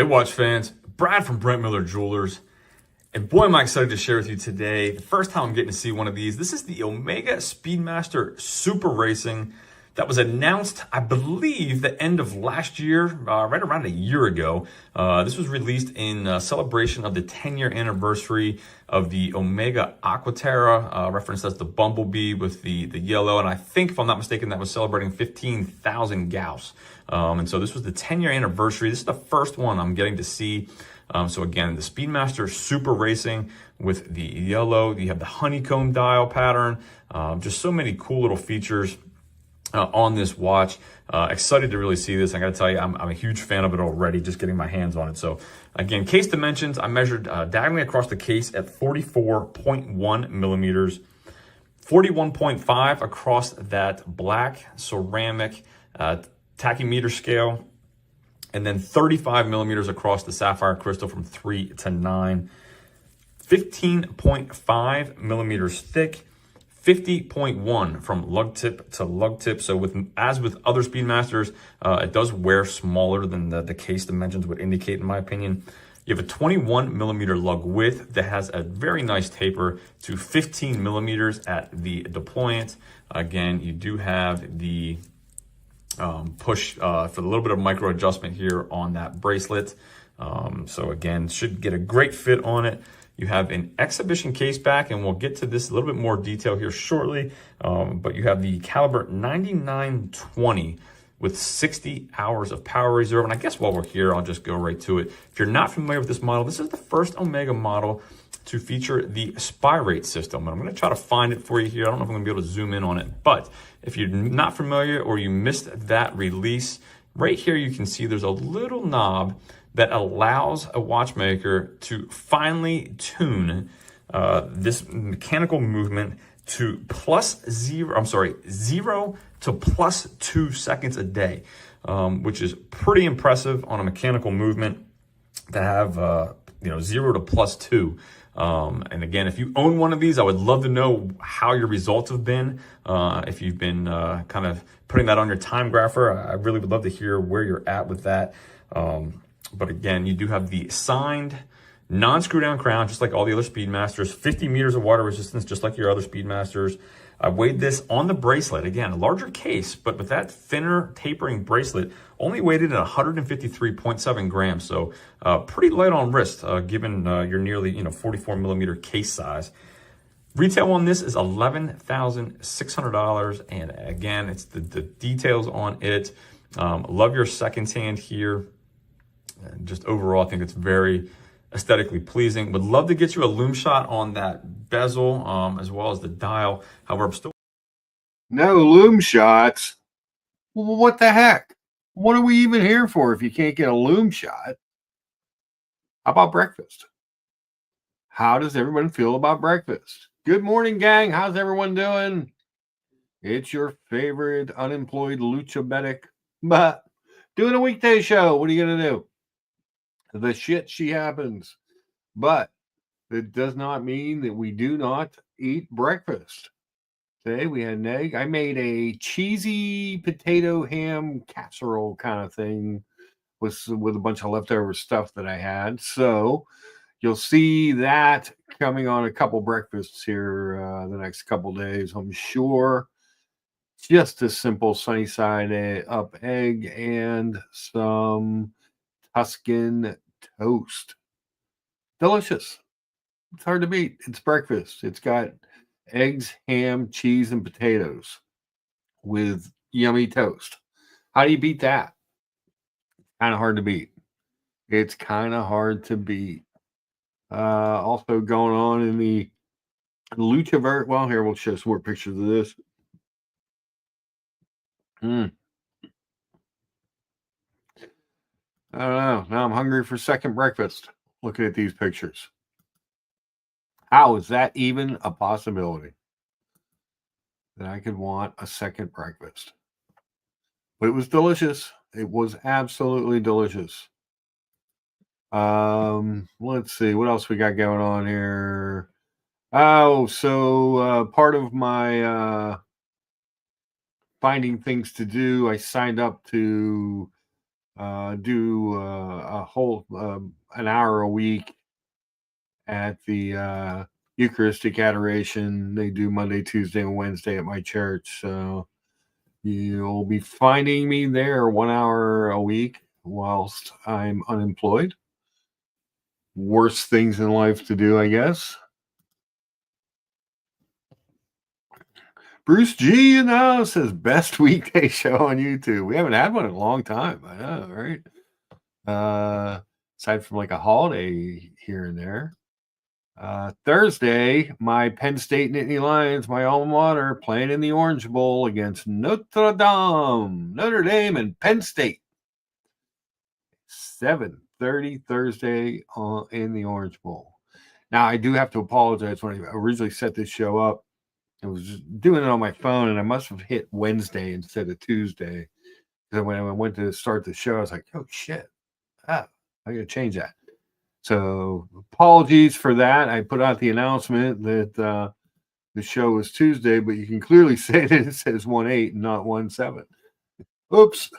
Watch fans, Brad from Brent Miller Jewelers. And boy, am I excited to share with you today. The first time I'm getting to see one of these. This is the Omega Speedmaster Super Racing that was announced, I believe, the end of last year, right around a year ago. This was released in celebration of the 10-year anniversary of the Omega Aquaterra, referenced as the Bumblebee with the yellow. And I think, if I'm not mistaken, that was celebrating 15,000 Gauss. And so this was the 10-year anniversary. This is the first one I'm getting to see. So again, the Speedmaster Super Racing with the yellow. You have the honeycomb dial pattern. Just so many cool little features on this watch. Excited to really see this. I got to tell you, I'm a huge fan of it already, just getting my hands on it. So again, case dimensions, I measured diagonally across the case at 44.1 millimeters, 41.5 across that black ceramic tachymeter scale, and then 35 millimeters across the sapphire crystal from 3 to 9, 15.5 millimeters thick, 50.1 from lug tip to lug tip. So as with other Speedmasters, it does wear smaller than the case dimensions would indicate, in my opinion. You have a 21 millimeter lug width that has a very nice taper to 15 millimeters at the deployant. Again, you do have the push for a little bit of micro adjustment here on that bracelet. So again, should get a great fit on it. You have an exhibition case back, and we'll get to this a little bit more detail here shortly. But you have the caliber 9920 with 60 hours of power reserve. And I guess while we're here, I'll just go right to it. If you're not familiar with this model, this is the first Omega model to feature the SPY rate system. And I'm going to try to find it for you here. I don't know if I'm going to be able to zoom in on it. But if you're not familiar or you missed that release, right here you can see there's a little knob that allows a watchmaker to finely tune this mechanical movement to zero to plus 2 seconds a day, which is pretty impressive on a mechanical movement to have 0 to plus 2. And again, if you own one of these, I would love to know how your results have been. If you've been kind of putting that on your time grapher, I really would love to hear where you're at with that. But again, you do have the signed non-screw down crown, just like all the other Speedmasters, 50 meters of water resistance, just like your other Speedmasters. I weighed this on the bracelet. Again, a larger case, but with that thinner tapering bracelet, only weighed it at 153.7 grams. So pretty light on wrist, given your nearly 44 millimeter case size. Retail on this is $11,600. And again, it's the details on it. Love your seconds hand here. And just overall, I think it's very aesthetically pleasing. Would love to get you a loom shot on that bezel, as well as the dial. However, I'm still... No loom shots? Well, what the heck? What are we even here for if you can't get a loom shot? How about breakfast? How does everyone feel about breakfast? Good morning, gang. How's everyone doing? It's your favorite unemployed Lucha medic, but doing a weekday show. What are you going to do? The shit she happens. But it does not mean that we do not eat breakfast. Today we had an egg. I made a cheesy potato ham casserole kind of thing with a bunch of leftover stuff that I had. So you'll see that coming on a couple breakfasts here the next couple days, I'm sure. Just a simple sunny side up egg and some Tuscan toast. Delicious. It's hard to beat. It's breakfast. It's got eggs, ham, cheese, and potatoes with yummy toast. How do you beat that? Kind of hard to beat. It's kind of hard to beat. Also going on in the Lucha, well, here we'll show some more pictures of this. I don't know. Now I'm hungry for second breakfast. Looking at these pictures. How is that even a possibility? That I could want a second breakfast. But it was delicious. It was absolutely delicious. Let's see. What else we got going on here? Oh, so part of my finding things to do, I signed up to do a whole an hour a week at the Eucharistic adoration. They do Monday, Tuesday, and Wednesday at my church. So you'll be finding me there 1 hour a week whilst I'm unemployed. Worst things in life to do, I guess. Bruce G in the house says best weekday show on YouTube. We haven't had one in a long time. I know, right? Aside from like a holiday here and there. Thursday, my Penn State Nittany Lions, my alma mater, playing in the Orange Bowl against Notre Dame and Penn State. 7:30 Thursday in the Orange Bowl. Now, I do have to apologize. When I originally set this show up, I was doing it on my phone, and I must have hit Wednesday instead of Tuesday. Because when I went to start the show, I was like, oh, shit. I got to change that. So apologies for that. I put out the announcement that the show was Tuesday, but you can clearly say that it says 1/8 and not 1/7. Oops.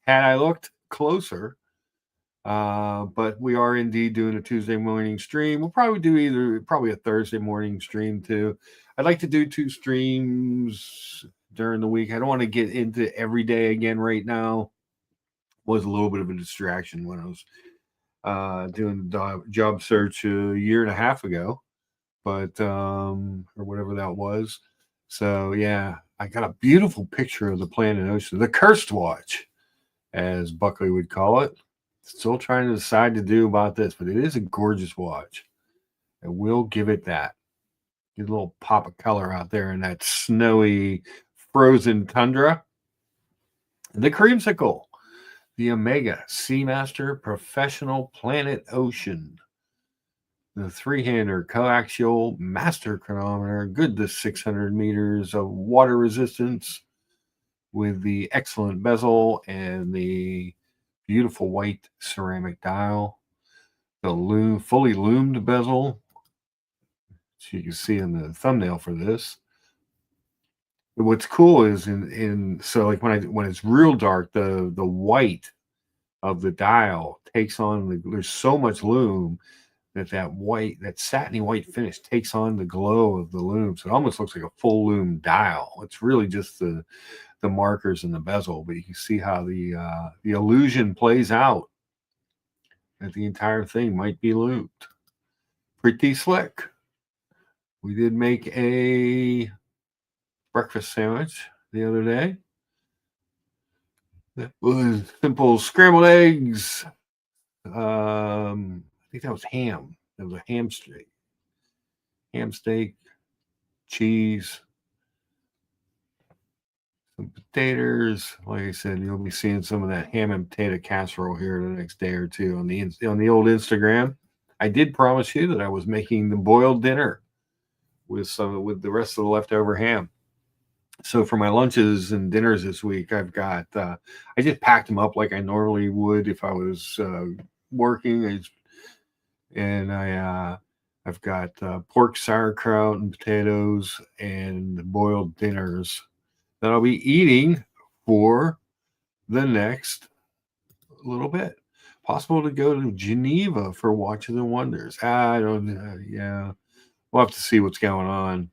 Had I looked closer, but we are indeed doing a Tuesday morning stream. We'll probably do probably a Thursday morning stream too. I'd like to do 2 streams during the week. I don't want to get into every day again right now. Was a little bit of a distraction when I was doing the job search a year and a half ago, but or whatever that was. So yeah, I got a beautiful picture of the planet ocean, the cursed watch, as Buckley would call it. Still trying to decide to do about this, but it is a gorgeous watch. I will give it that. Get a little pop of color out there in that snowy, frozen tundra. The creamsicle, the Omega Seamaster Professional Planet Ocean. The 3-hander coaxial master chronometer, good to 600 meters of water resistance with the excellent bezel and the beautiful white ceramic dial. The fully loomed bezel, so you can see in the thumbnail for this. What's cool is so like when it's real dark, the white of the dial takes on there's so much loom that satiny white finish takes on the glow of the loom. So it almost looks like a full loom dial. It's really just the markers and the bezel, but you can see how the illusion plays out, that the entire thing might be loomed. Pretty slick. We did make a breakfast sandwich the other day. That was simple scrambled eggs. I think that was ham. It was a ham steak, cheese, some potatoes. Like I said, you'll be seeing some of that ham and potato casserole here the next day or two on the old Instagram. I did promise you that I was making the boiled dinner with the rest of the leftover ham. So for my lunches and dinners this week, I've got I just packed them up like I normally would if I was working. I've got pork sauerkraut and potatoes and boiled dinners that I'll be eating for the next little bit. Possible to go to Geneva for Watch of the Wonders. I don't. Yeah, we'll have to see what's going on.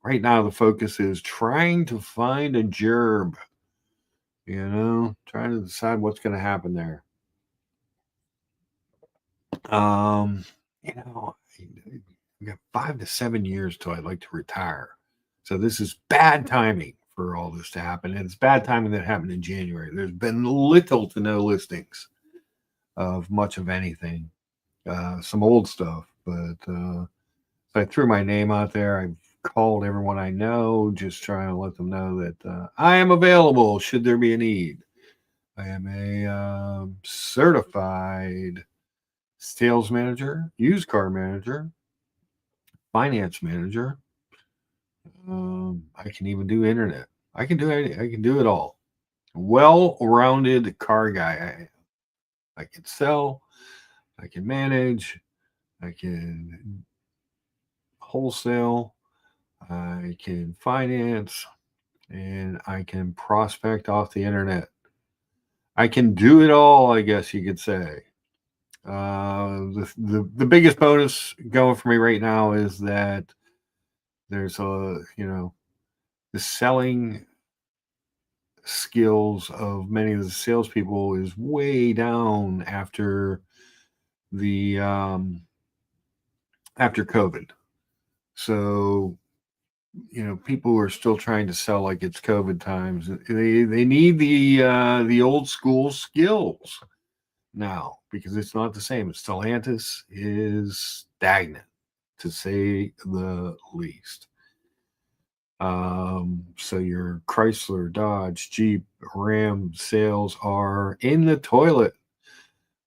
Right now, the focus is trying to find a gerb. Trying to decide what's going to happen there. I've got 5 to 7 years till I'd like to retire. So this is bad timing for all this to happen. And it's bad timing that happened in January. There's been little to no listings of much of anything. Some old stuff, but so I threw my name out there. I've called everyone I know, just trying to let them know that I am available should there be a need. I am a certified sales manager, used car manager, finance manager. I can even do internet. I can do anything. I can do it all. Well-rounded car guy. I can sell. I can manage. I can wholesale. I can finance. And I can prospect off the internet. I can do it all, I guess you could say. The biggest bonus going for me right now is that there's the selling skills of many of the salespeople is way down the after COVID. So people are still trying to sell like it's COVID times. They need the old school skills now because it's not the same. Stellantis is stagnant, to say the least. So your Chrysler, Dodge, Jeep, Ram sales are in the toilet.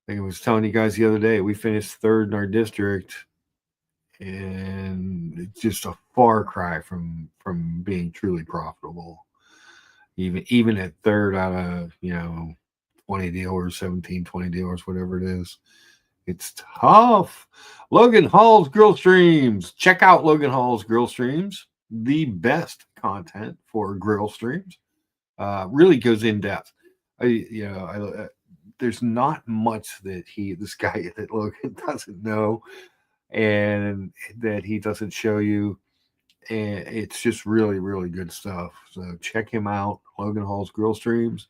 I was telling you guys the other day, we finished third in our district, and it's just a far cry from being truly profitable. Even at third out of 20 dealers, 17, 20 dealers, whatever it is, it's tough. Logan Hall's Grill Streams. Check out Logan Hall's Grill Streams. The best content for grill streams. Really goes in depth. There's not much that Logan doesn't know and that he doesn't show you. And it's just really, really good stuff. So check him out, Logan Hall's Grill Streams.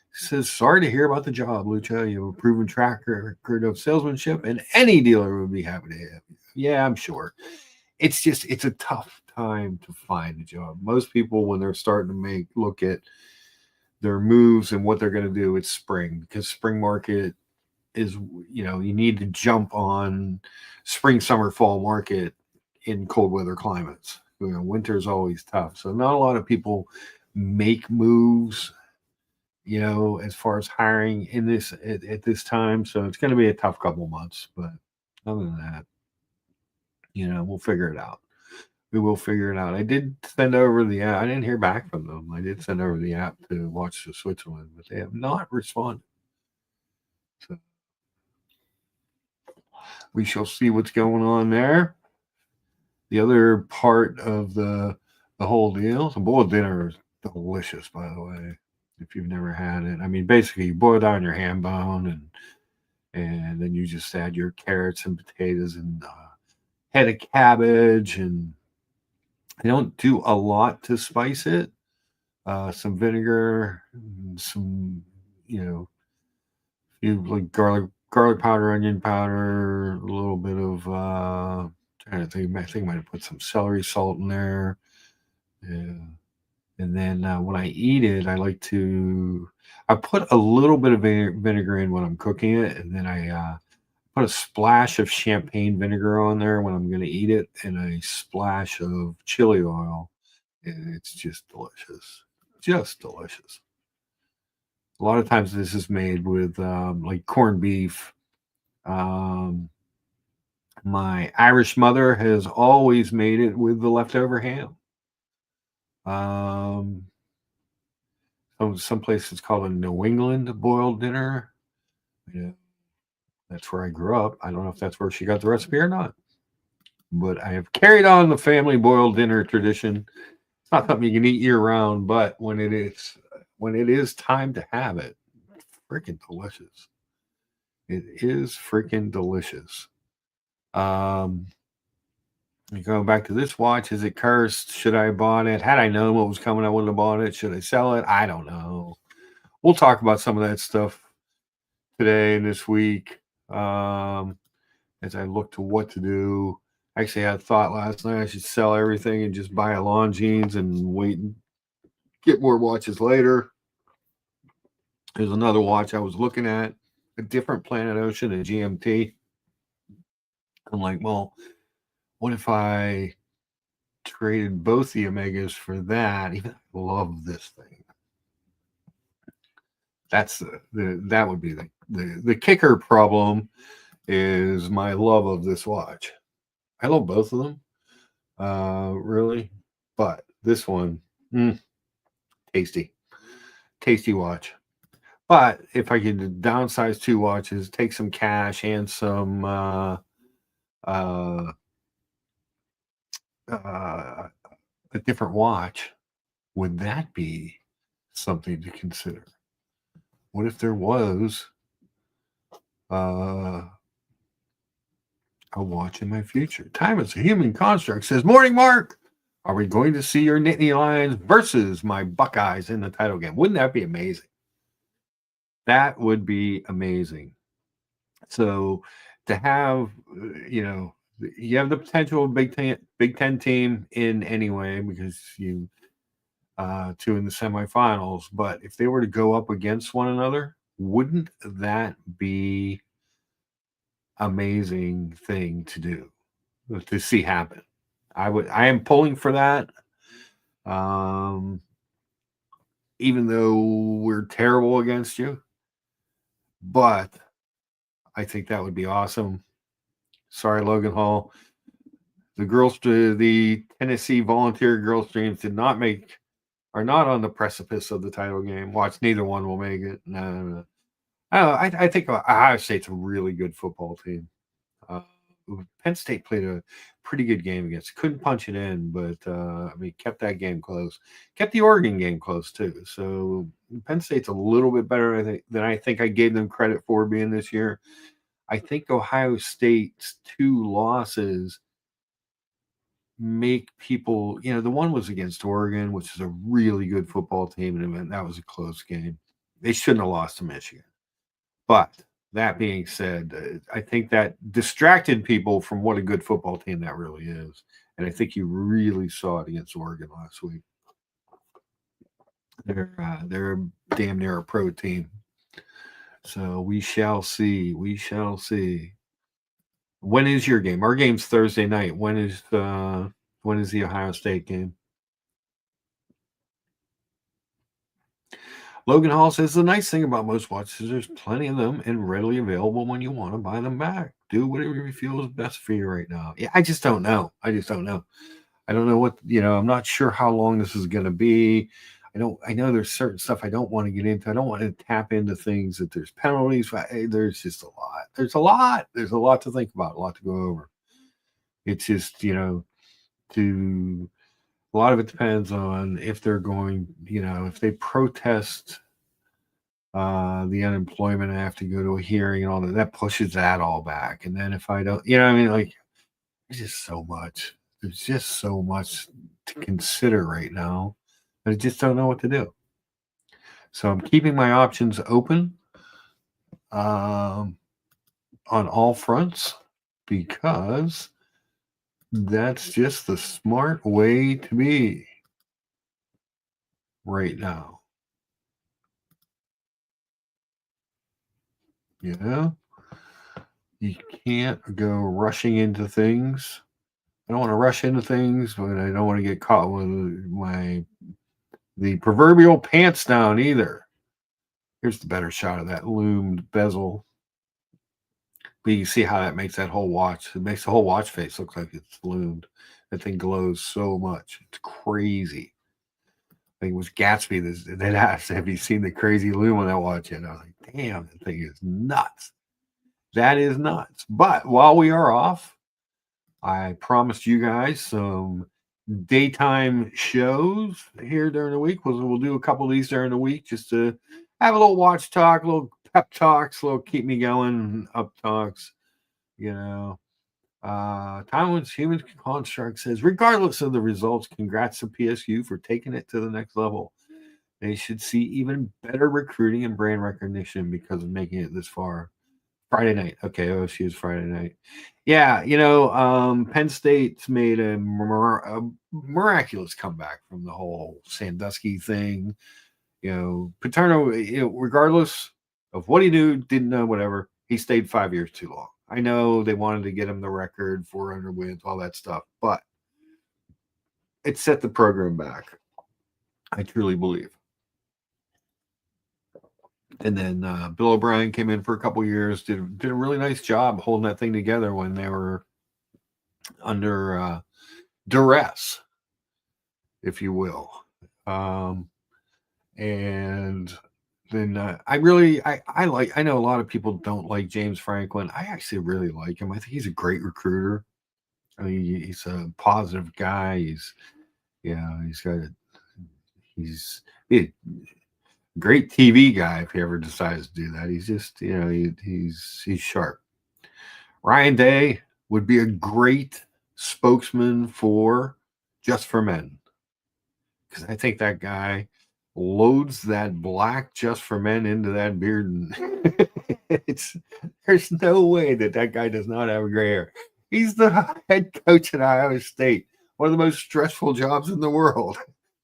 He says, sorry to hear about the job, Lucha. You have a proven track record of salesmanship, and any dealer would be happy to have you. Yeah, I'm sure. It's a tough time to find a job. Most people, when they're starting to look at their moves and what they're going to do, it's spring, because spring market is, you need to jump on spring, summer, fall market in cold weather climates. Winter is always tough. So not a lot of people make moves, as far as hiring in this at this time. So it's going to be a tough couple months, but other than that, we'll figure it out. We will figure it out. I did send over the app. I didn't hear back from them. I did send over the app to watch the Switzerland, but they have not responded. So we shall see what's going on there. The other part of the whole deal, the boiled dinner is delicious, by the way. If you've never had it, I mean, basically you boil down your ham bone and then you just add your carrots and potatoes and head of cabbage, and they don't do a lot to spice it. Some vinegar, some you like garlic powder, onion powder, a little bit of trying to think. I think I might have put some celery salt in there. Yeah. And then when I eat it, I put a little bit of vinegar in when I'm cooking it, and then I put a splash of champagne vinegar on there when I'm going to eat it, and a splash of chili oil. And it's just delicious. Just delicious. A lot of times this is made with like corned beef. My Irish mother has always made it with the leftover ham. Some places call it a New England boiled dinner. Yeah, that's where I grew up. I don't know if that's where she got the recipe or not, but I have carried on the family boiled dinner tradition. It's not something you can eat year round, but when it is time to have it, it's freaking delicious. It is freaking delicious. Going back to this watch, is it cursed? Should I have bought it? Had I known what was coming, I wouldn't have bought it. Should I sell it? I don't know. We'll talk about some of that stuff today and this week as I look to what to do. Actually, I had thought last night I should sell everything and just buy a Longines and wait and get more watches later. There's another watch I was looking at, a different Planet Ocean, a GMT. I'm like, well, what if I traded both the Omegas for that? Even I love this thing. That's that would be the kicker problem is my love of this watch. I love both of them, really, but this one, tasty watch. But if I could downsize two watches, take some cash and some a different watch, would that be something to consider? What if there was a watch in my future? Time is a human construct, says Morning Mark. Are we going to see your Nittany Lions versus my Buckeyes in the title game? Wouldn't that be amazing? That would be amazing. So to have, you have the potential of Big Ten team in anyway because you two in the semifinals. But if they were to go up against one another, wouldn't that be amazing thing to do to see happen? I am pulling for that. Even though we're terrible against you, but I think that would be awesome. Sorry, Logan Hall. The Tennessee Volunteer Girls Dreams are not on the precipice of the title game. Watch, neither one will make it. No. I think Ohio State's a really good football team. Penn State played a pretty good game against. Couldn't punch it in, but kept that game close. Kept the Oregon game close too. So Penn State's a little bit better than I think I gave them credit for being this year. I think Ohio State's 2 losses make people, the one was against Oregon, which is a really good football team, and that was a close game. They shouldn't have lost to Michigan. But that being said, I think that distracted people from what a good football team that really is. And I think you really saw it against Oregon last week. They're damn near a pro team. So we shall see. We shall see. When is your game? Our game's Thursday night. When is the Ohio State game? Logan Hall says the nice thing about most watches, there's plenty of them and readily available when you want to buy them back. Do whatever you feel is best for you right now. Yeah, I just don't know. I don't know what, I'm not sure how long this is going to be. I know there's certain stuff I don't want to get into. I don't want to tap into things that there's penalties. There's just a lot. There's a lot to think about, a lot to go over. It's just, a lot of it depends on if they're going, if they protest the unemployment and have to go to a hearing and all that pushes that all back. And then if I don't, there's just so much. There's just so much to consider right now. I just don't know what to do. So I'm keeping my options open on all fronts because that's just the smart way to be right now. You can't go rushing into things. I don't want to rush into things, but I don't want to get caught with the proverbial pants down either. Here's the better shot of that loomed bezel. But you can see how that makes that whole watch. It makes the whole watch face look like it's loomed. That thing glows so much. It's crazy. I think it was Gatsby that asked, have you seen the crazy loom on that watch yet? And I was like, damn, that thing is nuts. That is nuts. But while we are off, I promised you guys some daytime shows here during the week. We'll do a couple of these during the week just to have a little watch talk, a little pep talks, a little keep me going up talks. Taiwan's Human Construct says, regardless of the results, congrats to PSU for taking it to the next level. They should see even better recruiting and brand recognition because of making it this far. Friday night. Okay, OSU is Friday night. Yeah, Penn State's made a miraculous comeback from the whole Sandusky thing. Paterno, regardless of what he knew, didn't know, whatever, he stayed 5 years too long. I know they wanted to get him the record, 400 wins, all that stuff, but it set the program back. I truly believe. And then Bill O'Brien came in for a couple years, did a really nice job holding that thing together when they were under duress, if you will. And then I know a lot of people don't like James Franklin. I actually really like him. I think he's a great recruiter. I mean, he's a positive guy. He's Great TV guy if he ever decides to do that. He's just, he's sharp. Ryan Day would be a great spokesman for Just for Men, because I think that guy loads that black Just for Men into that beard, and it's there's no way that that guy does not have gray hair. He's the head coach at Iowa State, one of the most stressful jobs in the world.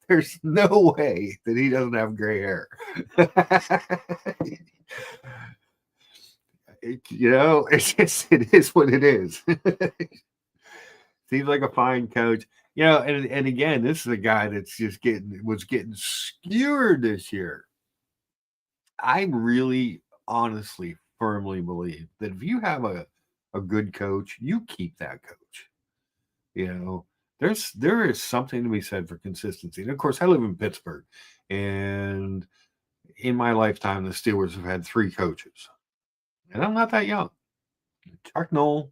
There's no way that he doesn't have gray hair. It's just, it is what it is. Seems like a fine coach. And again, this is a guy that's just getting skewered this year. I really honestly firmly believe that if you have a good coach, you keep that coach. There is something to be said for consistency. And of course, I live in Pittsburgh, and in my lifetime, the Steelers have had 3 coaches, and I'm not that young. Chuck Noll,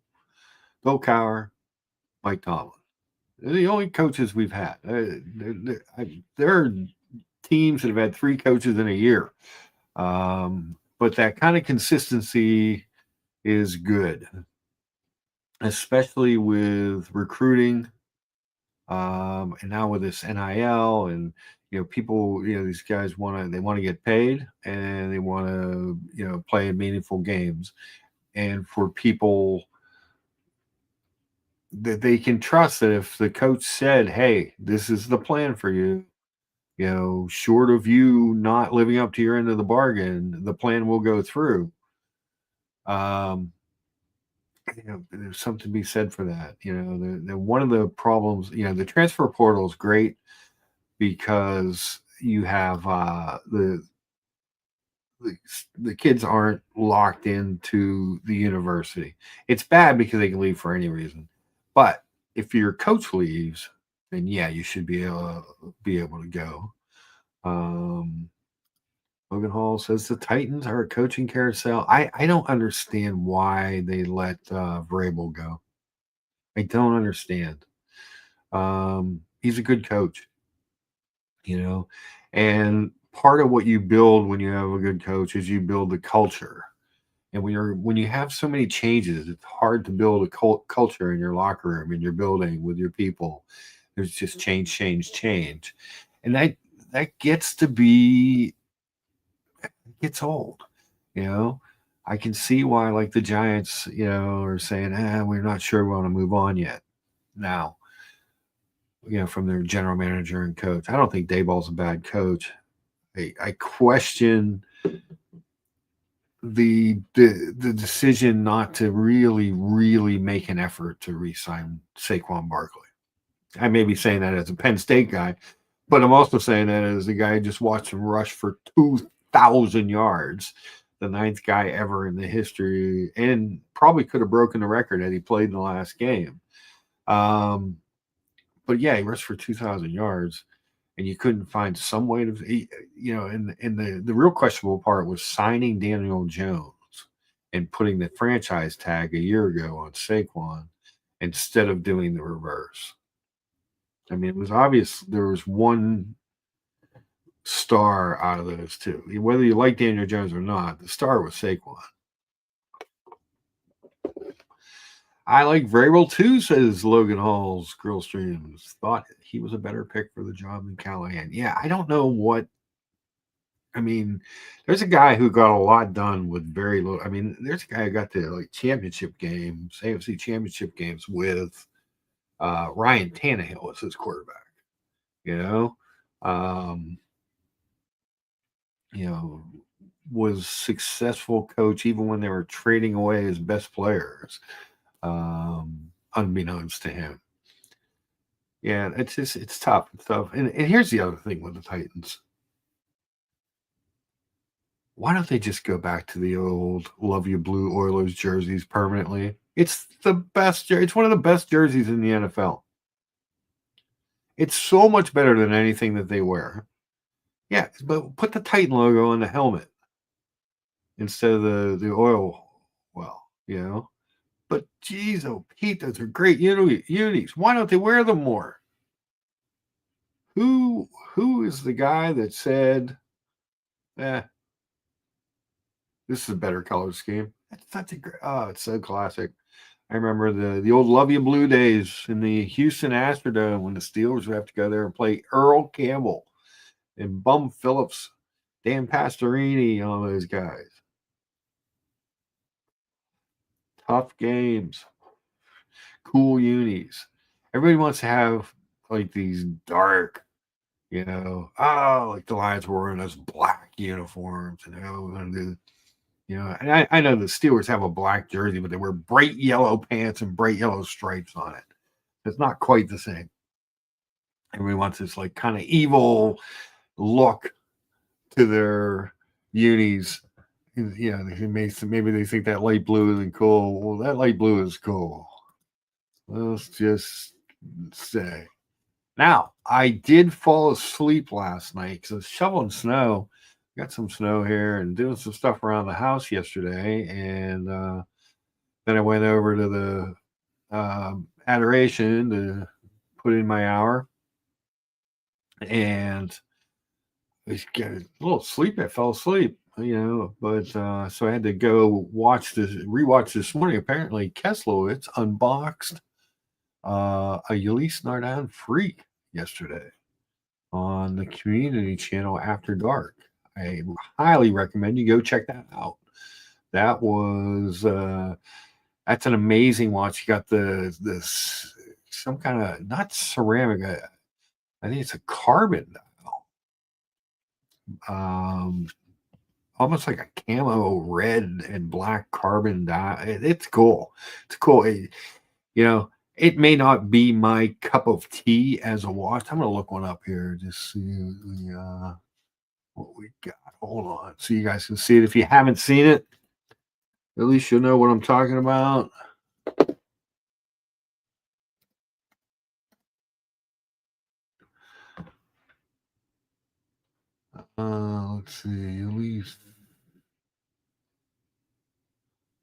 Bill Cowher, Mike Tomlin. They're the only coaches we've had. There are teams that have had 3 coaches in a year. But that kind of consistency is good, especially with recruiting, and now with this NIL, and people, these guys want to get paid, and they want to play in meaningful games, and for people that they can trust that if the coach said, "Hey, this is the plan for you," short of you not living up to your end of the bargain, the plan will go through. There's something to be said for that. One of the problems, the transfer portal is great because you have the kids aren't locked into the university. It's bad because they can leave for any reason. But if your coach leaves, then yeah, you should be able to go. Logan Hall says the Titans are a coaching carousel. I don't understand why they let Vrabel go. I don't understand. He's a good coach, and part of what you build when you have a good coach is you build the culture. And when you have so many changes, it's hard to build a culture in your locker room, in your building, with your people. There's just change, and that gets old. I can see why, like, the Giants, are saying, we're not sure we want to move on yet. Now, from their general manager and coach. I don't think Dayball's a bad coach. I question the decision not to really make an effort to re-sign Saquon Barkley. I may be saying that as a Penn State guy, but I'm also saying that as a guy who just watched him rush for 2,000 yards, the 9th guy ever in the history, and probably could have broken the record had he played in the last game. But yeah, he rushed for 2,000 yards, and you couldn't find some way to, and the real questionable part was signing Daniel Jones and putting the franchise tag a year ago on Saquon instead of doing the reverse. I mean, it was obvious there was one star out of those two. Whether you like Daniel Jones or not, the star was Saquon. I like Vrabel too, says Logan Hall's Grill Streams. Thought he was a better pick for the job than Callahan. Yeah, I don't know what. I mean, there's a guy who got a lot done with very little. I mean, there's a guy who got to championship games, AFC championship games with Ryan Tannehill as his quarterback. Was successful coach even when they were trading away his best players, unbeknownst to him. Yeah, it's tough. It's tough. And here's the other thing with the Titans. Why don't they just go back to the old Love You Blue Oilers jerseys permanently? It's the best. It's one of the best jerseys in the NFL. It's so much better than anything that they wear. Yeah, but put the Titan logo on the helmet instead of the oil well, But geez, oh Pete, those are great unis. Why don't they wear them more? Who is the guy that said Eh, this is a better color scheme. That's such a great. Oh, it's so classic. I remember the old Love You Blue days in the Houston Astrodome when the Steelers would have to go there and play Earl Campbell and Bum Phillips, Dan Pastorini, all those guys. Tough games, cool unis. Everybody wants to have like these dark, like the Lions were wearing those black uniforms, and I know the Steelers have a black jersey, but they wear bright yellow pants and bright yellow stripes on it. It's not quite the same. Everybody wants this like kind of evil look to their unis. Maybe they think that light blue isn't cool. Well, that light blue is cool. Let's just say. Now, I did fall asleep last night because I was shoveling snow. Got some snow here and doing some stuff around the house yesterday. And then I went over to the adoration to put in my hour. And I was getting a little sleepy. I fell asleep, but so I had to go rewatch this morning. Apparently, Keslowitz unboxed a Yulise Nardin Freak yesterday on the community channel After Dark. I highly recommend you go check that out. That was that's an amazing watch. You got this some kind of not ceramic. I think it's a carbon almost like a camo red and black carbon dye. It's cool. It's cool. It may not be my cup of tea as a watch. I'm gonna look one up here just see what we got. Hold on, so you guys can see it. If you haven't seen it, at least you'll know what I'm talking about. Let's see. At least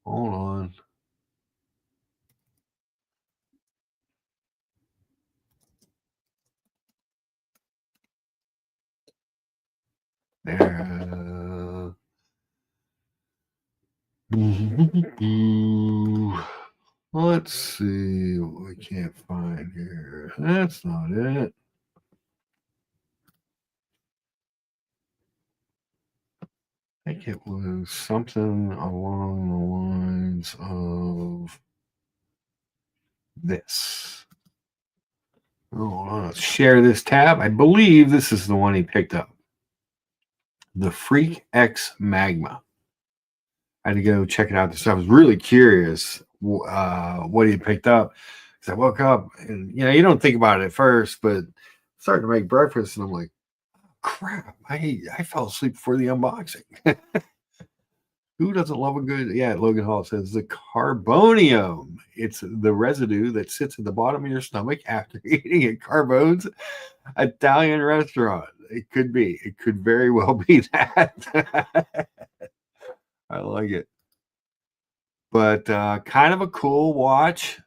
hold on. There. Let's see what we can't find here. That's not it. I think it was something along the lines of this. Let's share this tab. I believe this is the one he picked up. The Freak X Magma. I had to go check it out. So I was really curious what he picked up. Because I woke up and, you don't think about it at first, but started to make breakfast and I'm like, crap, I fell asleep before the unboxing. Who doesn't love a good, Logan Hall says the carbonium. It's the residue that sits at the bottom of your stomach after eating at Carbone's Italian restaurant. It could be. It could very well be that. I like it. But kind of a cool watch.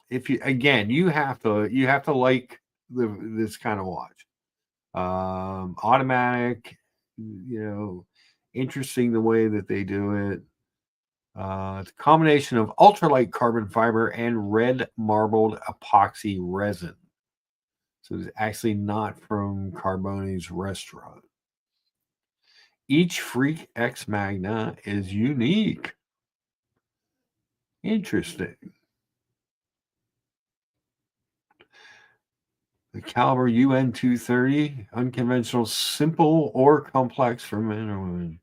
If you have to like this kind of watch. Automatic, interesting the way that they do it. It's a combination of ultralight carbon fiber and red marbled epoxy resin. So it's actually not from Carboni's restaurant. Each Freak X Magna is unique. Interesting. The caliber UN 230, unconventional, simple or complex for men or women.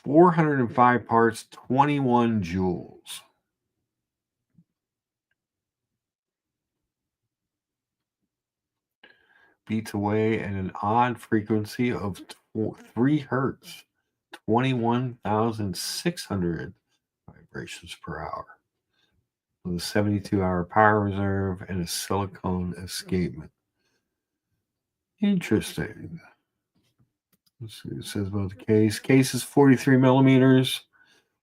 405 parts, 21 joules. Beats away at an odd frequency of 3 hertz, 21,600 vibrations per hour, with a 72-hour power reserve and a silicone escapement. Interesting. Let's see, it says about the case. Case is 43 millimeters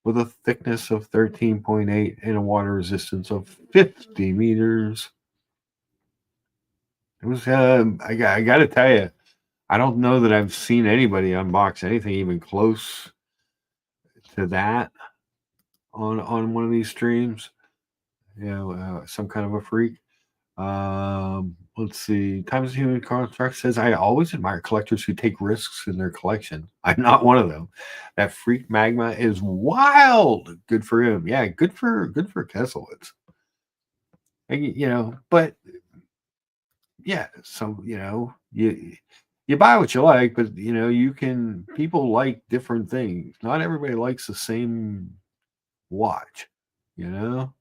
with a thickness of 13.8 and a water resistance of 50 meters. It was. I got to tell you, I don't know that I've seen anybody unbox anything even close to that on one of these streams. Some kind of a freak. Let's see. Times Human Construct says, I always admire collectors who take risks in their collection. I'm not one of them. That freak magma is wild. Good for him. Yeah, good for Kesselwitz. But yeah, so you buy what you like, but people like different things. Not everybody likes the same watch, you know?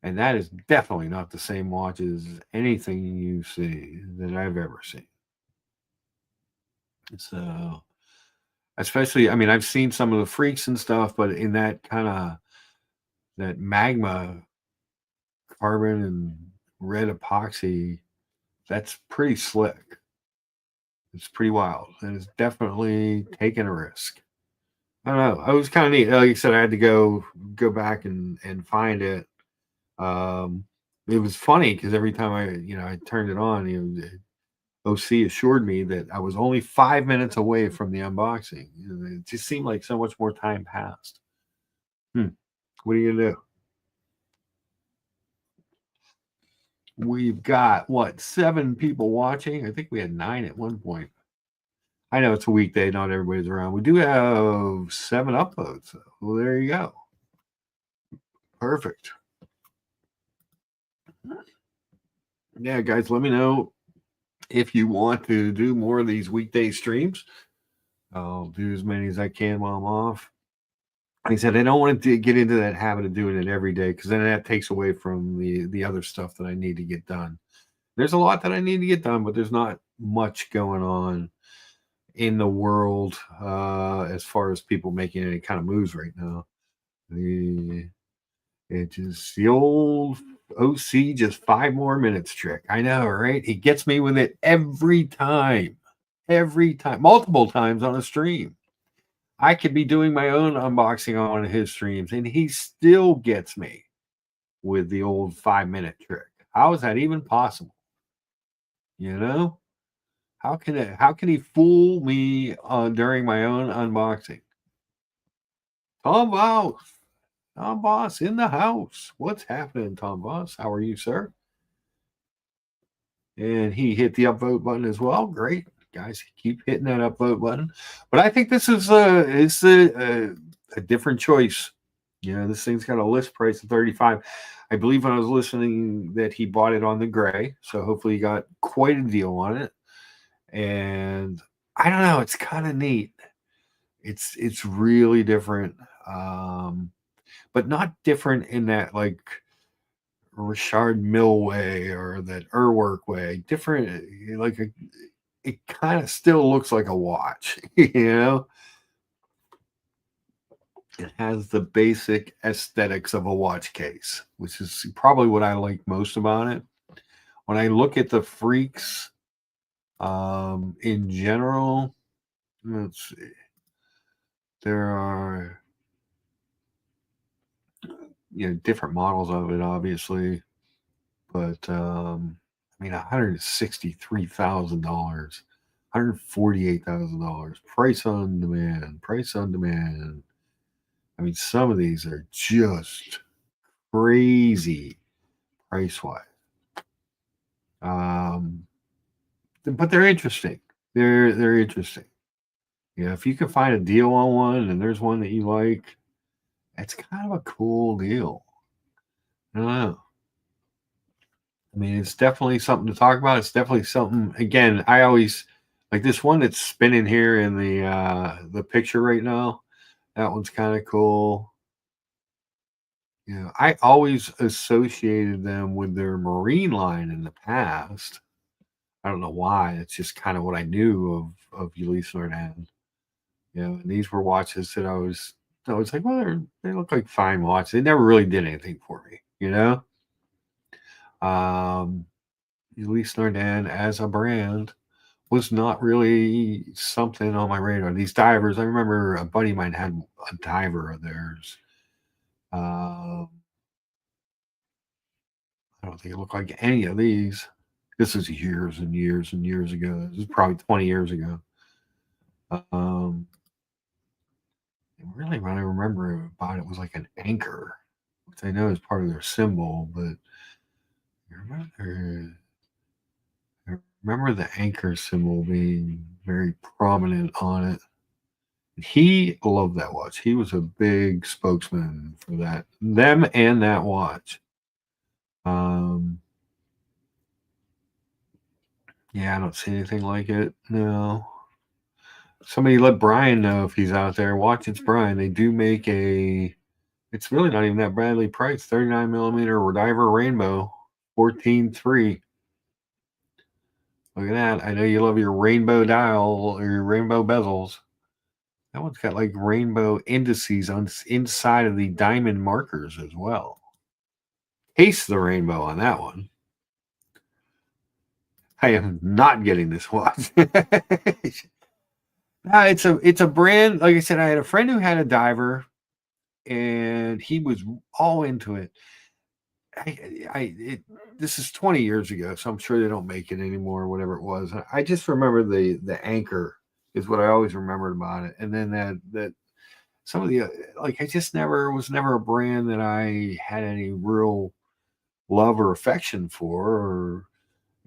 And that is definitely not the same watch as anything you see that I've ever seen. So, especially, I mean, I've seen some of the freaks and stuff, but in that kind of that magma carbon and red epoxy, that's pretty slick. It's pretty wild, and it's definitely taking a risk. I don't know. It was kind of neat. Like I said, I had to go back and find it. Um, it was funny because every time I turned it on, OC assured me that I was only 5 minutes away from the unboxing. It just seemed like so much more time passed. What are you gonna do? We've got what, 7 people watching? I think we had 9 at one point. I know it's a weekday, not everybody's around. We do have 7 uploads. Well, there you go. Perfect. Yeah, guys, let me know if you want to do more of these weekday streams. I'll do as many as I can while I'm off. Like I said, I don't want to get into that habit of doing it every day because then that takes away from the other stuff that I need to get done. There's a lot that I need to get done, but there's not much going on in the world as far as people making any kind of moves right now. It's just the old OC just 5 more minutes trick. I know, right? He gets me with it every time, multiple times on a stream. I could be doing my own unboxing on his streams, and he still gets me with the old 5 minute trick. How is that even possible? You know, how can he fool me during my own unboxing? Tom Voss, Tom Voss in the house. What's happening, Tom Voss? How are you, sir? And he hit the upvote button as well. Great, guys, keep hitting that upvote button. But I think this is a different choice. This thing's got a list price of 35. I believe when I was listening that he bought it on the gray, so hopefully he got quite a deal on it. And I don't know, it's kind of neat. It's really different, but not different in that like Richard Mill way or that Urwerk way. Different, it kind of still looks like a watch, It has the basic aesthetics of a watch case, which is probably what I like most about it. When I look at the freaks, in general, let's see, there are different models of it, obviously, but I mean, $163,000, $148,000, price on demand, price on demand. I mean, some of these are just crazy price wise. But they're interesting. They're interesting. If you can find a deal on one and there's one that you like, it's kind of a cool deal. I don't know. I mean, it's definitely something to talk about. It's definitely something. Again, I always like this one that's spinning here in the picture right now. That one's kind of cool. I always associated them with their marine line in the past. I don't know why. It's just kind of what I knew of Ulysse Nardin. And these were watches that I was like, well, they look like fine watches. They never really did anything for me. Ulysse Nardin as a brand was not really something on my radar. These divers, I remember a buddy of mine had a diver of theirs. I don't think it looked like any of these. This is years and years and years ago. This is probably 20 years ago. Really, what I remember about it was like an anchor, which I know is part of their symbol, but I remember the anchor symbol being very prominent on it. He loved that watch. He was a big spokesman for that, them and that watch. Um, yeah, I don't see anything like it. No. Somebody let Brian know if he's out there. Watch, it's Brian. They do make a. It's really not even that badly priced. 39 millimeter Diver Rainbow, 14.3. Look at that. I know you love your rainbow dial or your rainbow bezels. That one's got like rainbow indices on inside of the diamond markers as well. Taste the rainbow on that one. I am not getting this watch. It's a brand. Like I said, I had a friend who had a diver, and he was all into it. This is 20 years ago, so I'm sure they don't make it anymore, or whatever it was. I just remember the anchor is what I always remembered about it, and then that some of the like I just never was never a brand that I had any real love or affection for, or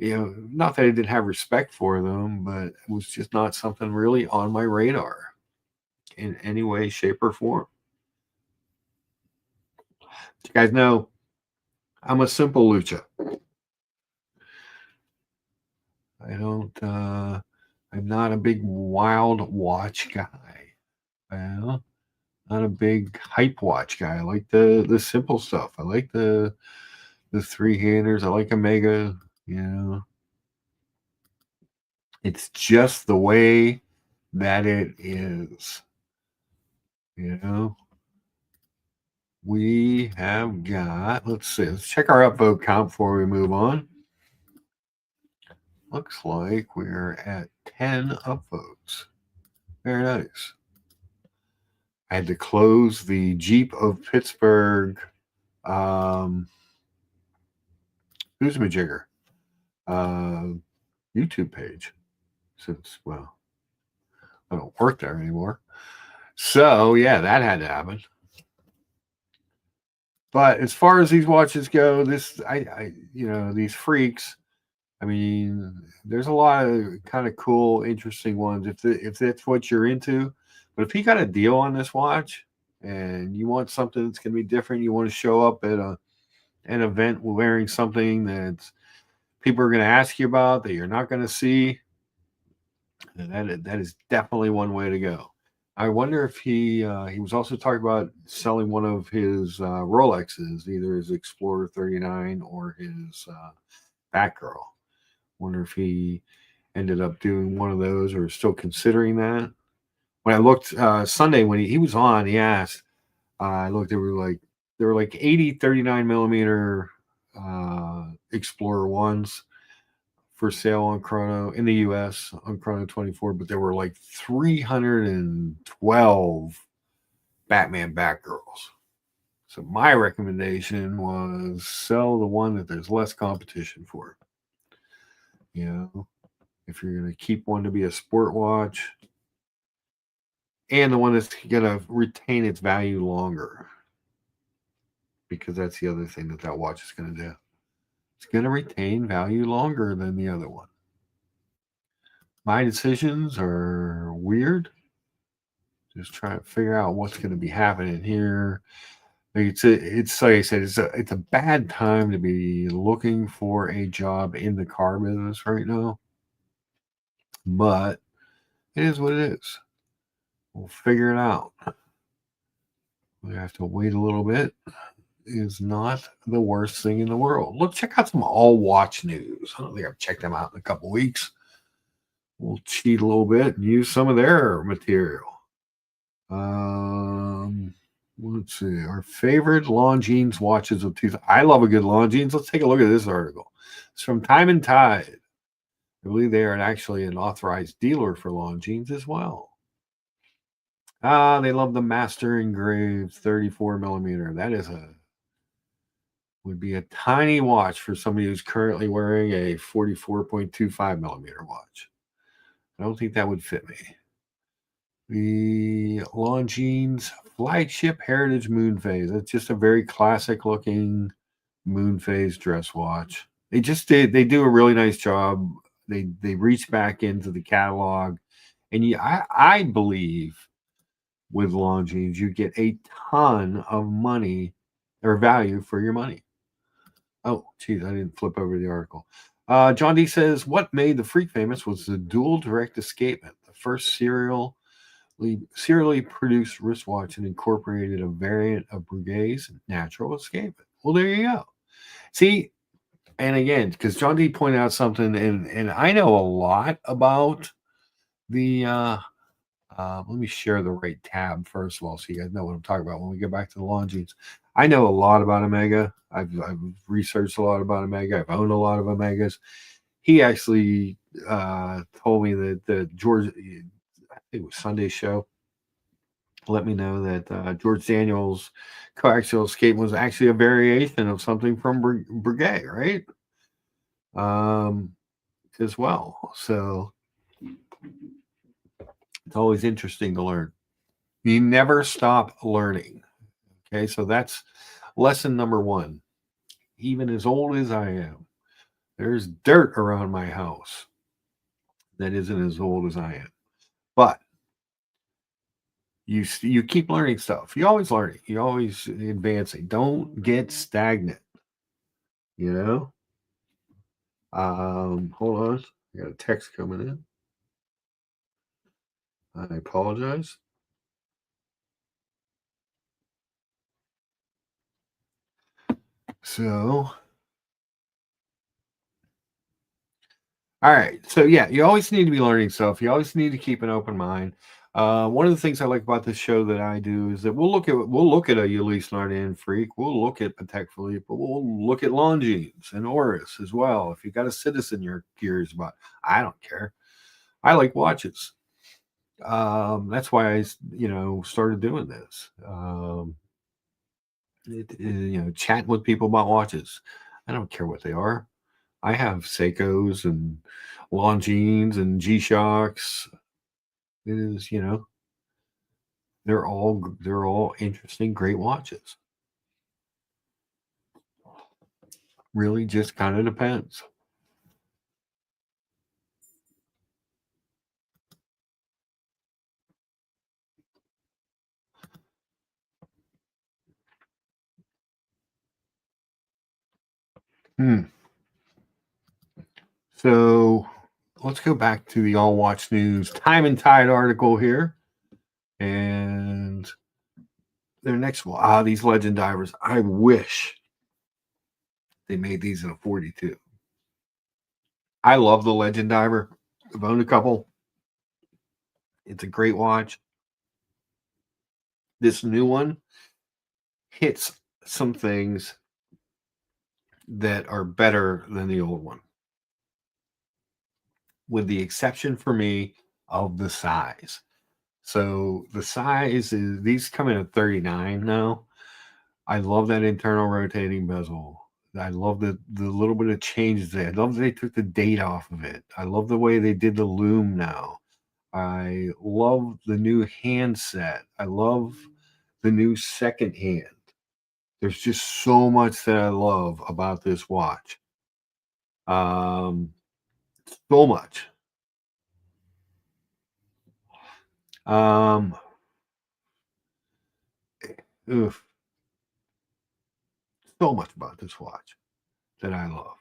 not that I didn't have respect for them, but it was just not something really on my radar in any way, shape, or form. You guys know I'm a simple lucha. I don't. I'm not a big wild watch guy. Well, not a big hype watch guy. I like the simple stuff. I like the three handers. I like Omega. You know, it's just the way that it is. You know, we have got. Let's see. Let's check our upvote count before we move on. Looks like we're at 10 upvotes. Very nice. I had to close the Jeep of Pittsburgh Majigger YouTube page since, well, I don't work there anymore. So, yeah, that had to happen. But as far as these watches go, these freaks, I mean, there's a lot of kind of cool, interesting ones if that's what you're into. But if he got a deal on this watch and you want something that's going to be different, you want to show up at an event wearing something that people are going to ask you about that you're not going to see, that is definitely one way to go. I wonder if he was also talking about selling one of his Rolexes, either his Explorer 39 or his Batgirl. Wonder if he ended up doing one of those or still considering that. When I looked Sunday when he was on, he asked. I looked. There were like 80 39 millimeter Explorer ones for sale on Chrono in the US on Chrono 24, but there were like 312 Batman Batgirls. So my recommendation was sell the one that there's less competition for. You know, if you're going to keep one to be a sport watch, and the one that's going to retain its value longer, because that's the other thing that watch is going to do. It's going to retain value longer than the other one. My decisions are weird. Just trying to figure out what's going to be happening here. It's like I said, it's a bad time to be looking for a job in the car business right now. But it is what it is. We'll figure it out. We have to wait a little bit. Is not the worst thing in the world. Look, check out some all watch news. I don't think I've checked them out in a couple weeks. We'll cheat a little bit and use some of their material. Let's see. Our favorite Longines watches of 2000. I love a good Longines. Let's take a look at this article. It's from Time and Tide. I believe they are actually an authorized dealer for Longines as well. They love the Master Engraved 34 millimeter. That is would be a tiny watch for somebody who's currently wearing a 44.25 millimeter watch. I don't think that would fit me. The Longines flagship Heritage Moon Phase. It's just a very classic looking moon phase dress watch. They do a really nice job. They reach back into the catalog, and I believe with Longines you get a ton of money or value for your money. Oh, geez, I didn't flip over the article. John D says what made the Freak famous was the dual direct escapement, the first serially produced wristwatch and incorporated a variant of Breguet's natural escapement. Well, there you go. See, and again, because John D pointed out something, and I know a lot about the. Let me share the right tab first of all, so you guys know what I'm talking about when we get back to the Longines. I know a lot about Omega. I've researched a lot about Omega. I've owned a lot of Omegas. He actually told me that George, I think it was Sunday's show, let me know that George Daniels' coaxial escape was actually a variation of something from Breguet, right? As well. So it's always interesting to learn. You never stop learning. Okay, so that's lesson number one. Even as old as I am, there's dirt around my house that isn't as old as I am. But you keep learning stuff. You always learning. You always advancing. Don't get stagnant. You know. Hold on. I got a text coming in. I apologize. So, all right. So yeah, you always need to be learning stuff. You always need to keep an open mind. One of the things I like about this show that I do is that we'll look at a Ulysse Nardin Freak. We'll look at Patek Philippe, but we'll look at Longines and Oris as well. If you got a Citizen you're curious about, I don't care. I like watches. That's why I started doing this. Chatting with people about watches. I don't care what they are. I have Seikos and Longines and G-Shocks. It is, they're all interesting, great watches. Really just kind of depends. So let's go back to the All Watch News Time and Tide article here. And their next one, these legend divers. I wish they made these in a 42. I love the Legend Diver. I've owned a couple. It's a great watch. This new one hits some things that are better than the old one, with the exception for me of the size. So the size is, these come in at 39 now. I love that internal rotating bezel. I love the little bit of changes there. I love that they took the date off of it. I love the way they did the loom now. I love the new handset. I love the new second hand. There's just so much that I love about this watch. So much. Oof. So much about this watch that I love.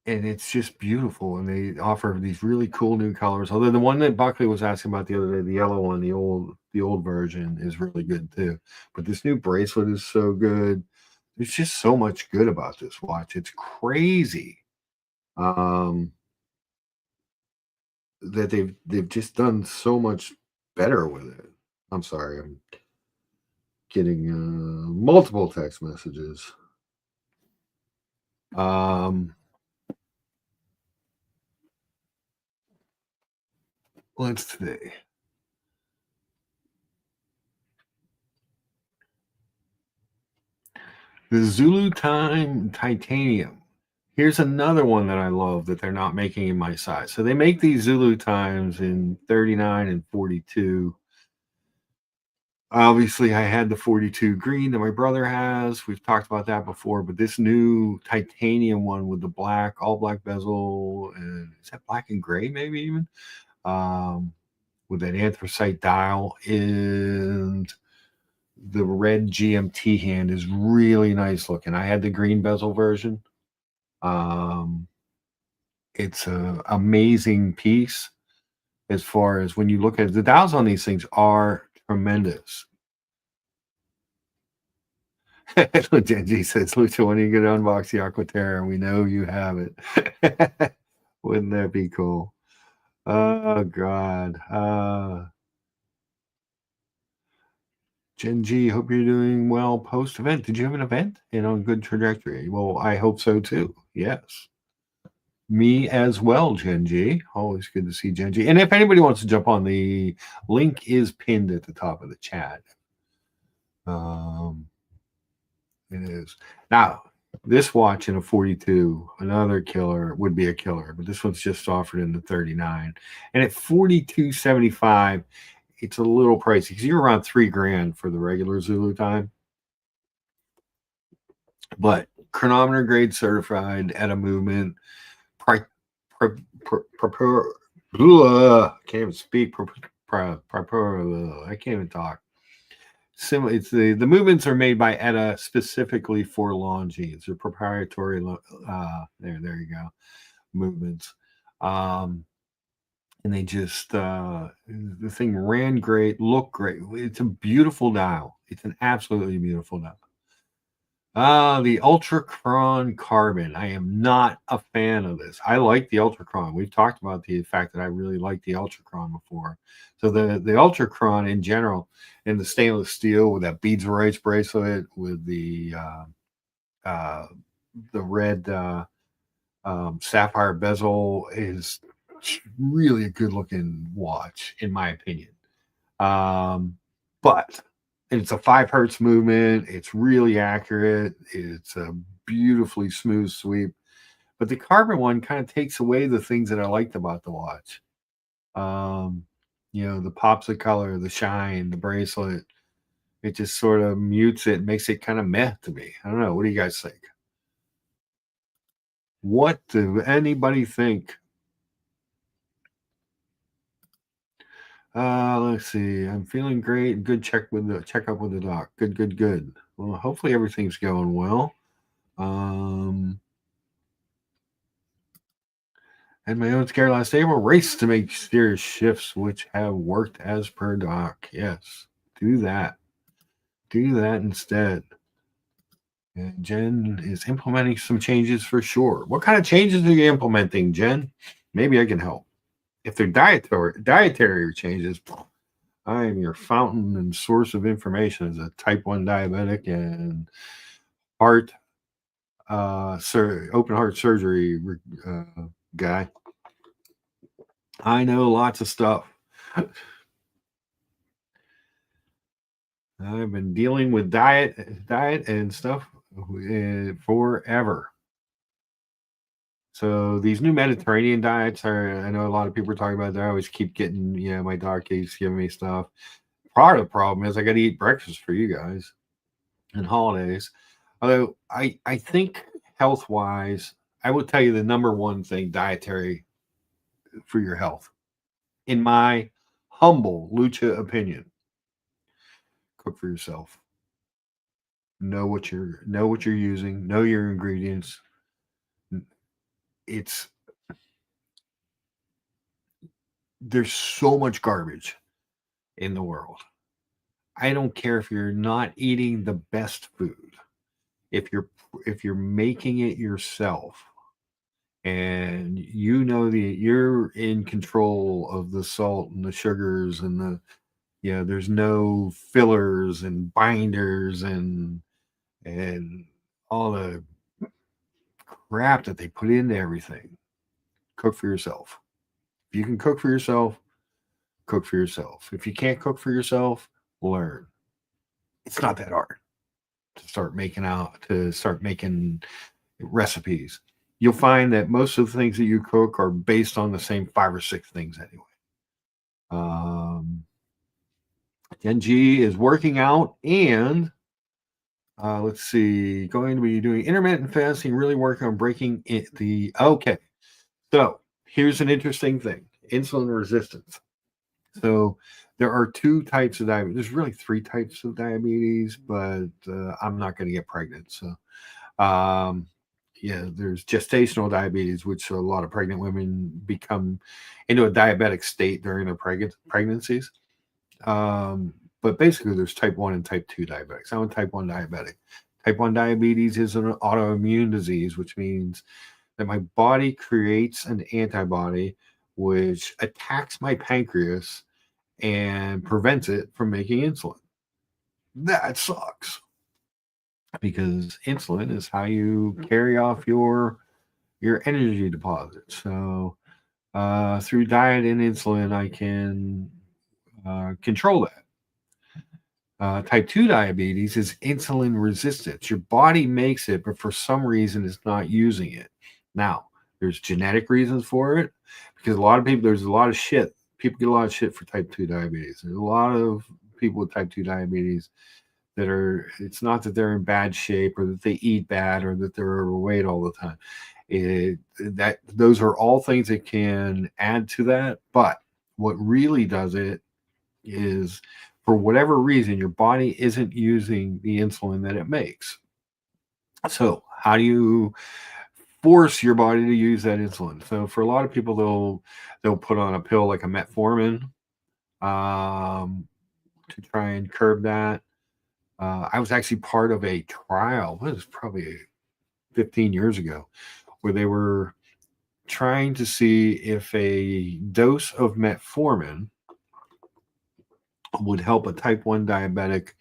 And it's just beautiful. And they offer these really cool new colors. Although the one that Buckley was asking about the other day, the yellow one, the old version, is really good too. But this new bracelet is so good. There's just so much good about this watch. It's crazy. That they've just done so much better with it. I'm sorry, I'm getting multiple text messages. Let's see. The Zulu Time Titanium. Here's another one that I love that they're not making in my size. So they make these Zulu Times in 39 and 42. Obviously, I had the 42 green that my brother has. We've talked about that before, but this new titanium one with the black, all black bezel, and is that black and gray, maybe even? With that anthracite dial, and the red GMT hand is really nice looking. I had the green bezel version. It's an amazing piece as far as when you look at it. The dials on these things are tremendous. Genji says, Lucha, when are you going to unbox the Aquaterra? We know you have it. Wouldn't that be cool? Oh, God. Genji, hope you're doing well post-event. Did you have an event and on good trajectory? Well, I hope so, too. Yes. Me as well, Genji. Always good to see Genji. And if anybody wants to jump on, the link is pinned at the top of the chat. It is. Now, this watch in a 42, another killer would be a killer, but this one's just offered in the 39. And at 42.75, it's a little pricey because you're around $3,000 for the regular Zulu Time. But chronometer grade certified at a movement, can't even speak. I can't even talk. Similar, it's the movements are made by ETA specifically for Longines. They're proprietary. There you go. Movements, and they just the thing ran great, looked great. It's a beautiful dial. It's an absolutely beautiful dial. The Ultracron Carbon. I am not a fan of this. I like the Ultracron. We've talked about the fact that I really like the Ultracron before. So the Ultracron in general, and the stainless steel with that beads of rights bracelet with the red sapphire bezel is really a good looking watch, in my opinion. But it's a 5 hertz movement. It's really accurate. It's a beautifully smooth sweep. But the carbon one kind of takes away the things that I liked about the watch. The pops of color, the shine, the bracelet. It just sort of mutes it, makes it kind of meh to me. I don't know. What do you guys think? What do anybody think? Let's see. I'm feeling great. Good checkup with the doc. Good. Well, hopefully everything's going well. Had my own scare last April. Race to make steer shifts which have worked as per doc. Yes, do that. Do that instead. And Jen is implementing some changes for sure. What kind of changes are you implementing, Jen? Maybe I can help. If they're dietary changes, I am your fountain and source of information as a type 1 diabetic and open heart surgery guy. I know lots of stuff. I've been dealing with diet and stuff forever. So these new Mediterranean diets I know a lot of people are talking about. They always keep getting, my doc keeps giving me stuff. Part of the problem is I got to eat breakfast for you guys and holidays. Although I think health wise, I will tell you the number one thing dietary for your health, in my humble Lucha opinion, cook for yourself. Know what you're using. Know your ingredients. There's so much garbage in the world. I don't care if you're not eating the best food. If you're making it yourself and you're in control of the salt and the sugars and there's no fillers and binders and all the crap that they put into everything. Cook for yourself. If you can cook for yourself, cook for yourself. If you can't cook for yourself, learn. It's not that hard. start making recipes. You'll find that most of the things that you cook are based on the same 5 or 6 things anyway. Genji is working out and let's see, going to be doing intermittent fasting, really working on breaking it, okay. So here's an interesting thing: insulin resistance. So there are 2 types of diabetes. There's really 3 types of diabetes, but I'm not going to get pregnant. So, yeah, there's gestational diabetes, which a lot of pregnant women become into a diabetic state during their pregnancies. But basically, there's type 1 and type 2 diabetics. I'm a type 1 diabetic. Type 1 diabetes is an autoimmune disease, which means that my body creates an antibody which attacks my pancreas and prevents it from making insulin. That sucks because insulin is how you carry off your energy deposits. So through diet and insulin, I can control that. Type 2 diabetes is insulin resistance. Your body makes it, but for some reason it's not using it. Now, there's genetic reasons for it because there's a lot of shit. People get a lot of shit for type 2 diabetes. There's a lot of people with type 2 diabetes it's not that they're in bad shape or that they eat bad or that they're overweight all the time. Those are all things that can add to that. But what really does it is, for whatever reason, your body isn't using the insulin that it makes. So how do you force your body to use that insulin? So for a lot of people, they'll put on a pill like a metformin to try and curb that. I was actually part of a trial. It was probably 15 years ago, where they were trying to see if a dose of metformin would help a type 1 diabetic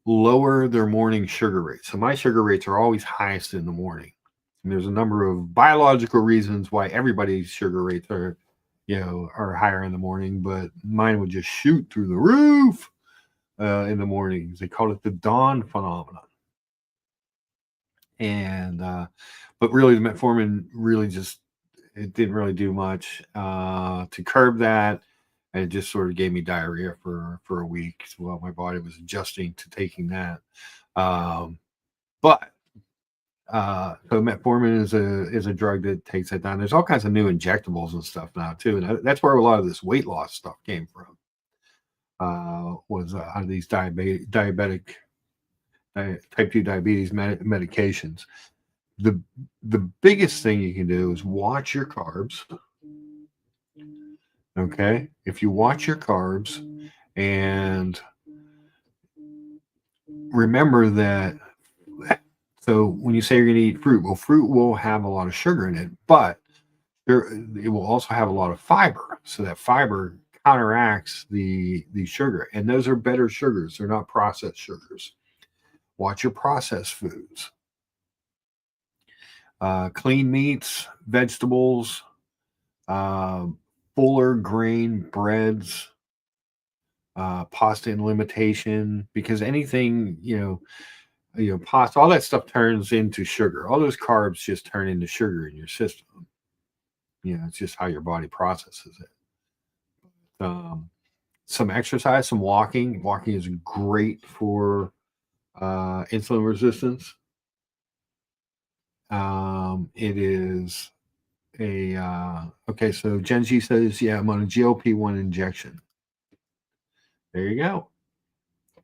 lower their morning sugar rate. So my sugar rates are always highest in the morning. And there's a number of biological reasons why everybody's sugar rates are higher in the morning, but mine would just shoot through the roof in the mornings. They call it the dawn phenomenon. And but really the metformin it didn't really do much to curb that. And it just sort of gave me diarrhea for a week while my body was adjusting to taking that. So metformin is a drug that takes that down. There's all kinds of new injectables and stuff now too, and that's where a lot of this weight loss stuff came from. Was out of these diabetic type 2 diabetes medications. The biggest thing you can do is watch your carbs. Okay, if you watch your carbs and remember that, so when you say you're going to eat fruit, well, fruit will have a lot of sugar in it, but it will also have a lot of fiber. So that fiber counteracts the sugar, and those are better sugars. They're not processed sugars. Watch your processed foods. Clean meats, vegetables, fuller grain breads, pasta and limitation, because anything, pasta, all that stuff turns into sugar. All those carbs just turn into sugar in your system. It's just how your body processes it. Some exercise, some walking. Walking is great for insulin resistance. It is okay. So Genji says, yeah, I'm on a GLP-1 injection. There you go.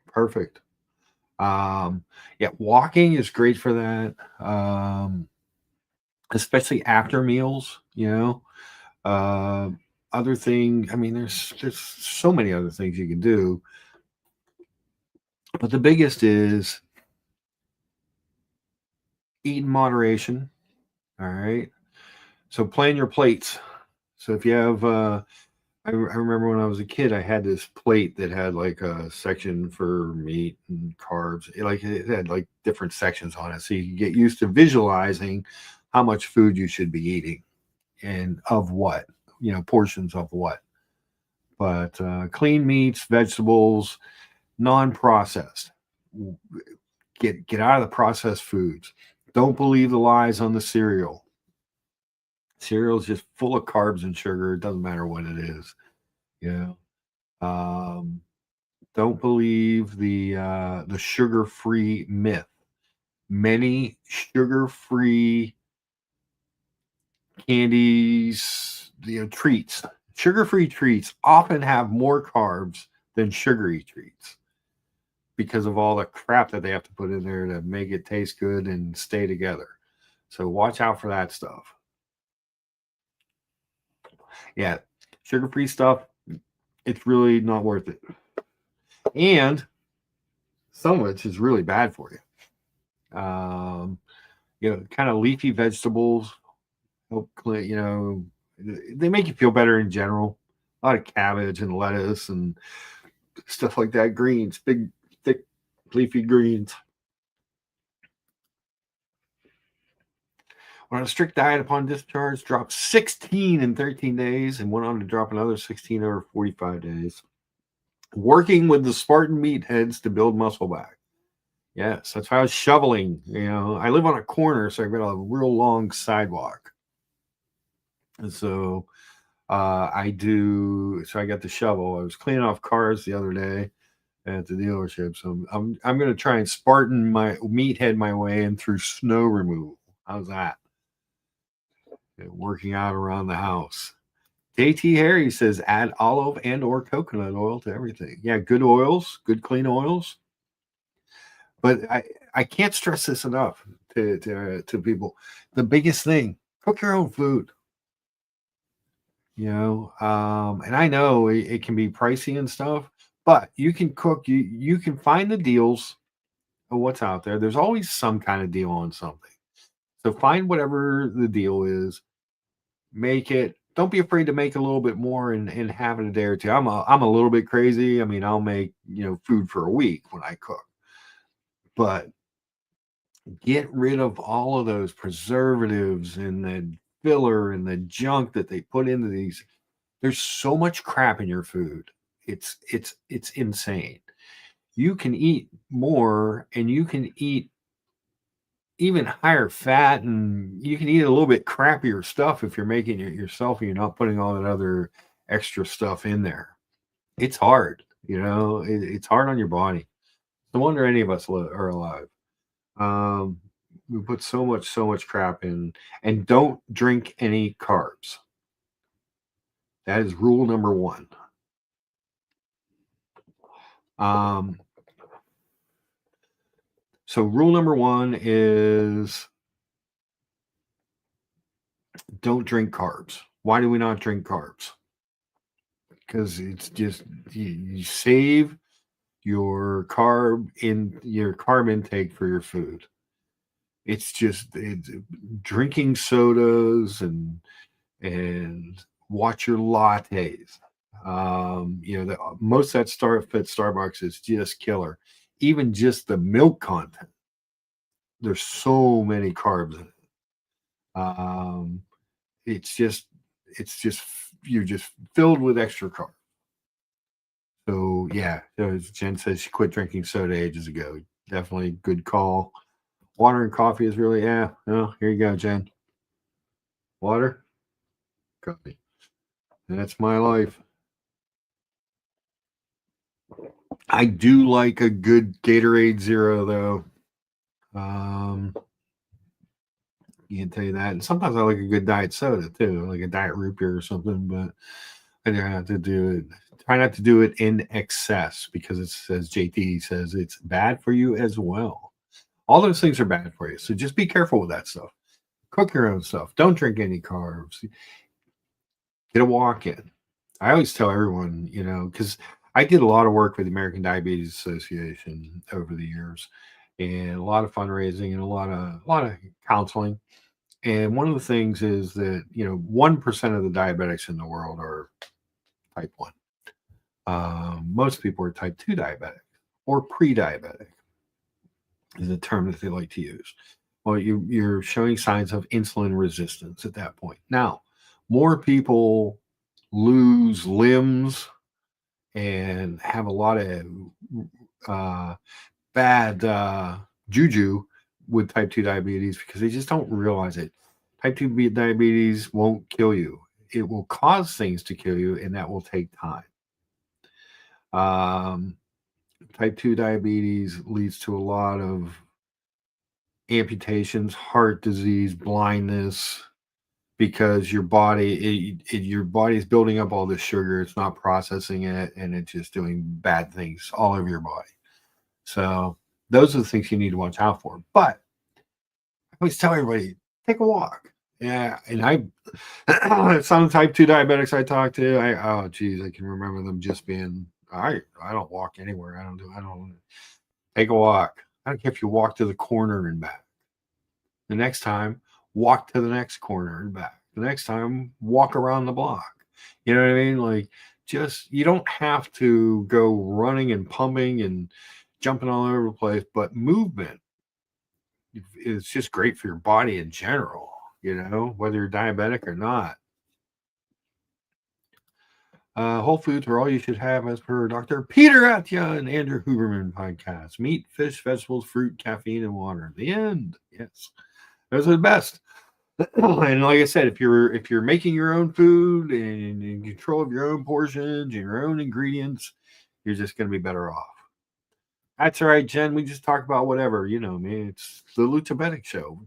Perfect. Yeah, walking is great for that. Especially after meals, other thing, I mean, there's so many other things you can do, but the biggest is eat in moderation. All right. So plan your plates. So if you have, I remember when I was a kid, I had this plate that had like a section for meat and carbs. It had like different sections on it, so you can get used to visualizing how much food you should be eating and of what, portions of what. But clean meats, vegetables, non-processed. Get out of the processed foods. Don't believe the lies on the cereal. Cereal is just full of carbs and sugar. It doesn't matter what it is. You know. Don't believe the sugar-free myth. Many sugar-free candies, treats, sugar-free treats often have more carbs than sugary treats because of all the crap that they have to put in there to make it taste good and stay together. So watch out for that stuff. Yeah, sugar-free stuff, it's really not worth it. And some of it is really bad for you. Kind of leafy vegetables help clean, they make you feel better in general. A lot of cabbage and lettuce and stuff like that. Greens, big, thick, leafy greens. On a strict diet upon discharge, dropped 16 in 13 days and went on to drop another 16 over 45 days. Working with the Spartan meatheads to build muscle back. Yes, that's why I was shoveling. I live on a corner, so I've got a real long sidewalk. And so I got the shovel. I was cleaning off cars the other day at the dealership. So I'm going to try and Spartan my meathead my way in through snow removal. How's that? Working out around the house. JT Harry says add olive and or coconut oil to everything. Yeah, good oils, good clean oils. But I can't stress this enough to people. The biggest thing, cook your own food. And I know it can be pricey and stuff, but you can cook. You can find the deals of what's out there. There's always some kind of deal on something. So find whatever the deal is. Make it. Don't be afraid to make a little bit more and have it a day or two. I'm a little bit crazy. I mean, I'll make food for a week when I cook, but get rid of all of those preservatives and the filler and the junk that they put into these. There's so much crap in your food. It's insane. You can eat more and you can eat even higher fat and you can eat a little bit crappier stuff if you're making it yourself and you're not putting all that other extra stuff in there. It's hard, it's hard on your body. No wonder any of us are alive. We put so much crap in, and don't drink any carbs. That is rule number 1. So rule number 1 is don't drink carbs. Why do we not drink carbs? Because it's just you save your carb intake for your food. It's drinking sodas and watch your lattes. Most of that stuff at Starbucks is just killer. Even just the milk content, there's so many carbs in it. It's just you're just filled with extra carbs. So yeah, as Jen says, she quit drinking soda ages ago. Definitely good call. Water and coffee is really here you go, Jen. Water, coffee. That's my life. I do like a good Gatorade Zero though. You can tell you that. And sometimes I like a good diet soda too, like a diet root beer or something, but I don't have to do it. Try not to do it in excess because it's, as JT says, it's bad for you as well. All those things are bad for you. So just be careful with that stuff. Cook your own stuff. Don't drink any carbs. Get a walk in. I always tell everyone, because I did a lot of work with the American Diabetes Association over the years, and a lot of fundraising and a lot of counseling. And one of the things is that 1% of the diabetics in the world are type 1. Most people are type 2 diabetic or pre-diabetic is the term that they like to use. Well, you're showing signs of insulin resistance at that point. Now, more people lose limbs and have a lot of bad juju with type 2 diabetes because they just don't realize it. Type 2 diabetes won't kill you. It will cause things to kill you, and that will take time. Um, Type 2 diabetes leads to a lot of amputations, heart disease, blindness, because your body is building up all this sugar. It's not processing it, and it's just doing bad things all over your body. So those are the things you need to watch out for. But I always tell everybody, take a walk. Yeah, and some type 2 diabetics I talk to, oh geez, I can remember them just being, I don't walk anywhere. I don't take a walk. I don't care if you walk to the corner and back. The next time, walk to the next corner and back. The next time, walk around the block. You know what I mean? Like, just, you don't have to go running and pumping and jumping all over the place, but movement is just great for your body in general, whether you're diabetic or not. Whole foods are all you should have, as per Dr. Peter Attia and Andrew Huberman podcast. Meat, fish, vegetables, fruit, caffeine, and water. The end. Yes. Those are the best. And like I said, if you're making your own food and in control of your own portions and your own ingredients, you're just going to be better off. That's all right, Jen. We just talk about whatever, man. It's the Lucha show.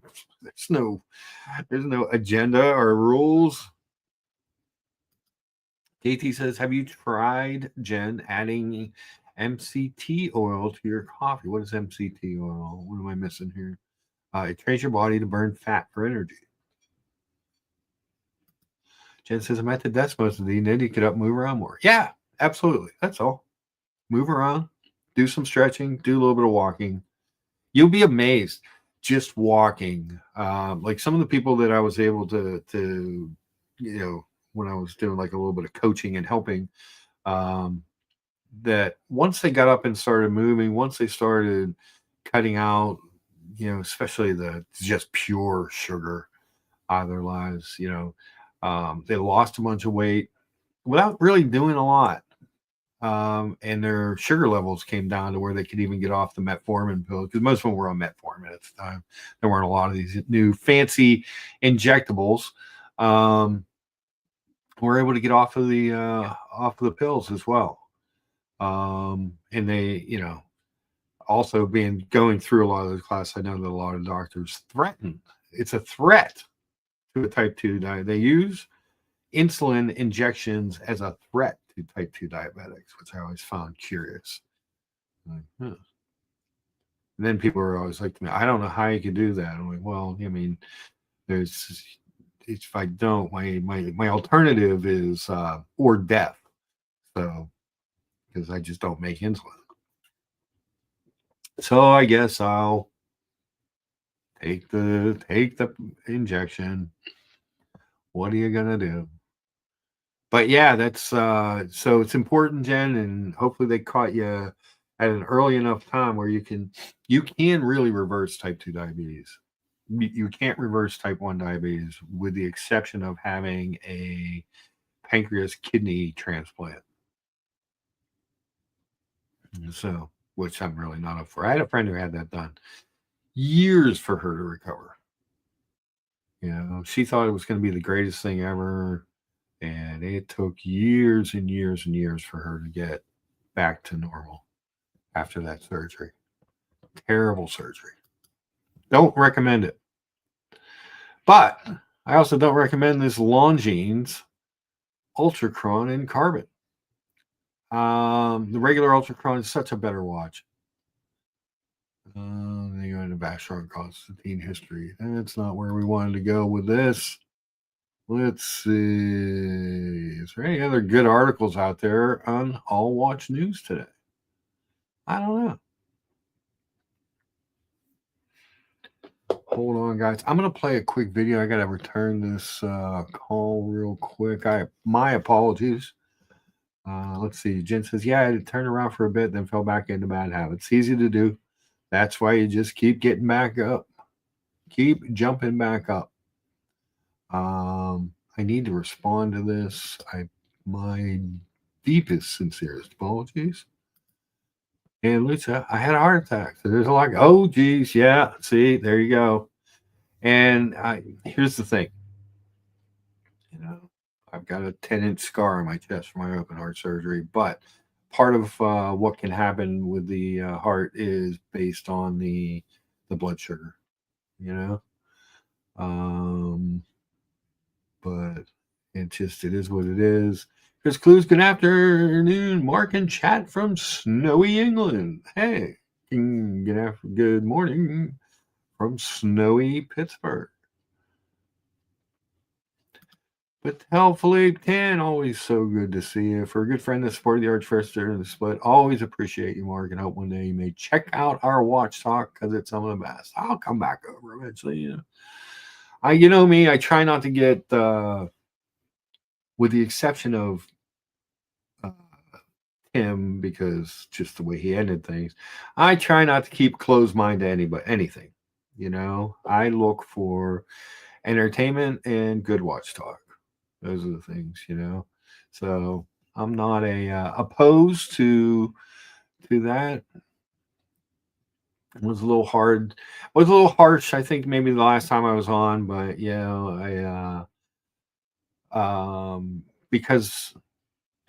There's no agenda or rules. KT says, have you tried, Jen, adding MCT oil to your coffee? What is MCT oil? What am I missing here? It trains your body to burn fat for energy. Jen says, I'm at the desk most of the evening. You get up, move around more. Yeah, absolutely. That's all. Move around, do some stretching, do a little bit of walking. You'll be amazed just walking. Like some of the people that I was able to when I was doing like a little bit of coaching and helping, that once they got up and started moving, once they started cutting out, especially the just pure sugar out of their lives, they lost a bunch of weight without really doing a lot. And their sugar levels came down to where they could even get off the metformin pill, because most of them were on metformin at the time. There weren't a lot of these new fancy injectables. We're able to get off of the pills as well. And they, also going through a lot of those classes, I know that a lot of doctors threaten. It's a threat to a type 2 diet. They use insulin injections as a threat to type 2 diabetics, which I always found curious. Like, huh. And then people are always like to me, I don't know how you can do that. I'm like, well, I mean, if I don't, my alternative is or death. So, because I just don't make insulin. So I guess I'll take the injection. What are you gonna do? But yeah, that's so it's important, Jen, and hopefully they caught you at an early enough time where you can really reverse type 2 diabetes. You can't reverse type 1 diabetes with the exception of having a pancreas kidney transplant. So, which I'm really not up for. I had a friend who had that done. Years for her to recover. She thought it was going to be the greatest thing ever. And it took years and years and years for her to get back to normal after that surgery. Terrible surgery. Don't recommend it. But I also don't recommend this Longines Ultracron in carbon. The regular Ultracron is such a better watch. They go into Bachelor Constantine history. That's not where we wanted to go with this. Let's see. Is there any other good articles out there on All Watch News today? I don't know. Hold on, guys. I'm going to play a quick video. I got to return this call real quick. My apologies. Let's see. Jen says, yeah, I had to turn around for a bit, then fell back into bad habits. Easy to do. That's why you just keep getting back up. Keep jumping back up. I need to respond to this. My deepest, sincerest apologies. And Lucha, I had a heart attack. So there's a lot. Oh, geez, yeah. See, there you go. And here's the thing. You know, I've got a 10-inch scar on my chest from my open heart surgery, but part of what can happen with the heart is based on the blood sugar. You know, um, but it is what it is. Chris Clues, good afternoon. Mark and chat from snowy England. Hey, good morning from snowy Pittsburgh. But hopefully 10, always so good to see you. For a good friend that supported the Arch First during the split, always appreciate you, Mark, and hope one day you may check out our watch talk because it's some of the best. I'll come back over eventually. You know me, I try not to get, with the exception of uh, him, because just the way he ended things, I try not to keep closed mind to anything. I look for entertainment and good watch talk. Those are the things. So I'm not opposed to that. It was a little hard. It was a little harsh, I think, maybe the last time I was on, but because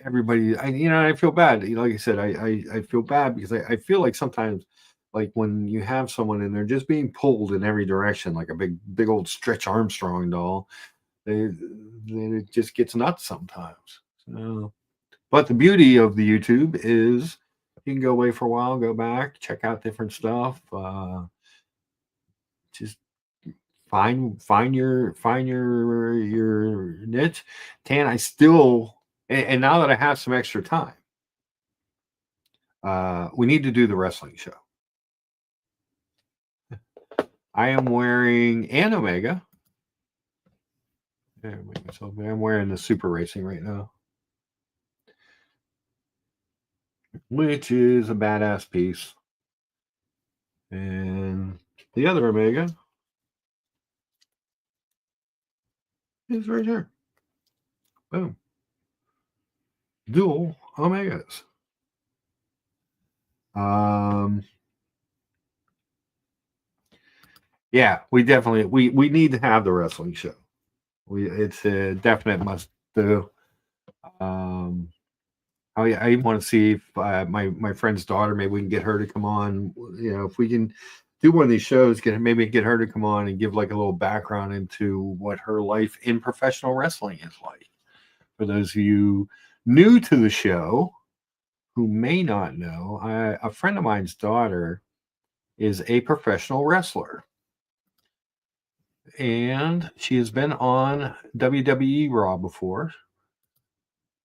everybody, I feel bad. Like I said, I feel bad because I feel like sometimes, like when you have someone and they're just being pulled in every direction, like a big old Stretch Armstrong doll, it just gets nuts sometimes. So, but the beauty of the YouTube is you can go away for a while, go back, check out different stuff. Just find your niche. Tan, I still, and now that I have some extra time, we need to do the wrestling show. I am wearing an Omega. I'm wearing the Super Racing right now, which is a badass piece. And the other Omega is right here. Boom. Dual Omegas. Yeah, we definitely we need to have the wrestling show. It's a definite must do. I even want to see if my friend's daughter, maybe we can get her to come on. If we can do one of these shows, maybe get her to come on and give like a little background into what her life in professional wrestling is like. For those of you new to the show who may not know, a friend of mine's daughter is a professional wrestler. And she has been on WWE Raw before.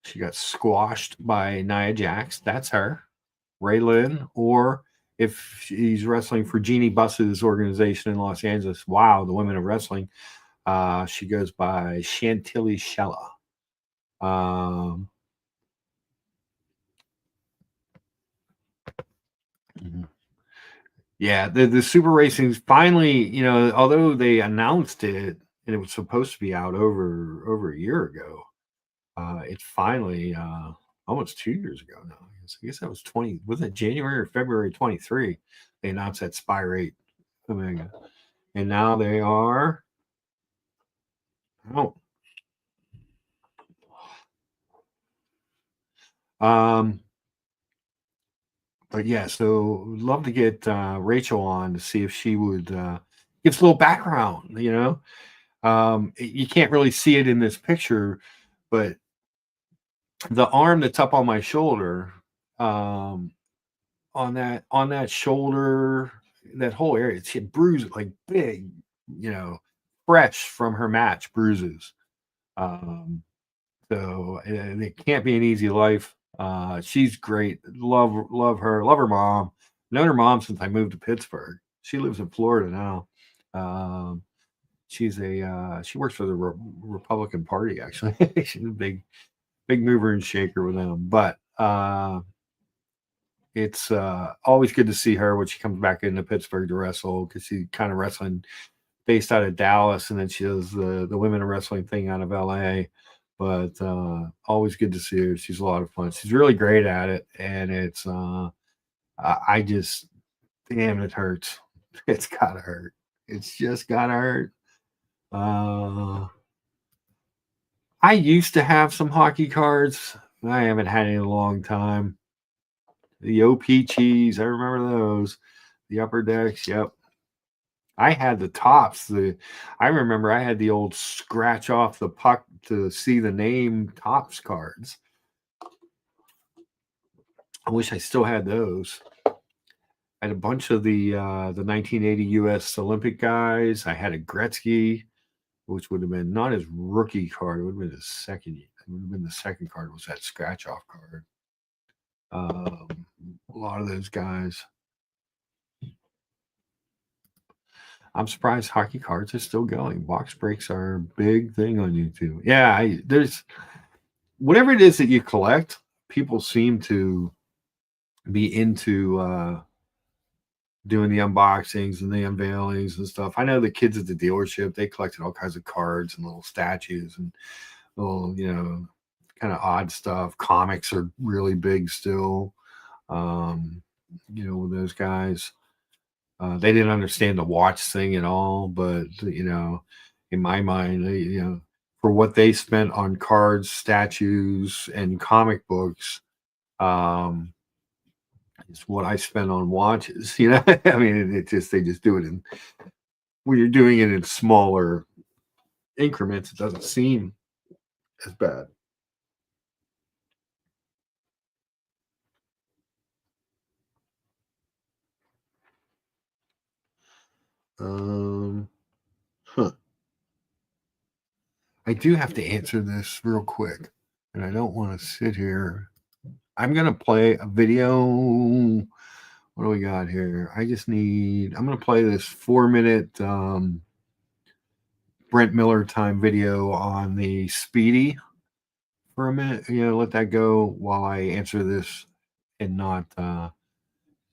She got squashed by Nia Jax. That's her. Ray Lynn. Or if she's wrestling for Jeannie Buss's organization in Los Angeles, wow, the Women of Wrestling, she goes by Chantilly Shella. Yeah, the Super Racing's finally, although they announced it and it was supposed to be out over a year ago, it's finally almost 2 years ago now. I guess that was was it January or February 23? They announced that Spy 8 Omega, and now they are out. But yeah, so love to get Rachel on to see if she would give us a little background. You can't really see it in this picture, but the arm that's up on my shoulder, on that shoulder, that whole area, she had bruises, like big, fresh from her match bruises. So and it can't be an easy life. She's great. Love her. Love her mom. Known her mom since I moved to Pittsburgh. She lives in Florida now. She works for the Republican Party, actually. She's a big mover and shaker with them. But it's always good to see her when she comes back into Pittsburgh to wrestle, because she's kind of wrestling based out of Dallas, and then she does the women of wrestling thing out of LA. But always good to see her. She's a lot of fun. She's really great at it, and it's I just, damn, it hurts. It's gotta hurt. It's just gotta hurt. I used to have some hockey cards. I haven't had any in a long time. The OP cheese, I remember those. The upper decks, yep. I had the tops. I remember I had the old scratch off the puck to see the name tops cards. I wish I still had those. I had a bunch of the 1980 U.S. Olympic guys. I had a Gretzky, which would have been not his rookie card. It would have been his second. It would have been the second card. Was that scratch off card? A lot of those guys. I'm surprised hockey cards are still going. Box breaks are a big thing on YouTube. Yeah, there's whatever it is that you collect. People seem to be into doing the unboxings and the unveilings and stuff. I know the kids at the dealership, they collected all kinds of cards and little statues and little, kind of odd stuff. Comics are really big still. With those guys. They didn't understand the watch thing at all, but in my mind, for what they spent on cards, statues, and comic books, is what I spent on watches. I mean, they just do it when you're doing it in smaller increments, it doesn't seem as bad. I do have to answer this real quick, and I don't want to sit here. I'm going to play a video. What do we got here? I'm going to play this 4-minute Brent Miller time video on the Speedy for a minute. Let that go while I answer this and not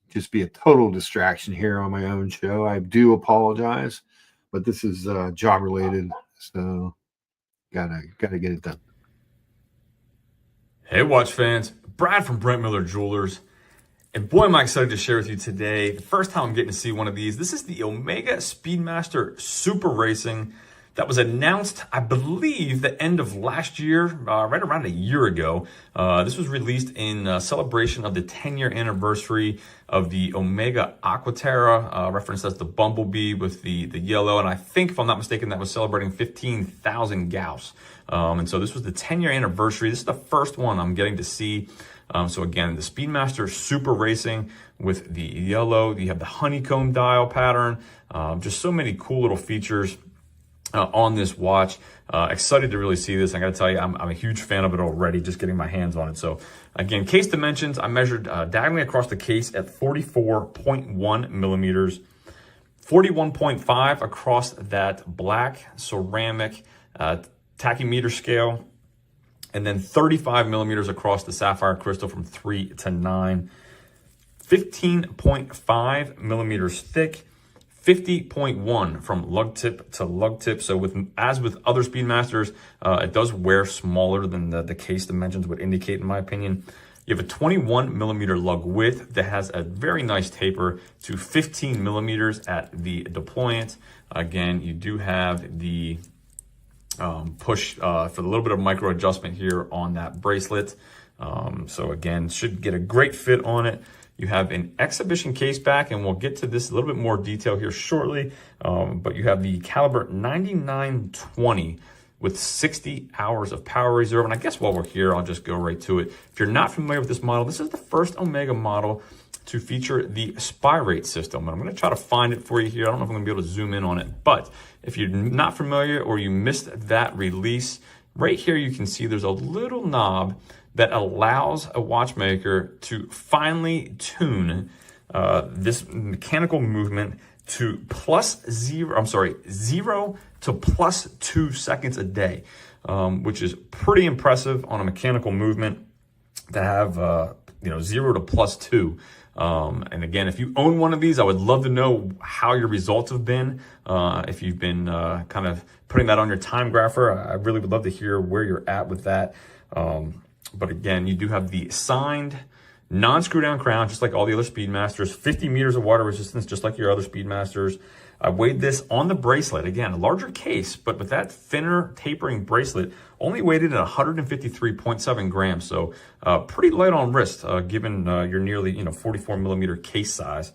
just be a total distraction here on my own show. I do apologize, but this is job related, so gotta get it done. Hey, watch fans, Brad from Brent Miller Jewelers. And boy, am I excited to share with you today. The first time I'm getting to see one of these. This is the Omega Speedmaster Super Racing that was announced, I believe, the end of last year, right around a year ago. This was released in celebration of the 10-year anniversary of the Omega Aquaterra, referenced as the Bumblebee with the yellow. And I think, if I'm not mistaken, that was celebrating 15,000 Gauss. And so this was the 10-year anniversary. This is the first one I'm getting to see. So again, the Speedmaster Super Racing with the yellow. You have the honeycomb dial pattern. Just so many cool little features on this watch. Excited to really see this. I got to tell you, I'm a huge fan of it already, just getting my hands on it. So again, case dimensions, I measured diagonally across the case at 44.1 millimeters, 41.5 across that black ceramic tachymeter scale, and then 35 millimeters across the sapphire crystal from 3 to 9, 15.5 millimeters thick, 50.1 from lug tip to lug tip. So as with other Speedmasters, it does wear smaller than the case dimensions would indicate, in my opinion. You have a 21 millimeter lug width that has a very nice taper to 15 millimeters at the deployant. Again, you do have the push for a little bit of micro adjustment here on that bracelet. So again, should get a great fit on it. You have an exhibition case back, and we'll get to this a little bit more detail here shortly. But you have the caliber 9920 with 60 hours of power reserve. And I guess while we're here, I'll just go right to it. If you're not familiar with this model, this is the first Omega model to feature the SPY rate system. And I'm going to try to find it for you here. I don't know if I'm going to be able to zoom in on it, but if you're not familiar or you missed that release, right here you can see there's a little knob that allows a watchmaker to finely tune this mechanical movement to zero to plus 2 seconds a day, which is pretty impressive on a mechanical movement to have 0 to plus 2. And again, if you own one of these, I would love to know how your results have been. If you've been kind of putting that on your time grapher, I really would love to hear where you're at with that. But again, you do have the signed Non-screw down crown, just like all the other Speedmasters. 50 meters of water resistance, just like your other Speedmasters. I weighed this on the bracelet. Again, a larger case, but with that thinner tapering bracelet, only weighed it at 153.7 grams. So pretty light on wrist, given your nearly 44 millimeter case size.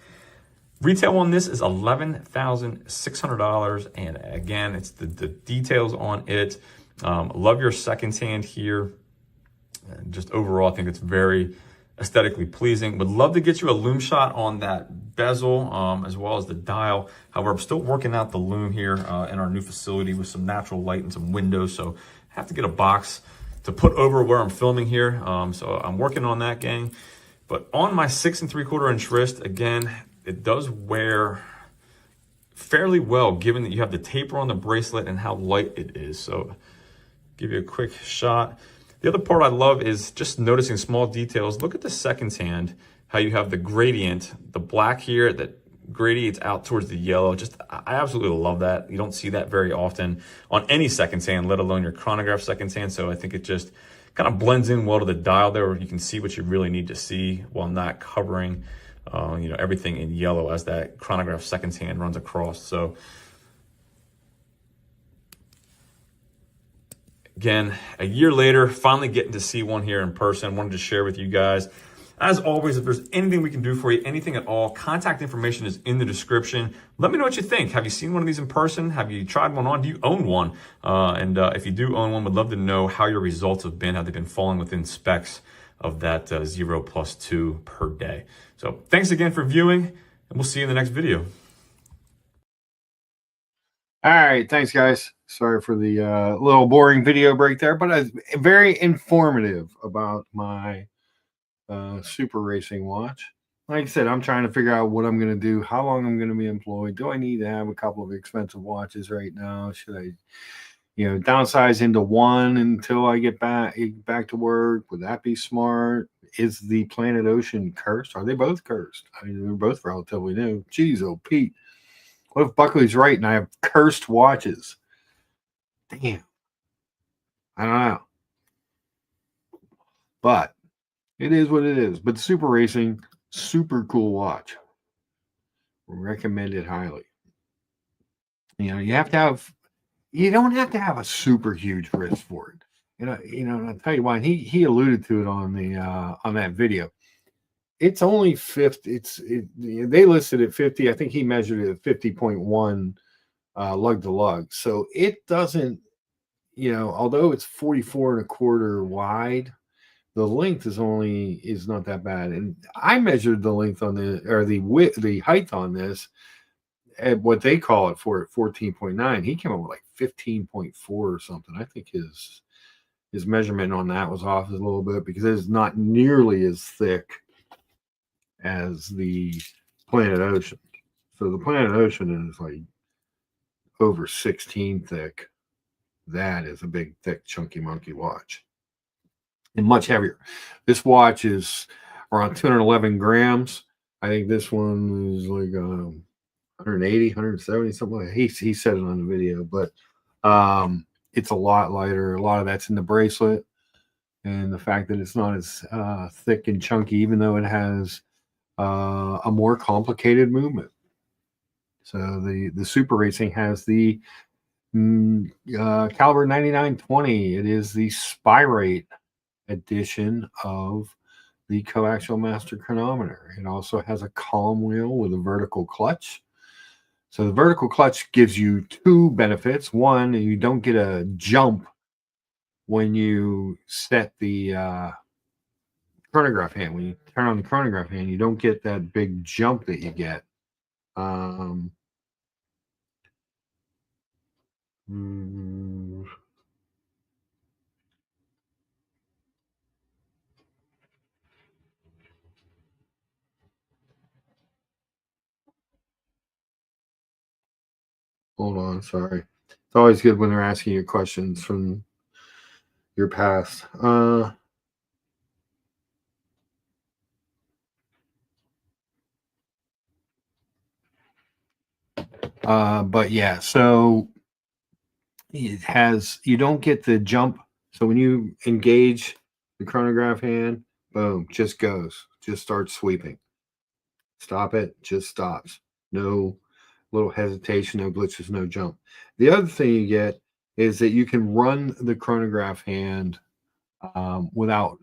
Retail on this is $11,600. And again, it's the details on it. Love your second hand here. And just overall, I think it's very aesthetically pleasing. Would love to get you a loom shot on that bezel as well as the dial. However, I'm still working out the loom here in our new facility with some natural light and some windows. So I have to get a box to put over where I'm filming here. So I'm working on that, gang. But on my 6 3/4 inch wrist, again, it does wear fairly well given that you have the taper on the bracelet and how light it is. So give you a quick shot. The other part I love is just noticing small details. Look at the second hand, how you have the gradient, the black here that gradiates out towards the yellow. Just, I absolutely love that. You don't see that very often on any second hand, let alone your chronograph second hand. So I think it just kind of blends in well to the dial there, where you can see what you really need to see while not covering everything in yellow as that chronograph second hand runs across. So again, a year later, finally getting to see one here in person. Wanted to share with you guys. As always, if there's anything we can do for you, anything at all, contact information is in the description. Let me know what you think. Have you seen one of these in person? Have you tried one on? Do you own one? And if you do own one, would love to know how your results have been. Have they been falling within specs of that 0+2 per day? So thanks again for viewing, and we'll see you in the next video. All right, thanks, guys. Sorry for the little boring video break there, but it's very informative about my super racing watch. Like I said, I'm trying to figure out what I'm going to do, how long I'm going to be employed. Do I need to have a couple of expensive watches right now? Should I, downsize into one until I get back to work? Would that be smart? Is the Planet Ocean cursed? Are they both cursed? I mean, they're both relatively new. Jeez, oh Pete. What if Buckley's right and I have cursed watches? Damn. I don't know. But it is what it is. But Super Racing, super cool watch. Recommend it highly. You don't have to have a super huge wrist for it. I'll tell you why. He alluded to it on the on that video. It's only 50. They listed at 50. I think he measured it at 50.1 lug to lug. So it doesn't, although it's 44 1/4 wide, the length is not that bad. And I measured the length on the height on this at what they call it for 14.9. He came up with like 15.4 or something. I think his measurement on that was off a little bit because it's not nearly as thick as the Planet Ocean. So the Planet Ocean is like over 16 thick. That is a big, thick, chunky monkey watch. And much heavier. This watch is around 211 grams. I think this one is like 180, 170, something like that. He said it on the video, but it's a lot lighter. A lot of that's in the bracelet. And the fact that it's not as thick and chunky, even though it has a more complicated movement. So the Super Racing has the caliber 9920. It is the Spirate edition of the coaxial master chronometer. It also has a column wheel with a vertical clutch. So the vertical clutch gives you two benefits. One, you don't get a jump when you set the chronograph hand. When you turn on the chronograph hand, you don't get that big jump that you get. Hold on, sorry. It's always good when they're asking you questions from your past. But yeah, so you don't get the jump. So when you engage the chronograph hand, boom, just goes. just starts sweeping. Stop it, just stops. No little hesitation, no glitches, no jump. The other thing you get is that you can run the chronograph hand without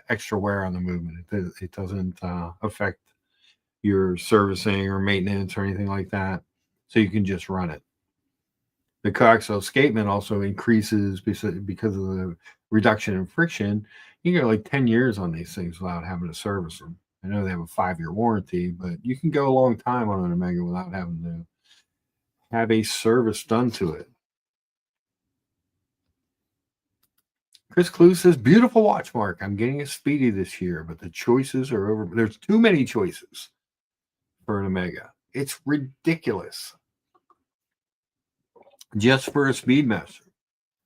extra wear on the movement. It doesn't affect your servicing or maintenance or anything like that. So you can just run it. The coaxial escapement also increases because of the reduction in friction. You can go like 10 years on these things without having to service them. I know they have a 5-year warranty, but you can go a long time on an Omega without having to have a service done to it. Chris Clue says, beautiful watch, Mark. I'm getting a Speedy this year, but the choices are over. There's too many choices for an Omega. It's ridiculous. Just for a Speedmaster.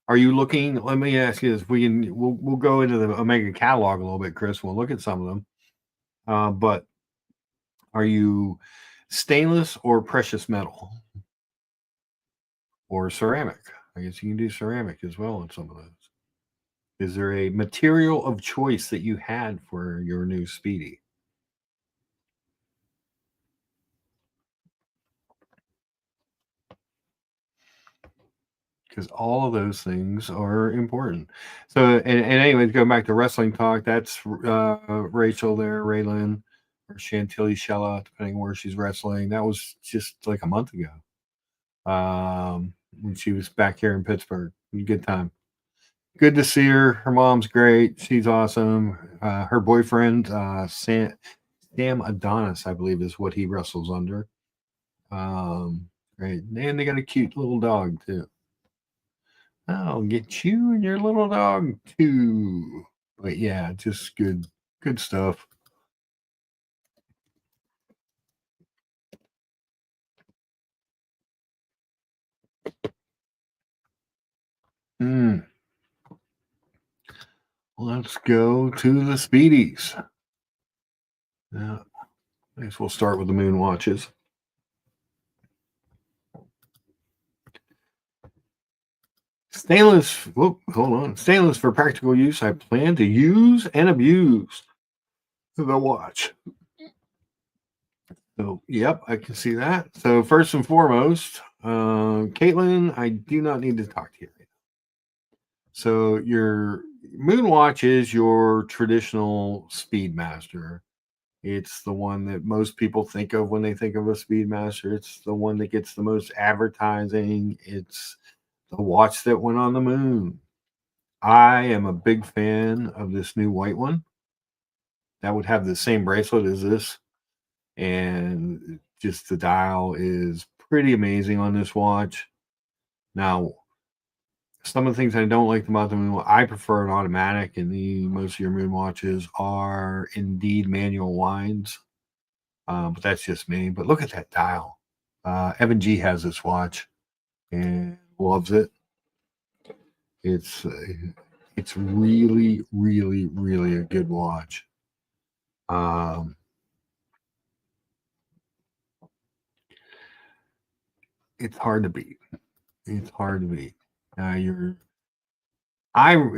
Are you looking? Let me ask you this. We'll go into the Omega catalog a little bit, Chris. We'll look at some of them. But are you stainless or precious metal? Or ceramic? I guess you can do ceramic as well on some of those. Is there a material of choice that you had for your new Speedy? Because all of those things are important. So, and anyways, going back to wrestling talk, that's Rachel there, Raylan, or Chantilly Shella, depending on where she's wrestling. That was just like a month ago. When she was back here in Pittsburgh. It was a good time. Good to see her. Her mom's great. She's awesome. Her boyfriend, Sam Adonis, I believe, is what he wrestles under. Great. And they got a cute little dog, too. I'll get you and your little dog, too. But yeah, just good stuff. Let's go to the Speedies. I guess we'll start with the moon watches. Stainless. Whoop, hold on. Stainless for practical use. I plan to use and abuse the watch. So, yep, I can see that. So, first and foremost, Caitlin, I do not need to talk to you. So, your moon watch is your traditional Speedmaster. It's the one that most people think of when they think of a Speedmaster. It's the one that gets the most advertising. It's the watch that went on the moon. I am a big fan of this new white one. That would have the same bracelet as this. And just the dial is pretty amazing on this watch. Now, some of the things I don't like about the moon, I prefer an automatic, and most of your moon watches are indeed manual winds. But that's just me. But look at that dial. Evan G has this watch and loves it. It's really, really, really a good watch. It's hard to beat. It's hard to beat. If you're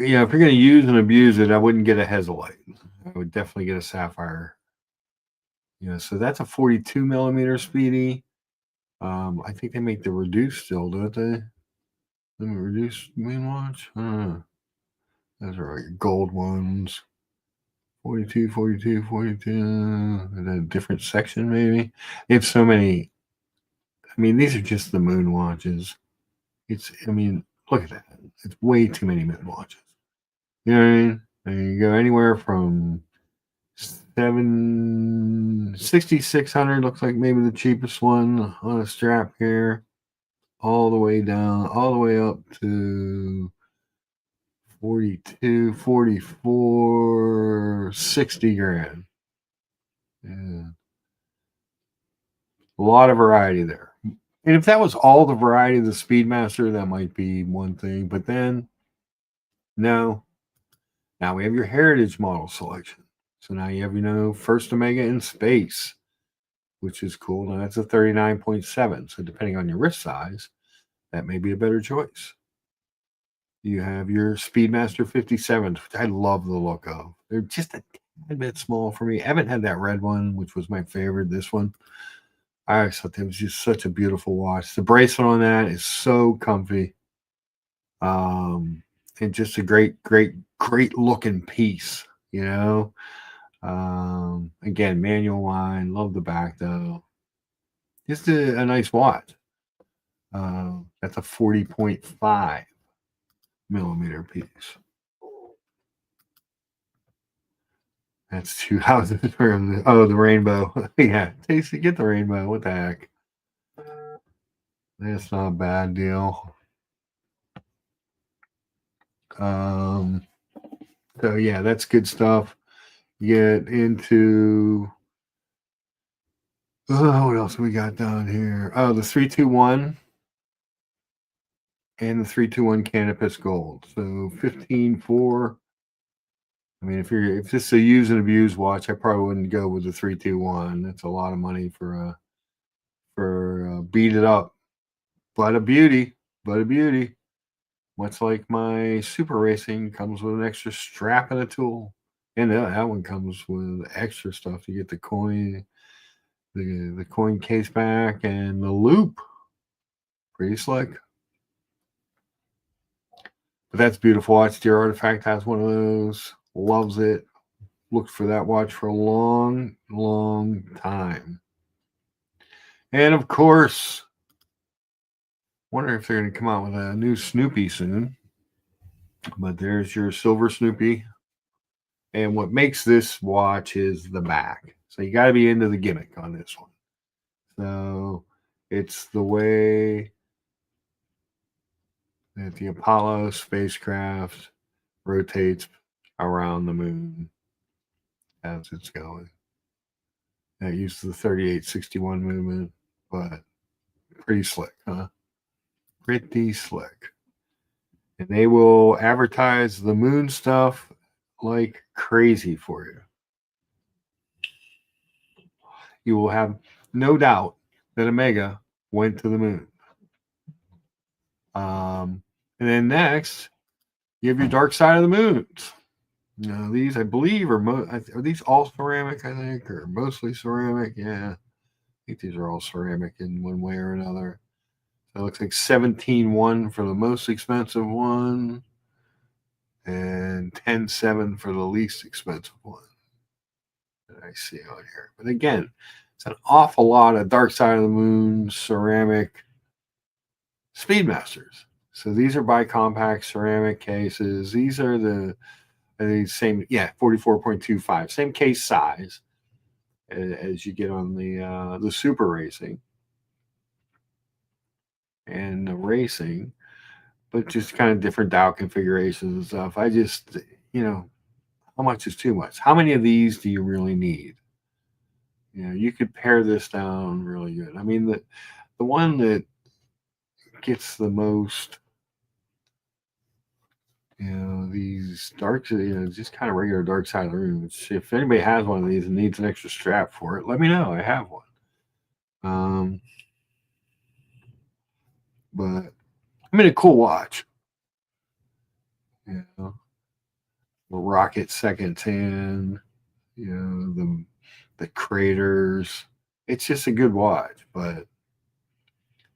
going to use and abuse it, I wouldn't get a Hesalite. I would definitely get a Sapphire. So that's a 42 millimeter Speedy. I think they make the reduced still, don't they? Let me reduce moon watch. Those are like gold ones. 42, 42, 42. In a different section, maybe. They have so many. I mean, these are just the moon watches. Look at that. It's way too many moon watches. You know what I mean? And you go anywhere from 6,600 looks like maybe the cheapest one on a strap here, all the way down, all the way up to 42, 44, 60 grand. Yeah. A lot of variety there. And if that was all the variety of the Speedmaster, that might be one thing. But then, no. Now we have your Heritage model selection. So now you have, First Omega in space, which is cool. Now that's a 39.7. So depending on your wrist size, that may be a better choice. You have your Speedmaster 57s, which I love the look of. They're just a a bit small for me. I haven't had that red one, which was my favorite. This one, I always thought it was just such a beautiful watch. The bracelet on that is so comfy. And just a great looking piece, you know. Again, manual line, love the back though. Just a nice watch. That's a 40.5 millimeter piece. That's two houses from the rainbow. Yeah, Tasty, get the rainbow. What the heck? That's not a bad deal. So yeah, that's good stuff. Get into what else we got down here? Oh, the 321 and the 321 Canopus Gold. So 15.4. I mean, if this is a use and abuse watch, I probably wouldn't go with the 321. That's a lot of money for beat it up. But a beauty. Much like my Super Racing comes with an extra strap and a tool. And that one comes with extra stuff. You get the coin, the coin case back, and the loop. Pretty slick. But that's beautiful watch. Dear Artifact has one of those. Loves it. Looked for that watch for a long time. And of course, wonder if they're going to come out with a new Snoopy soon. But there's your silver Snoopy. And what makes this watch is the back. So you got to be into the gimmick on this one. So it's the way that the Apollo spacecraft rotates around the moon as it's going. That uses the 3861 movement, but pretty slick, huh? Pretty slick. And they will advertise the moon stuff like crazy for you. You will have no doubt that Omega went to the moon. And then next, you have your Dark Side of the Moons. Now, these, I believe, are these all ceramic, I think, or mostly ceramic? Yeah, I think these are all ceramic in one way or another. So it looks like 17.1 for the most expensive one and 10.7 for the least expensive one that I see on here. But again, it's an awful lot of Dark Side of the Moon ceramic Speedmasters. So these are bicompact ceramic cases. These are the same, 44.25, same case size as you get on the Super Racing and the Racing, but just kind of different dial configurations and stuff. I just, how much is too much? How many of these do you really need? You could pare this down really good. I mean, the one that gets the most, these dark, just kind of regular Dark Side of the Room. If anybody has one of these and needs an extra strap for it, let me know. I have one. But I mean, a cool watch. The Rocket Second 10, the craters. It's just a good watch, but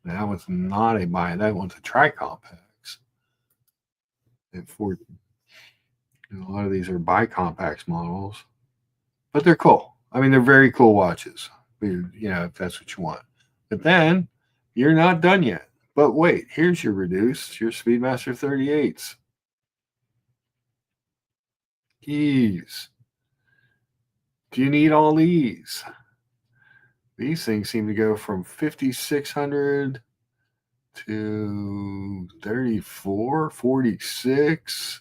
that one's not a buy. That one's a tri-compax. And a lot of these are bicompax models, but they're cool. I mean, they're very cool watches. If that's what you want. But then you're not done yet. But wait, here's your reduced, your Speedmaster 38s. Keys. Do you need all these? These things seem to go from 5,600 to 34, 46.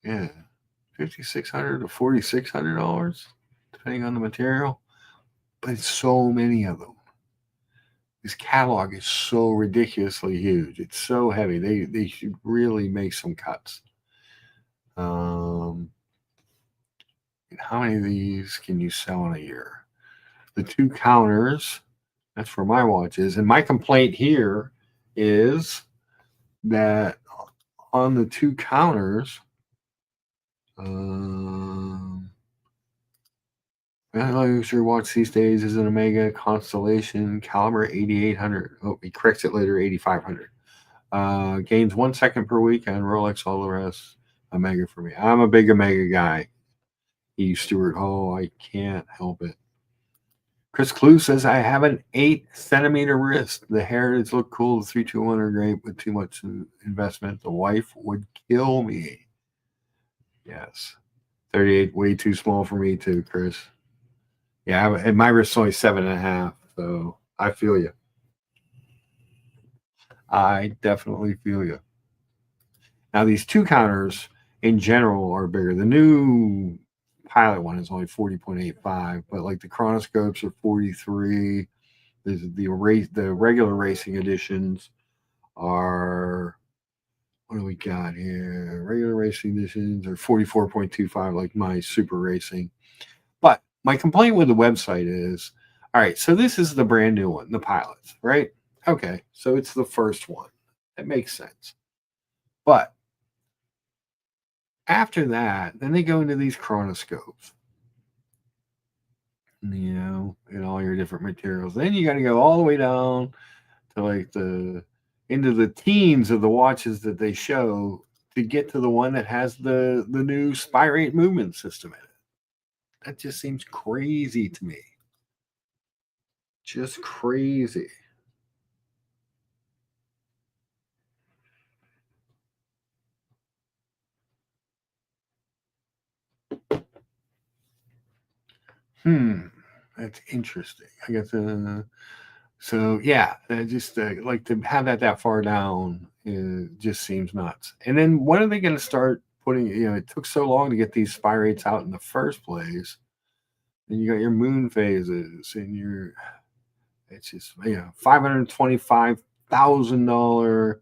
Yeah, $5,600 to $4,600, depending on the material. But it's so many of them. This catalog is so ridiculously huge. It's so heavy. They should really make some cuts. And how many of these can you sell in a year? The two counters, that's for my watches. And my complaint here is that on the two counters, I sure watch these days is an Omega Constellation Caliber 8800. Oh, he corrects it later, 8500. Gains 1 second per week on Rolex, all the rest. Omega for me. I'm a big Omega guy. E. Stewart. Oh, I can't help it. Chris Clue says, I have an 8 centimeter wrist. The heritage look cool. The 321 are great, but too much investment. The wife would kill me. Yes. 38, way too small for me, too, Chris. Yeah, and my wrist's only 7.5, so I feel you. I definitely feel you. Now, these 2 counters in general are bigger. The new Pilot one is only 40.85, but like the chronoscopes are 43. The regular racing editions are, what do we got here? Regular racing editions are 44.25, like my super racing. But my complaint with the website is, all right, so this is the brand new one, the Pilots, right? Okay, so it's the first one. That makes sense. But after that, then they go into these chronoscopes, and all your different materials. Then you got to go all the way down to like into the teens of the watches that they show to get to the one that has the new spirate movement system in it. That just seems crazy to me. Just crazy. That's interesting. I guess. So yeah, just like to have that far down just seems nuts. And then when are they going to start putting? It took so long to get these spirates out in the first place. And you got your moon phases, and it's just $525,000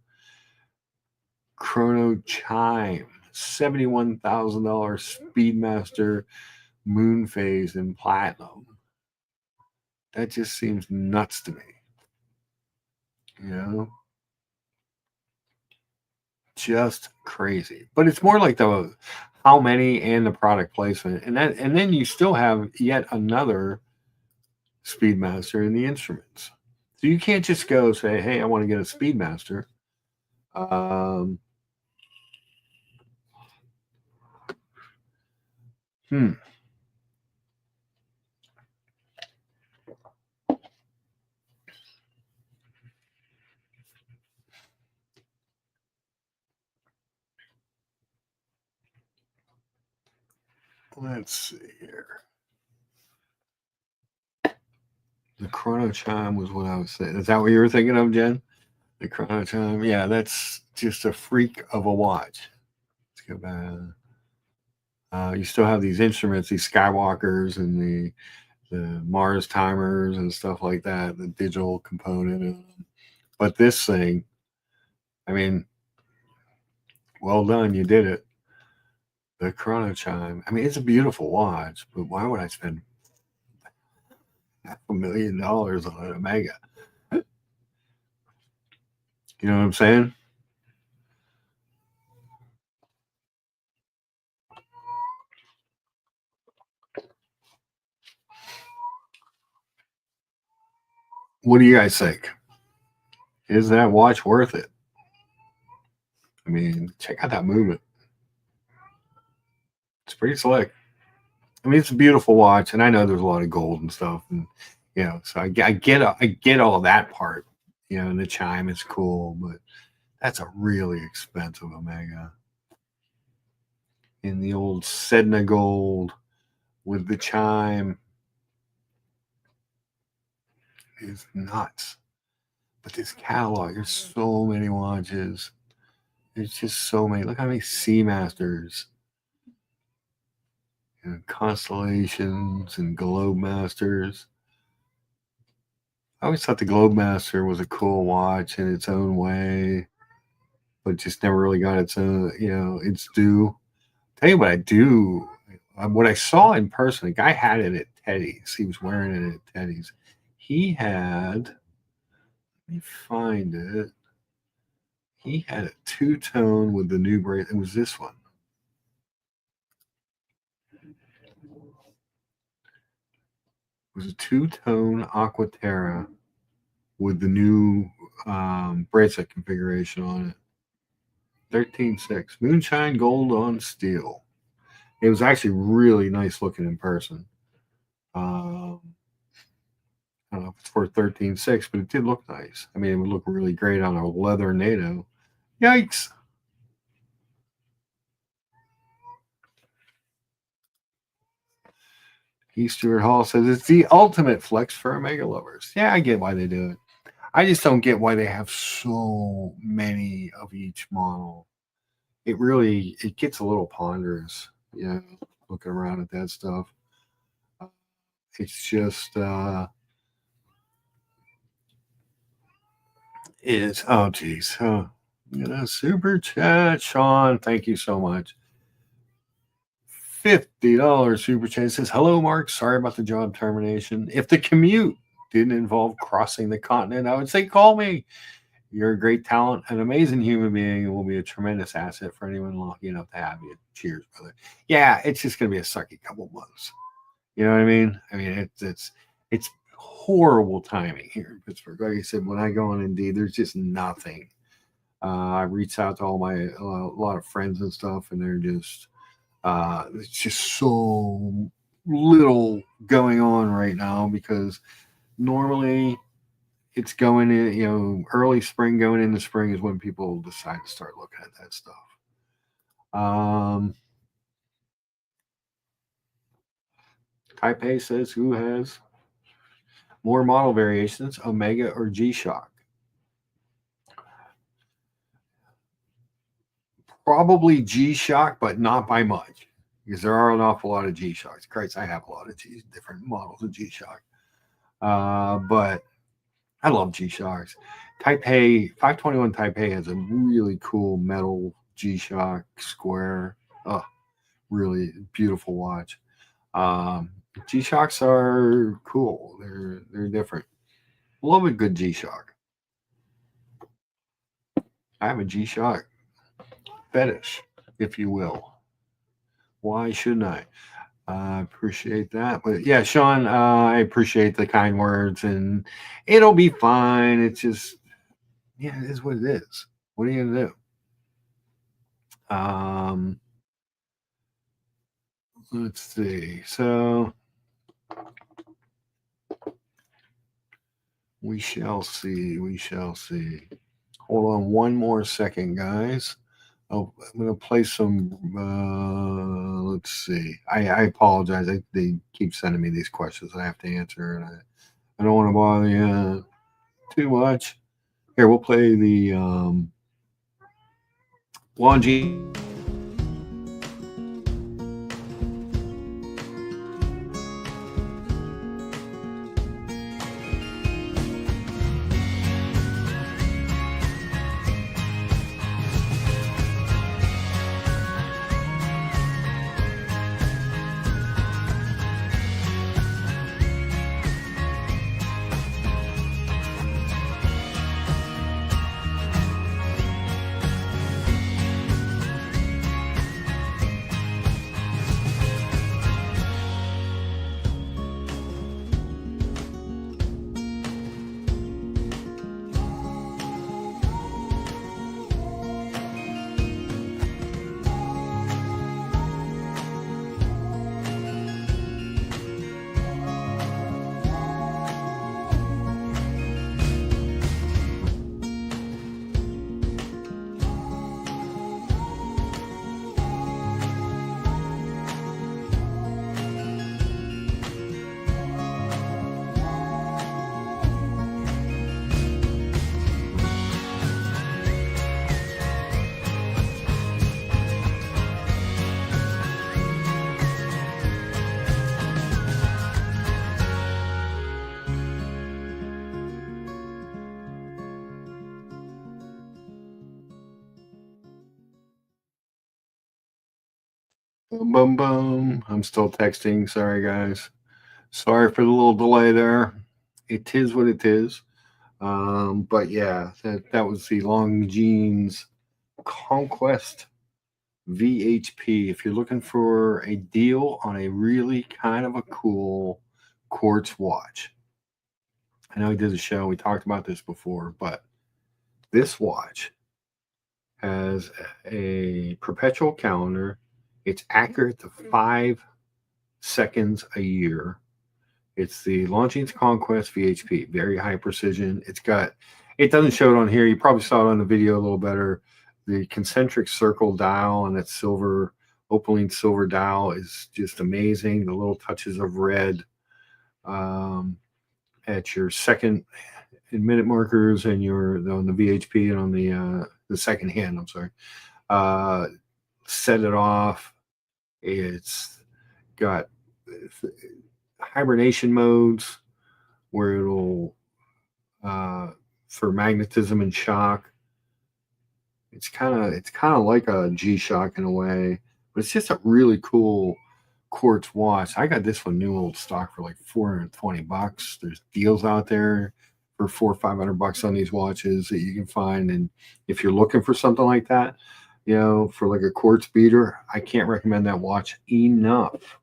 chrono chime, $71,000 Speedmaster moon phase in platinum. That just seems nuts to me. Just crazy. But it's more like the how many and the product placement, and then you still have yet another Speedmaster in the instruments. So you can't just go say, "Hey, I want to get a Speedmaster." Um, hmm. Let's see here. The chrono chime was what I was saying. Is that what you were thinking of, Jen? The chrono chime? Yeah, that's just a freak of a watch. Let's go back. You still have these instruments, these Skywalkers and the Mars timers and stuff like that, the digital component. But this thing, I mean, well done, you did it. The chrono chime. I mean, it's a beautiful watch, but why would I spend $500,000 on an Omega? You know what I'm saying? What do you guys think? Is that watch worth it? I mean, check out that movement. It's pretty slick. I mean, it's a beautiful watch, and I know there's a lot of gold and stuff, and so I get all that part. And the chime is cool, but that's a really expensive Omega. In the old Sedna gold with the chime is nuts. But this catalog, there's so many watches. There's just so many. Look how many Seamasters, Constellations, and Globe Masters. I always thought the Globe Master was a cool watch in its own way, but just never really got its own, its due. Tell you what I do. What I saw in person, a guy had it at Teddy's. He was wearing it at Teddy's. He had, let me find it. He had a two-tone with the new braid. It was this one. was a two-tone Aquaterra with the new bracelet configuration on it. 13.6 moonshine gold on steel. It was actually really nice looking in person. I don't know if it's for 13.6, but it did look nice. I mean, it would look really great on a leather NATO. Yikes. E. Stewart Hall says it's the ultimate flex for Omega lovers. Yeah, I get why they do it. I just don't get why they have so many of each model. It gets a little ponderous, looking around at that stuff. It's just it's oh geez. Super chat, Sean. Thank you so much. $50 super chat says, "Hello, Mark. Sorry about the job termination. If the commute didn't involve crossing the continent, I would say call me. You're a great talent, an amazing human being, and will be a tremendous asset for anyone lucky enough to have you. Cheers, brother." Yeah, it's just gonna be a sucky couple months. You know what I mean? I mean, it's horrible timing here in Pittsburgh. Like I said, when I go on Indeed, there's just nothing. I reached out to all my a lot of friends and stuff, and they're just it's just so little going on right now because normally it's going in, early spring going into spring is when people decide to start looking at that stuff. Taipei says, who has more model variations, Omega or G-Shock? Probably G-Shock, but not by much because there are an awful lot of G-Shocks. Christ, I have a lot of different models of G-Shock. But I love G-Shocks. Taipei 521 Taipei has a really cool metal G-Shock square. Oh, really beautiful watch. G-Shocks are cool. They're different. Love a good G-Shock. I have a G-Shock fetish, if you will. Why shouldn't I? I appreciate that. But yeah, Sean, I appreciate the kind words, and it'll be fine. It's just, yeah, it is what it is. What are you gonna do? Let's see. So we shall see. We shall see. Hold on one more second, guys. Oh, I'm going to play some. Let's see. I apologize. They keep sending me these questions I have to answer, and I don't want to bother you too much. Here, we'll play the Longy. Boom, boom, boom. I'm still texting. Sorry, guys. Sorry for the little delay there. It is what it is. But yeah, that was the Longines Conquest VHP. If you're looking for a deal on a really kind of a cool quartz watch. I know he did a show. We talked about this before, but this watch has a perpetual calendar. It's accurate to 5 seconds a year. It's the Longines Conquest VHP, very high precision. It doesn't show it on here. You probably saw it on the video a little better. The concentric circle dial and that silver, opaline silver dial is just amazing. The little touches of red at your second and minute markers and on the VHP and on the second hand. I'm sorry. Set it off. It's got hibernation modes where it'll for magnetism and shock. It's kind of like a G-Shock in a way, but it's just a really cool quartz watch. I got this one new old stock for like $420. There's deals out there for $400 or $500 on these watches that you can find. And if you're looking for something like that, for like a quartz beater, I can't recommend that watch enough.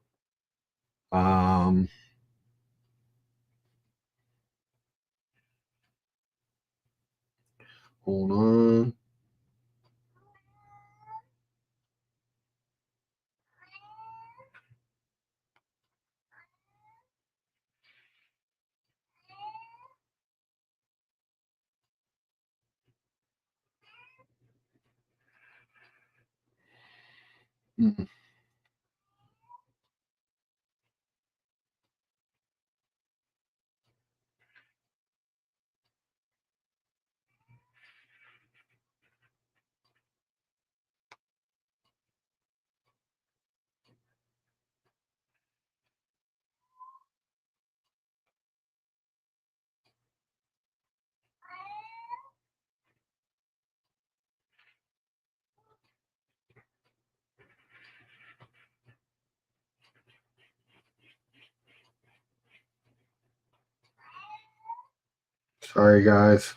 Hold on. Sorry, guys.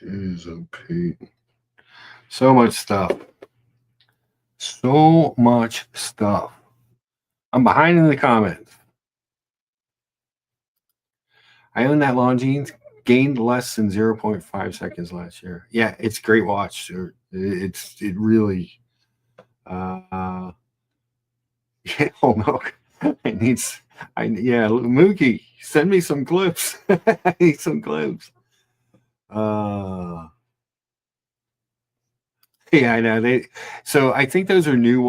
Jeez, oh Pete. So much stuff. So much stuff. I'm behind in the comments. I own that Longines, gained less than 0.5 seconds last year. Yeah, it's a great watch. It really yeah, oh milk. Mookie, send me some clips. I need some clips. Yeah, I know. So I think those are new.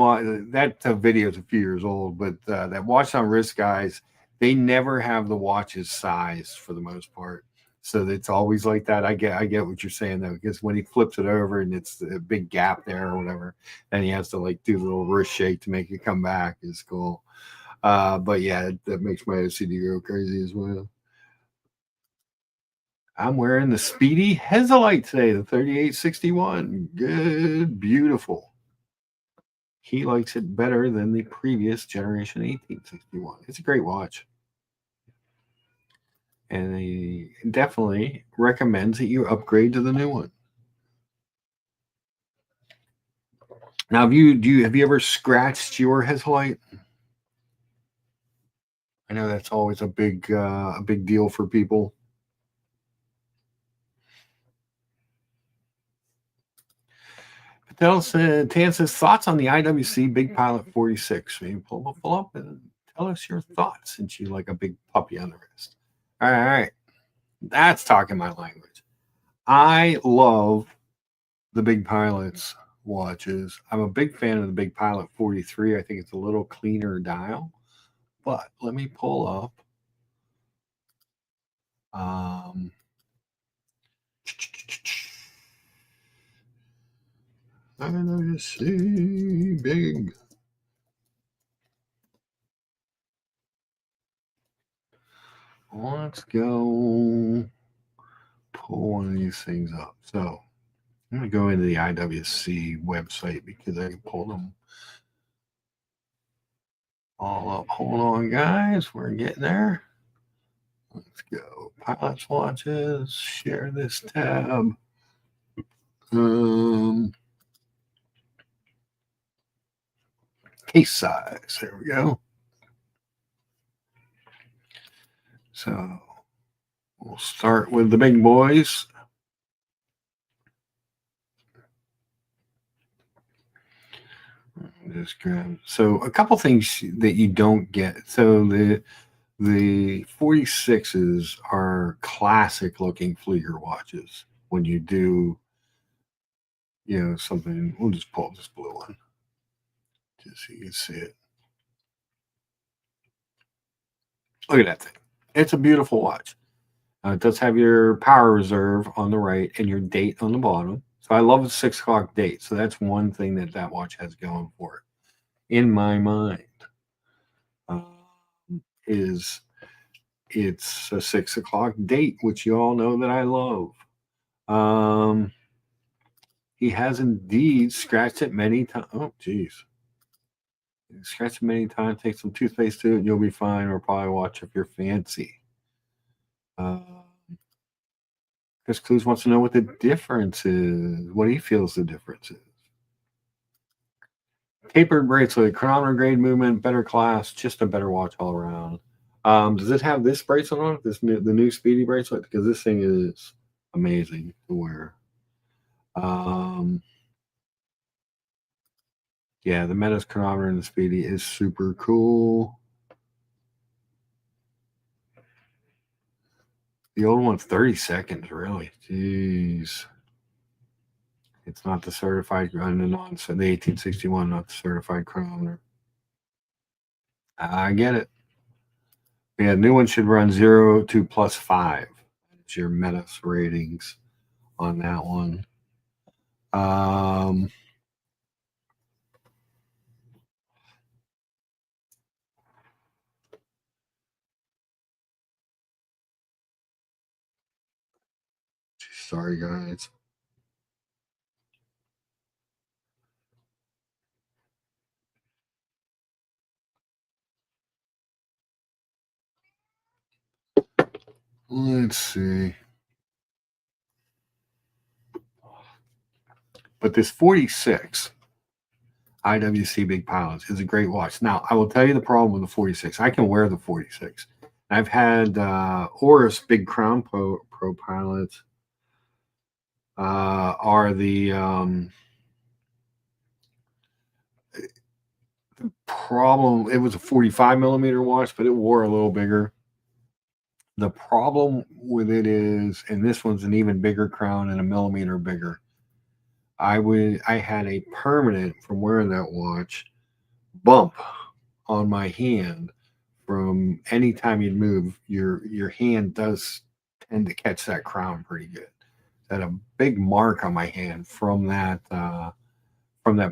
That video is a few years old, but that watch on wrist guys, they never have the watch's size for the most part. So it's always like that. I get what you're saying though, because when he flips it over and it's a big gap there or whatever, then he has to like do the little wrist shake to make it come back. Is cool. But yeah, that makes my OCD go crazy as well. I'm wearing the Speedy Hezolite today, the 3861. Good, beautiful. He likes it better than the previous generation 1861. It's a great watch. And he definitely recommends that you upgrade to the new one. Now, have you ever scratched your Hezolite? I know that's always a big deal for people. Tan says thoughts on the IWC Big Pilot 46. So you pull up and tell us your thoughts since you like a big puppy on the wrist. All right. That's talking my language. I love the Big Pilot's watches. I'm a big fan of the Big Pilot 43. I think it's a little cleaner dial. But let me pull up. IWC Big. let's go pull one of these things up. So I'm going to go into the IWC website because I can pull them all up. Hold on, guys. We're getting there. Let's go. Pilots watches. Share this tab. Case size. There we go. So we'll start with the big boys. Just grab. So a couple things that you don't get. So the 46s are classic looking Flieger watches. When you do, something, we'll just pull this blue one just so you can see it. Look at that thing. It's a beautiful watch. It does have your power reserve on the right and your date on the bottom. So I love the 6 o'clock date. So that's one thing that watch has going for it. In my mind, is it's a 6 o'clock date, which you all know that I love. He has indeed scratched it many times. Oh, geez. Scratch it many times. Take some toothpaste to it, and you'll be fine. Or probably watch if you're fancy. Chris Clues wants to know what the difference is. What he feels the difference is. Tapered bracelet, chronometer grade movement, better class, just a better watch all around. Does it have this bracelet on it? The new Speedy bracelet? Because this thing is amazing to wear. Yeah, the Metas chronometer and the Speedy is super cool. The old one's 30 seconds, really. Jeez. It's not the certified, the 1861, not the certified chronometer. I get it. Yeah, new one should run 0 to +5. It's your Metas ratings on that one. Sorry, guys. Let's see. But this 46 IWC Big Pilots is a great watch. Now, I will tell you the problem with the 46. I can wear the 46. I've had Oris Big Crown Pro Pilots are the problem. It was a 45 millimeter watch, but it wore a little bigger. The problem with it is, and this one's an even bigger crown and a millimeter bigger. I had a permanent from wearing that watch bump on my hand from any time you'd move. Your hand does tend to catch that crown pretty good. Had a big mark on my hand from that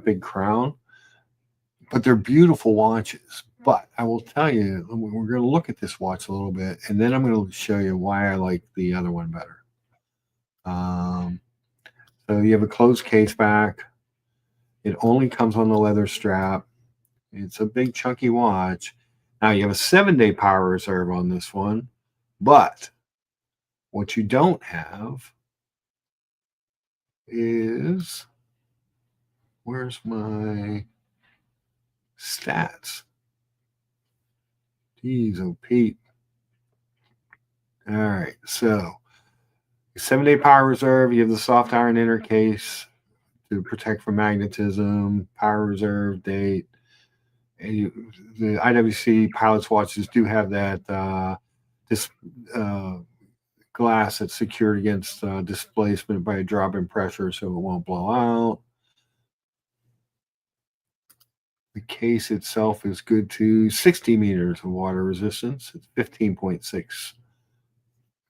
big crown. But they're beautiful watches. But I will tell you, we're going to look at this watch a little bit, and then I'm going to show you why I like the other one better. So you have a closed case back. It only comes on the leather strap. It's a big chunky watch. Now you have a 7-day power reserve on this one, but what you don't have is, where's my stats? Jeez, oh Pete. All right, so 7-day power reserve. You have the soft iron inner case to protect from magnetism. Power reserve date. The IWC pilots watches do have that this glass that's secured against displacement by a drop in pressure, so it won't blow out. The case itself is good to 60 meters of water resistance. It's 15.6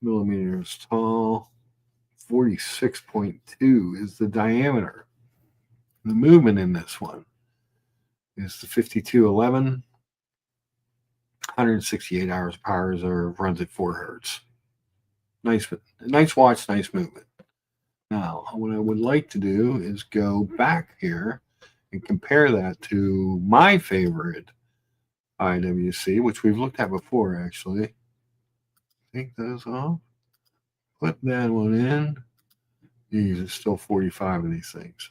millimeters tall. 46.2 is the diameter. The movement in this one is the 5211. 168 hours power reserve, runs at 4 hertz. Nice watch, nice movement. Now, what I would like to do is go back here and compare that to my favorite IWC, which we've looked at before, actually. Take those off. Put that one in. These are still 45 of these things.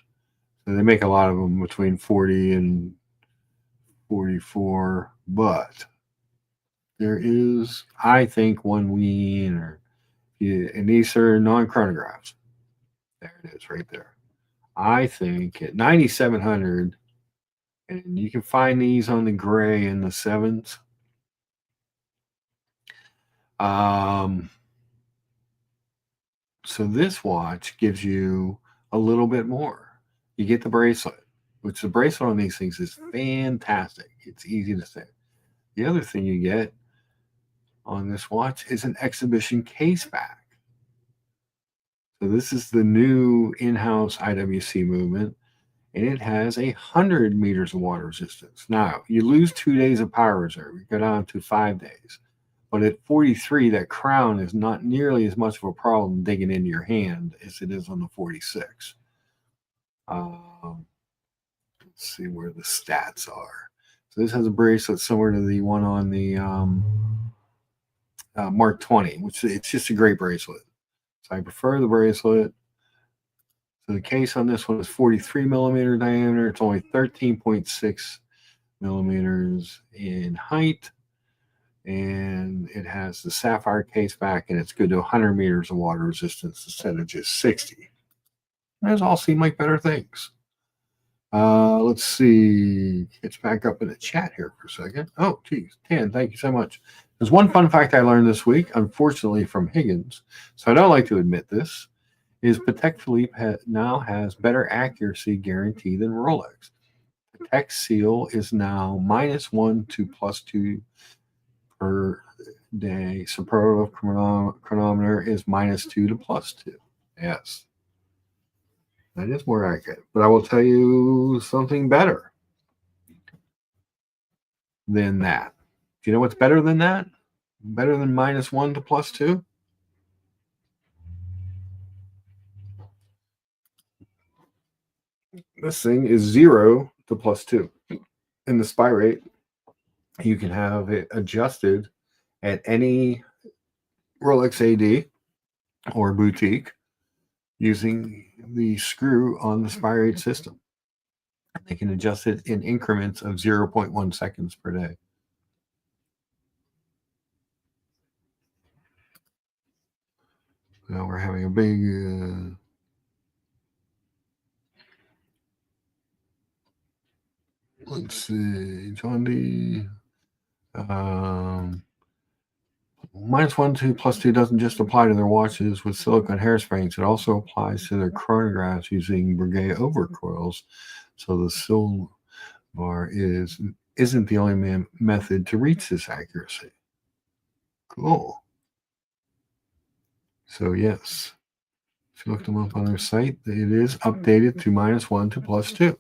So they make a lot of them between 40 and 44, but there is, I think, one winner. And these are non-chronographs. There it is right there. I think at 9,700, and you can find these on the gray in the 7s. So this watch gives you a little bit more. You get the bracelet, which the bracelet on these things is fantastic. It's easy to say. The other thing you get on this watch is an exhibition case back. So this is the new in-house IWC movement, and it has 100 meters of water resistance. Now, you lose 2 days of power reserve. You go down to 5 days. But at 43, that crown is not nearly as much of a problem digging into your hand as it is on the 46. Let's see where the stats are. So this has a bracelet similar to the one on the Mark 20, which it's just a great bracelet. So I prefer the bracelet. So the case on this one is 43 millimeter diameter. It's only 13.6 millimeters in height. And it has the sapphire case back, and it's good to 100 meters of water resistance instead of just 60. Those all seem like better things. Let's see. It's back up in the chat here for a second. Oh, geez. Tan, thank you so much. There's one fun fact I learned this week, unfortunately from Higgins, so I don't like to admit this, is Patek Philippe now has better accuracy guarantee than Rolex. Patek seal is now -1 to +2 per day. Superlative chronometer is -2 to +2. Yes. That is more accurate. But I will tell you something better than that. Do you know what's better than that? Better than -1 to +2? This thing is 0 to +2. In the SPY rate, you can have it adjusted at any Rolex AD or boutique using the screw on the SPY rate system. They can adjust it in increments of 0.1 seconds per day. Now we're having a big let's see, John D. -1 to +2 doesn't just apply to their watches with silicone hairsprings. It also applies to their chronographs using Breguet overcoils. So the Silvar isn't the only method to reach this accuracy. Cool. So yes, if you look them up on their site, it is updated to -1 to +2.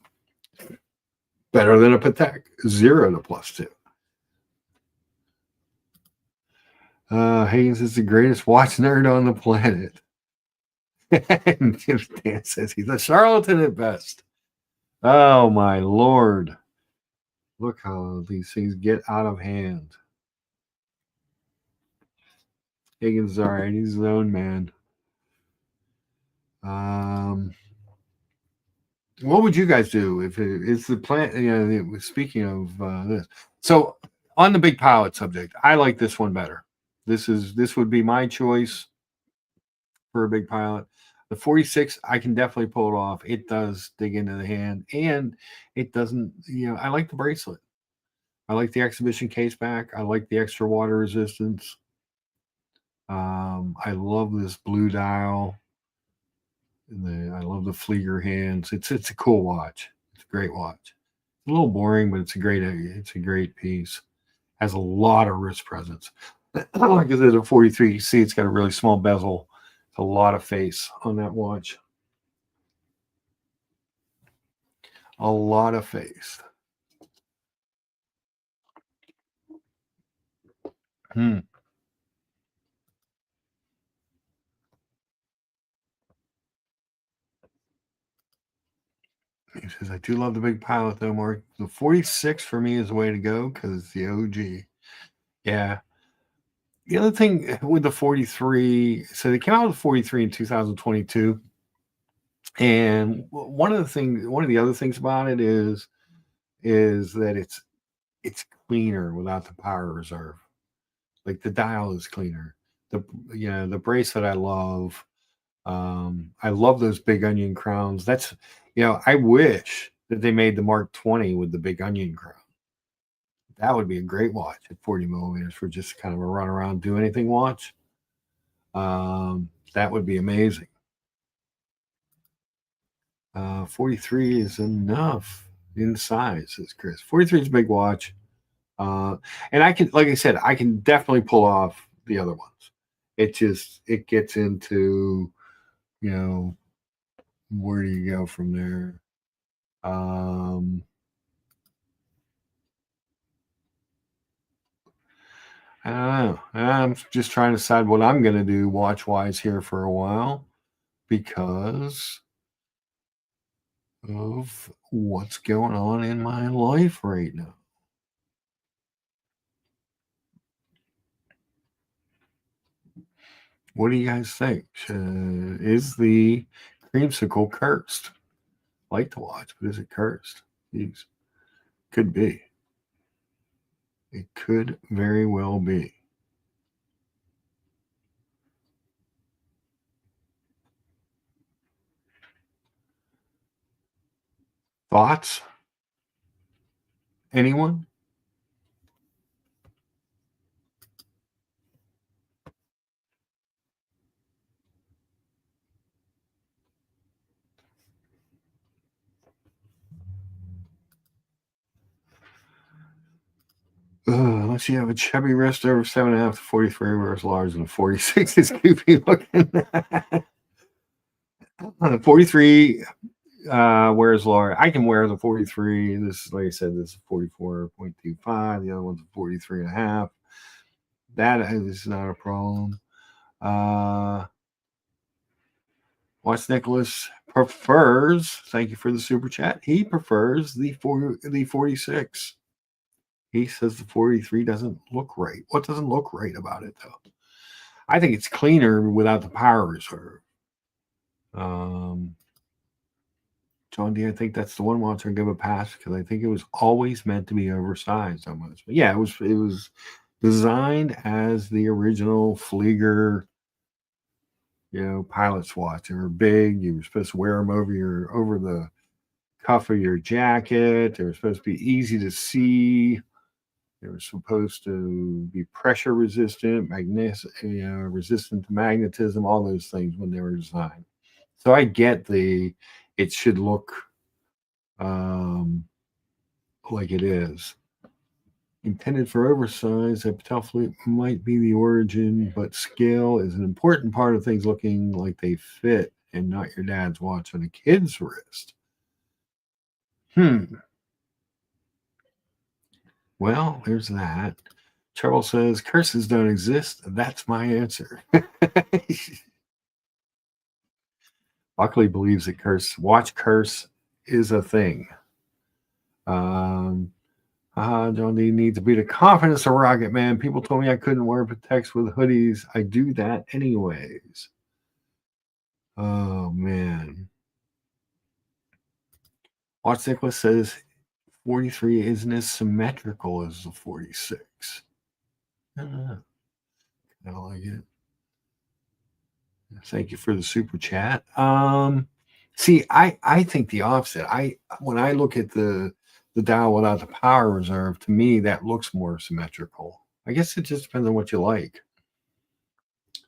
Better than a Patek, 0 to +2. Higgins is the greatest watch nerd on the planet. And Dan says he's a charlatan at best. Oh my lord. Look how these things get out of hand. Higgins is all right. He's his own man. What would you guys do if it's the plan? You know, speaking of this, so on the big pilot subject, I like this one better. This would be my choice for a big pilot. The 46, I can definitely pull it off. It does dig into the hand, and it doesn't. You know, I like the bracelet. I like the exhibition case back. I like the extra water resistance. I love this blue dial. I love the Flieger hands. It's a cool watch. It's a great watch. A little boring, but it's a great piece. Has a lot of wrist presence. Like I said, a 43. You see, it's got a really small bezel. It's a lot of face on that watch. A lot of face. Hmm. He says, I do love the big pilot though, Mark. The 46 for me is the way to go because it's the OG. Yeah. The other thing with the 43, so they came out with the 43 in 2022. And one of the other things about it is that it's cleaner without the power reserve. Like the dial is cleaner. The bracelet I love. I love those big onion crowns. That's I wish that they made the Mark 20 with the big onion crown. That would be a great watch at 40 millimeters for just kind of a run around, do anything watch. That would be amazing. 43 is enough in size, says Chris. 43 is a big watch. And I can, like I said, I can definitely pull off the other ones. It gets into, where do you go from there? I don't know. I'm just trying to decide what I'm going to do watch wise here for a while because of what's going on in my life right now. What do you guys think? Is the creamsicle cursed? I like to watch, but is it cursed? Jeez. Could be. It could very well be. Thoughts? Anyone? Unless you have a chubby wrist over 7.5 to 43, whereas large and 46 is goofy looking. 43 wears large. I can wear the 43. This is, like I said, this is 44.25. The other one's 43.5. That is not a problem. Watch Nicholas prefers, thank you for the super chat. He prefers the 46. He says the 43 doesn't look right. What doesn't look right about it, though? I think it's cleaner without the power reserve. John D, I think that's the one watch I'll give a pass because I think it was always meant to be oversized almost. But yeah, it was designed as the original Flieger, pilot's watch. They were big. You were supposed to wear them over the cuff of your jacket. They were supposed to be easy to see. They were supposed to be pressure resistant, resistant to magnetism, all those things when they were designed. So I get it should look like it is. Intended for oversized, a Patel flute might be the origin, but scale is an important part of things looking like they fit and not your dad's watch on a kid's wrist. Well, there's that. Trouble says curses don't exist. That's my answer. Buckley believes that watch curse is a thing. John D needs to be the confidence of Rocket Man. People told me I couldn't wear Protects with hoodies. I do that anyways. Oh, man. Watch Nicholas says 43 isn't as symmetrical as the 46. I don't like it. Thank you for the super chat. See, I think the opposite. When I look at the dial without the power reserve, to me that looks more symmetrical. I guess it just depends on what you like.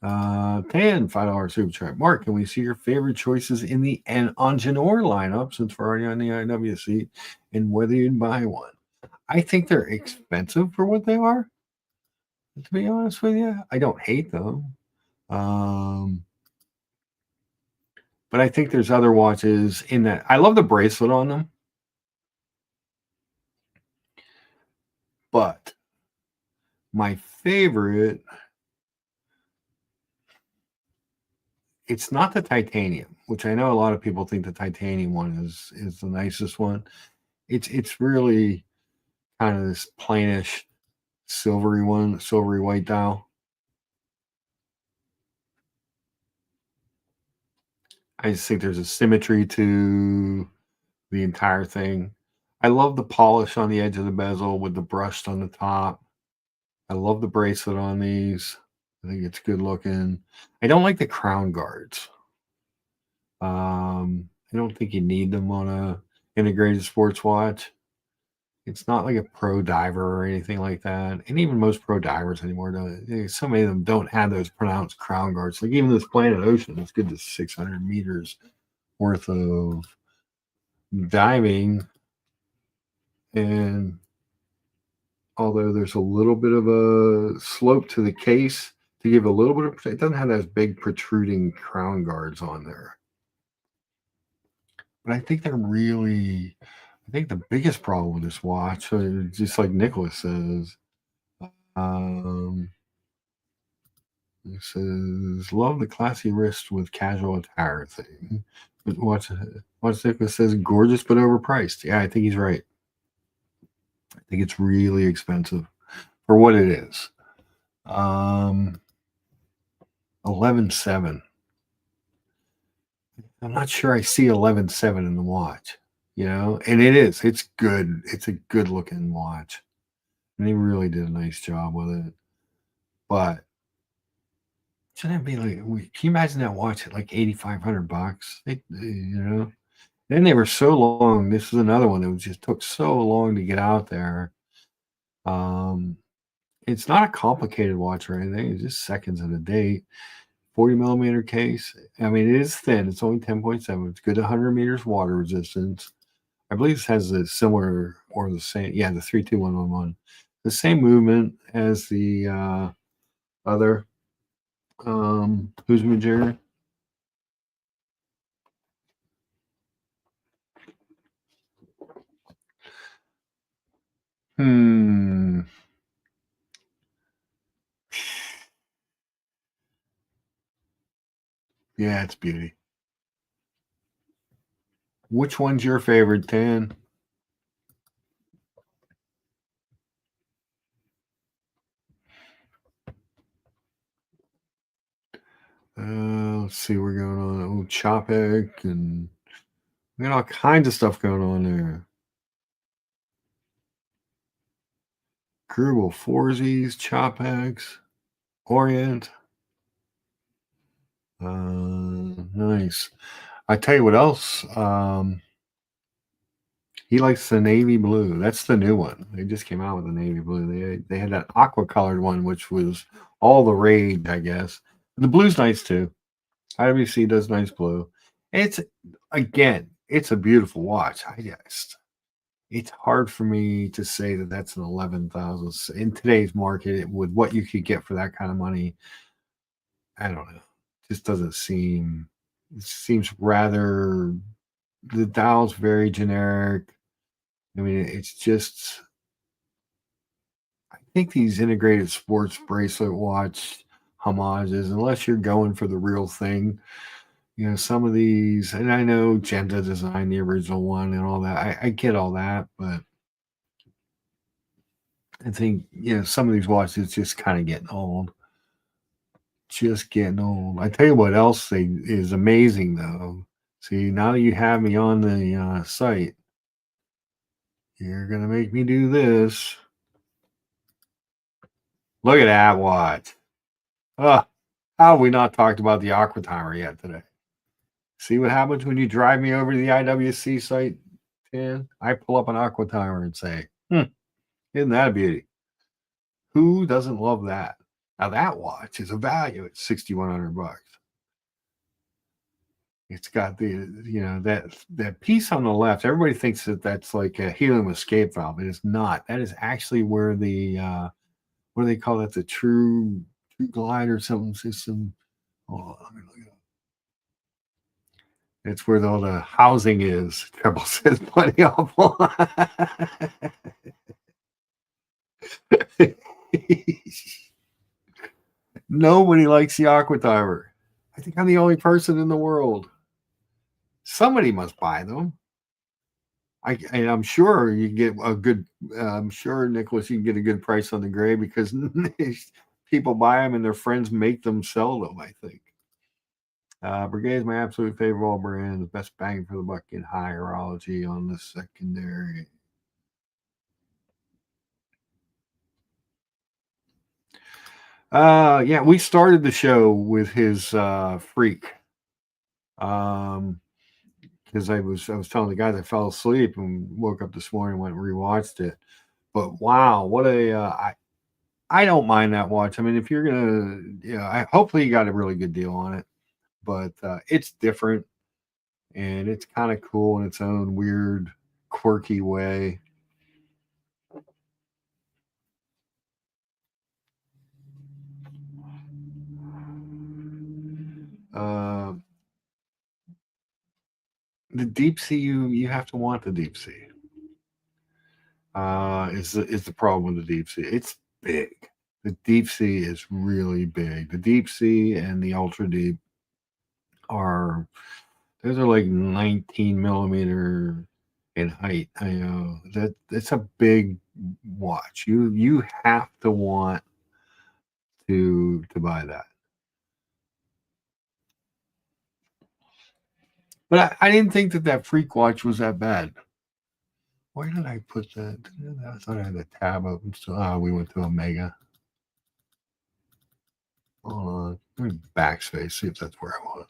$5 super chat. Mark, can we see your favorite choices in the Engineer lineup since we're already on the IWC and whether you'd buy one? I think they're expensive for what they are. To be honest with you, I don't hate them. But I think there's other watches in that. I love the bracelet on them. But my favorite, it's not the titanium, which I know a lot of people think the titanium one is the nicest one. It's really kind of this plainish silvery one, silvery white dial. I just think there's a symmetry to the entire thing. I love the polish on the edge of the bezel with the brushed on the top. I love the bracelet on these. I think it's good looking. I don't like the crown guards. I don't think you need them on a integrated sports watch. It's not like a pro diver or anything like that. And even most pro divers anymore don't. So many of them don't have those pronounced crown guards. Like even this Planet Ocean, it's good to 600 meters worth of diving. And although there's a little bit of a slope to the case to give a little bit of, it doesn't have those big protruding crown guards on there. But I think the biggest problem with this watch, just like Nicholas says, it says, love the classy wrist with casual attire thing. But watch Nicholas says, gorgeous but overpriced. Yeah, I think he's right. I think it's really expensive for what it is. 11.7. I'm not sure I see 11.7 in the watch, and it's good. It's a good looking watch. And they really did a nice job with it. But shouldn't it be like, can you imagine that watch at like $8,500? Then they were so long. This is another one that just took so long to get out there. It's not a complicated watch or anything. It's just seconds and a date. 40 millimeter case. I mean, it is thin. It's only 10.7. It's good 100 meters water resistance. I believe this has a similar or the same. Yeah, the 32111. The same movement as the other. Who's Major? Yeah, it's beauty. Which one's your favorite, Tan? Let's see, we're going on Chopek, and we got all kinds of stuff going on there. Grubel, Forzies, Chopeks, Orient. Nice. I tell you what else. He likes the navy blue. That's the new one. They just came out with the navy blue. They had that aqua colored one, which was all the rage, I guess. The blue's nice too. IWC does nice blue. It's a beautiful watch. It's hard for me to say that that's an 11,000 in today's market with what you could get for that kind of money. I don't know. It just doesn't seem. It seems rather. The dial's very generic. I mean, it's just. I think these integrated sports bracelet watch homages, unless you're going for the real thing, some of these, and I know Genta designed the original one and all that. I get all that, but I think, some of these watches just kind of getting old. Just getting old. I tell you what else is amazing, though. See, now that you have me on the site, you're going to make me do this. Look at that watch. How have we not talked about the Aqua Timer yet today? See what happens when you drive me over to the IWC site, Dan? I pull up an Aqua Timer and say, isn't that a beauty? Who doesn't love that? Now that watch is a value at $6,100. It's got that piece on the left. Everybody thinks that that's like a helium escape valve. It is not. That is actually where the what do they call that? The true glide or something system. Oh, let me look it up. It's where all the housing is. Treble says plenty awful. Nobody likes the Aqua Timer. I think I'm the only person in the world. Somebody must buy them. I'm sure you can get a good. I'm sure, Nicholas, you can get a good price on the gray because people buy them and their friends make them sell them. I think. Brigade is my absolute favorite of all brands. The best bang for the buck in hierology on the secondary. Yeah, we started the show with his freak. Because I was telling the guys I fell asleep and woke up this morning and went and rewatched it. But wow, what a I don't mind that watch. I mean, if you're gonna, hopefully you got a really good deal on it. But it's different and it's kind of cool in its own weird, quirky way. Uh, the deep sea, you have to want the deep sea. Is the problem with the deep sea? It's big. The deep sea is really big. The deep sea and the ultra deep are those are like 19 millimeter in height. I know that it's a big watch. You have to want to buy that. But I didn't think that freak watch was that bad. Where did I put that? I thought I had the tab open. So we went to Omega. Hold on. Let me backspace, see if that's where I was.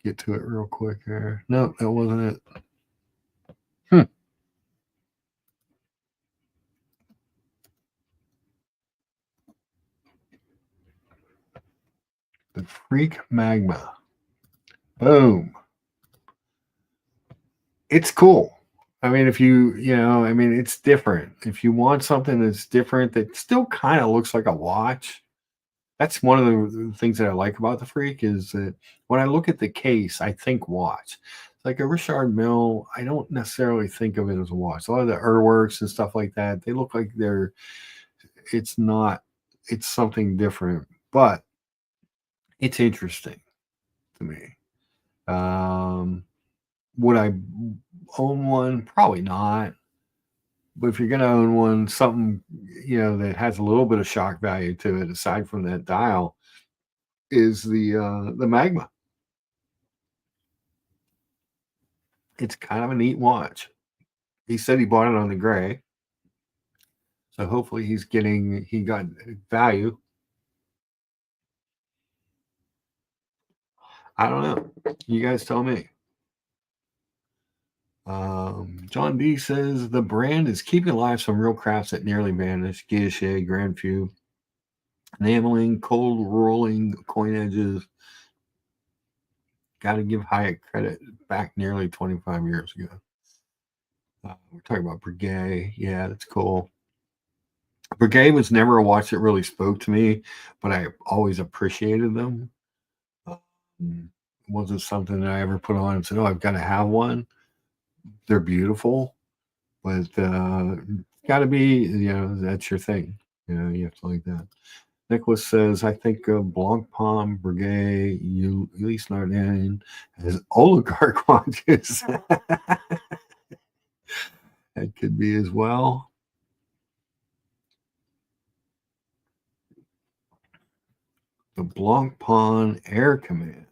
Get to it real quick here. No, that wasn't it. The Freak Magma. Boom. It's cool. I mean, if I mean, it's different. If you want something that's different, that still kind of looks like a watch, that's one of the things that I like about the Freak is that when I look at the case, I think watch. Like a Richard Mille, I don't necessarily think of it as a watch. A lot of the Urworks and stuff like that, they look like it's not, it's something different, but it's interesting to me. Um, would I own one? Probably not. But if you're going to own one, something that has a little bit of shock value to it, aside from that dial, is the Magma. It's kind of a neat watch. He said he bought it on the gray, so hopefully he got value. I don't know. You guys tell me. John D says the brand is keeping alive some real crafts that nearly vanished. Guilloche, Grand Few, enameling, cold rolling coin edges. Got to give Hyatt credit back nearly 25 years ago. We're talking about Brigade. Yeah, that's cool. Brigade was never a watch that really spoke to me, but I always appreciated them. It wasn't something that I ever put on and said, "Oh, I've got to have one." They're beautiful, but got to be, that's your thing. You have to like that. Nicholas says, I think Blanc Palm, Brigade, Ulysse Nardin as oligarch watches. That could be as well. The Blanc Pawn Air Command.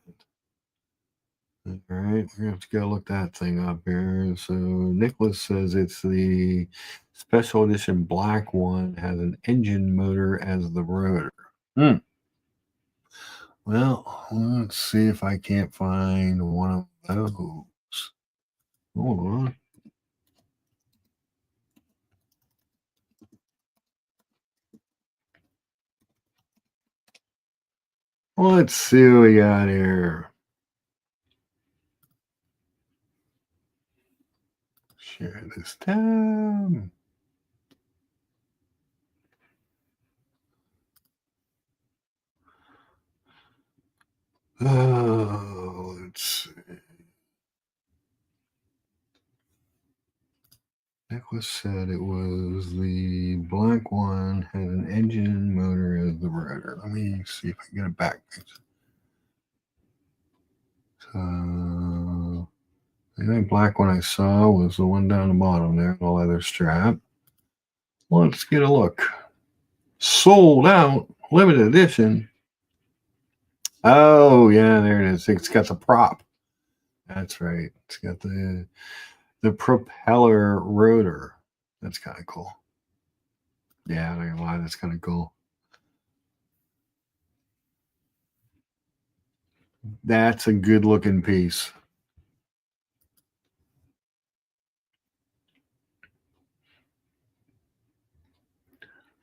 All right, we're gonna have to go look that thing up here. So Nicholas says it's the special edition black one, has an engine motor as the rotor. Well, let's see if I can't find one of those. Hold on. Let's see what we got here. Share this tab. Oh, let's see. was said it was the black one had an engine motor as the rotor. Let me see if I can get it back. So the only black one I saw was the one down the bottom there, the leather strap. Let's get a look. Sold out, limited edition. Oh yeah, there it is. It's got the prop. That's right. It's got the propeller rotor. That's kind of cool. Yeah, I'm not gonna lie, that's kind of cool. That's a good looking piece.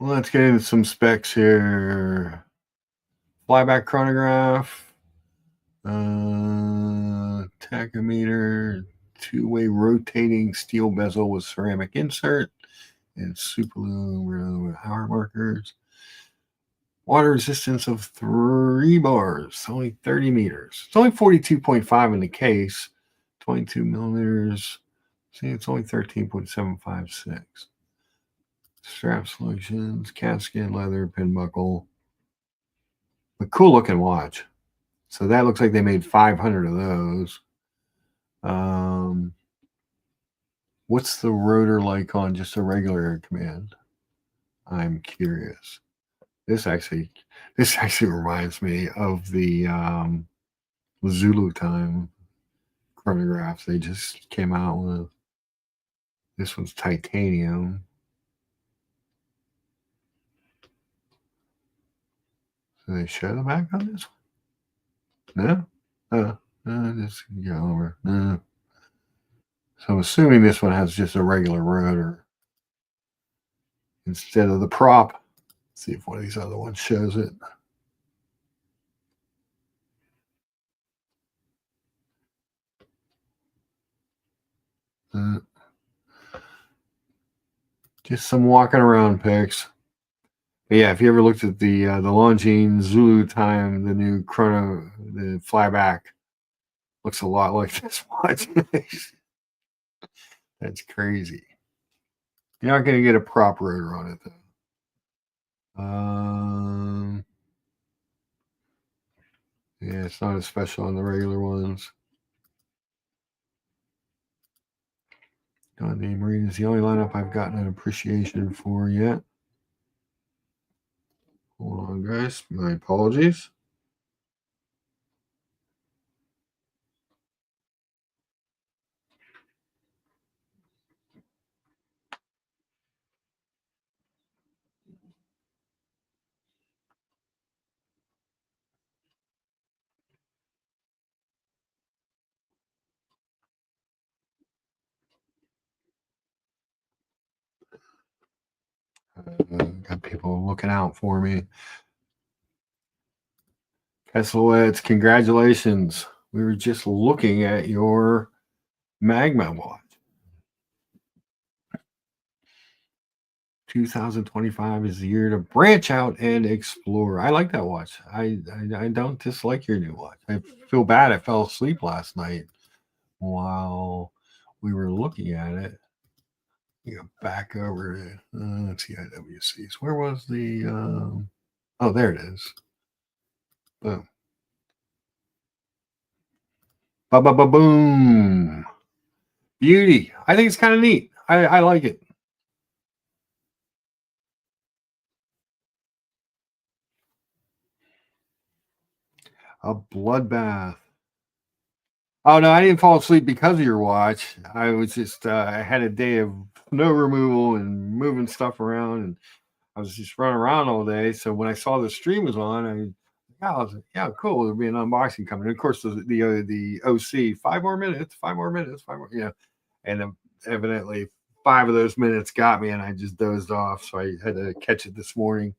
Well, let's get into some specs here. Flyback chronograph, tachometer, two-way rotating steel bezel with ceramic insert, and super with hour markers. Water resistance of 3 bars, only 30 meters. It's only 42.5 in the case, 22 millimeters. See, it's only 13.756. Strap solutions, calfskin leather, pin buckle. A cool looking watch. So that looks like they made 500 of those. What's the rotor like on just a regular air command? I'm curious. This actually reminds me of the Zulu time chronographs they just came out with. This one's titanium. Do they show the back on this one? No? Just go over. No. So I'm assuming this one has just a regular rotor instead of the prop. Let's see if one of these other ones shows it. Just some walking around pics. But yeah, if you ever looked at the Longines Zulu time, the new chrono, the flyback, looks a lot like this watch. That's crazy. You're not going to get a prop rotor on it though. Yeah, it's not as special on the regular ones. Don Day Marine is the only lineup I've gotten an appreciation for yet. Hold on, guys. My apologies. Got people looking out for me. Kesselwitz, congratulations. We were just looking at your Magma watch. 2025 is the year to branch out and explore. I like that watch. I don't dislike your new watch. I feel bad. I fell asleep last night while we were looking at it. You go back over to let's see IWCs. Where was the? Oh, there it is. Boom. Ba ba ba boom. Beauty. I think it's kind of neat. I like it. A bloodbath. Oh no, I didn't fall asleep because of your watch. I was just I had a day of snow removal and moving stuff around, and I was just running around all day. So when I saw the stream was on, I was like, yeah, cool. There'll be an unboxing coming. And of course, the OC 5 more minutes, 5 more minutes, 5 more, and evidently 5 of those minutes got me, and I just dozed off. So I had to catch it this morning.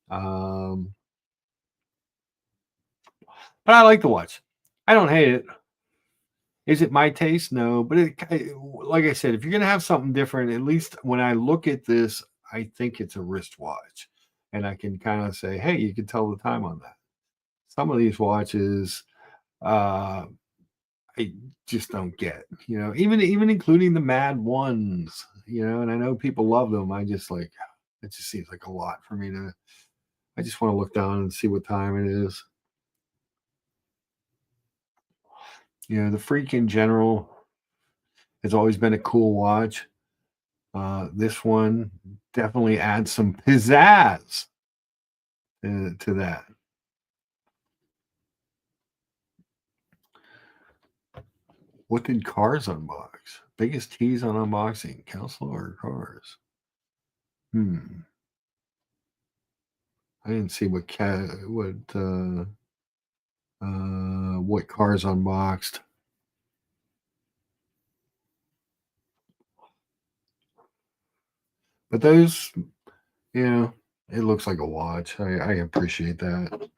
But I like the watch. I don't hate it. Is it my taste? No, but like I said, if you're gonna have something different, at least when I look at this, I think it's a wristwatch, and I can kind of say, hey, you can tell the time on that. Some of these watches, I just don't get. Even including the Mad ones. and I know people love them. I just like it just seems like a lot for me to. I just want to look down and see what time it is. The Freak in general has always been a cool watch. This one definitely adds some pizzazz to that. What did Cars unbox? Biggest tease on unboxing, Counselor or Cars? I didn't see what Cars unboxed. But those, it looks like a watch. I appreciate that.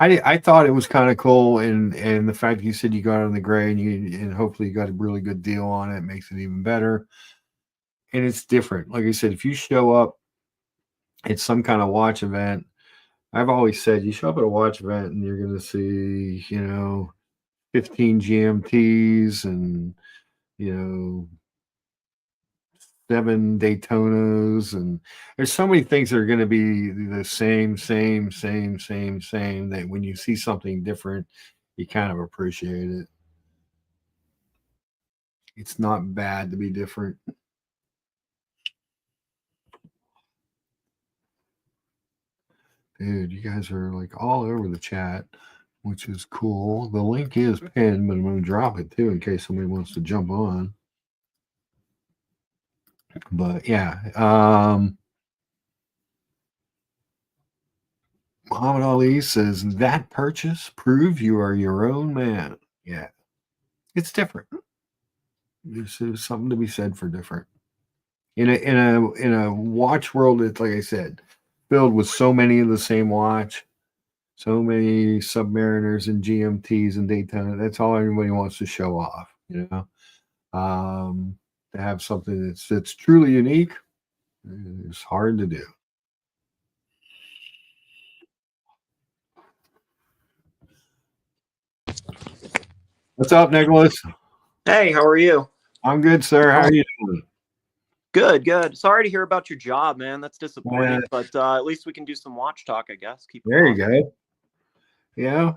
I thought it was kind of cool, and the fact that you said you got it on the gray and hopefully you got a really good deal on it makes it even better. And it's different. Like I said, if you show up at some kind of watch event, I've always said you show up at a watch event and you're going to see, 15 GMTs and, 7 Daytonas, and there's so many things that are going to be the same, that when you see something different, you kind of appreciate it. It's not bad to be different. Dude, you guys are like all over the chat, which is cool. The link is pinned, but I'm going to drop it too in case somebody wants to jump on. But yeah, Muhammad Ali says that purchase proves you are your own man. Yeah, it's different. There's something to be said for different. In a watch world, it's like I said, filled with so many of the same watch, so many Submariners and GMTs and Daytona. That's all everybody wants to show off. To have something that's truly unique is hard to do. What's up, Nicholas? Hey, how are you? I'm good, sir. How are you doing? Good, good. Sorry to hear about your job, man. That's disappointing, but at least we can do some watch talk, I guess. There you go. You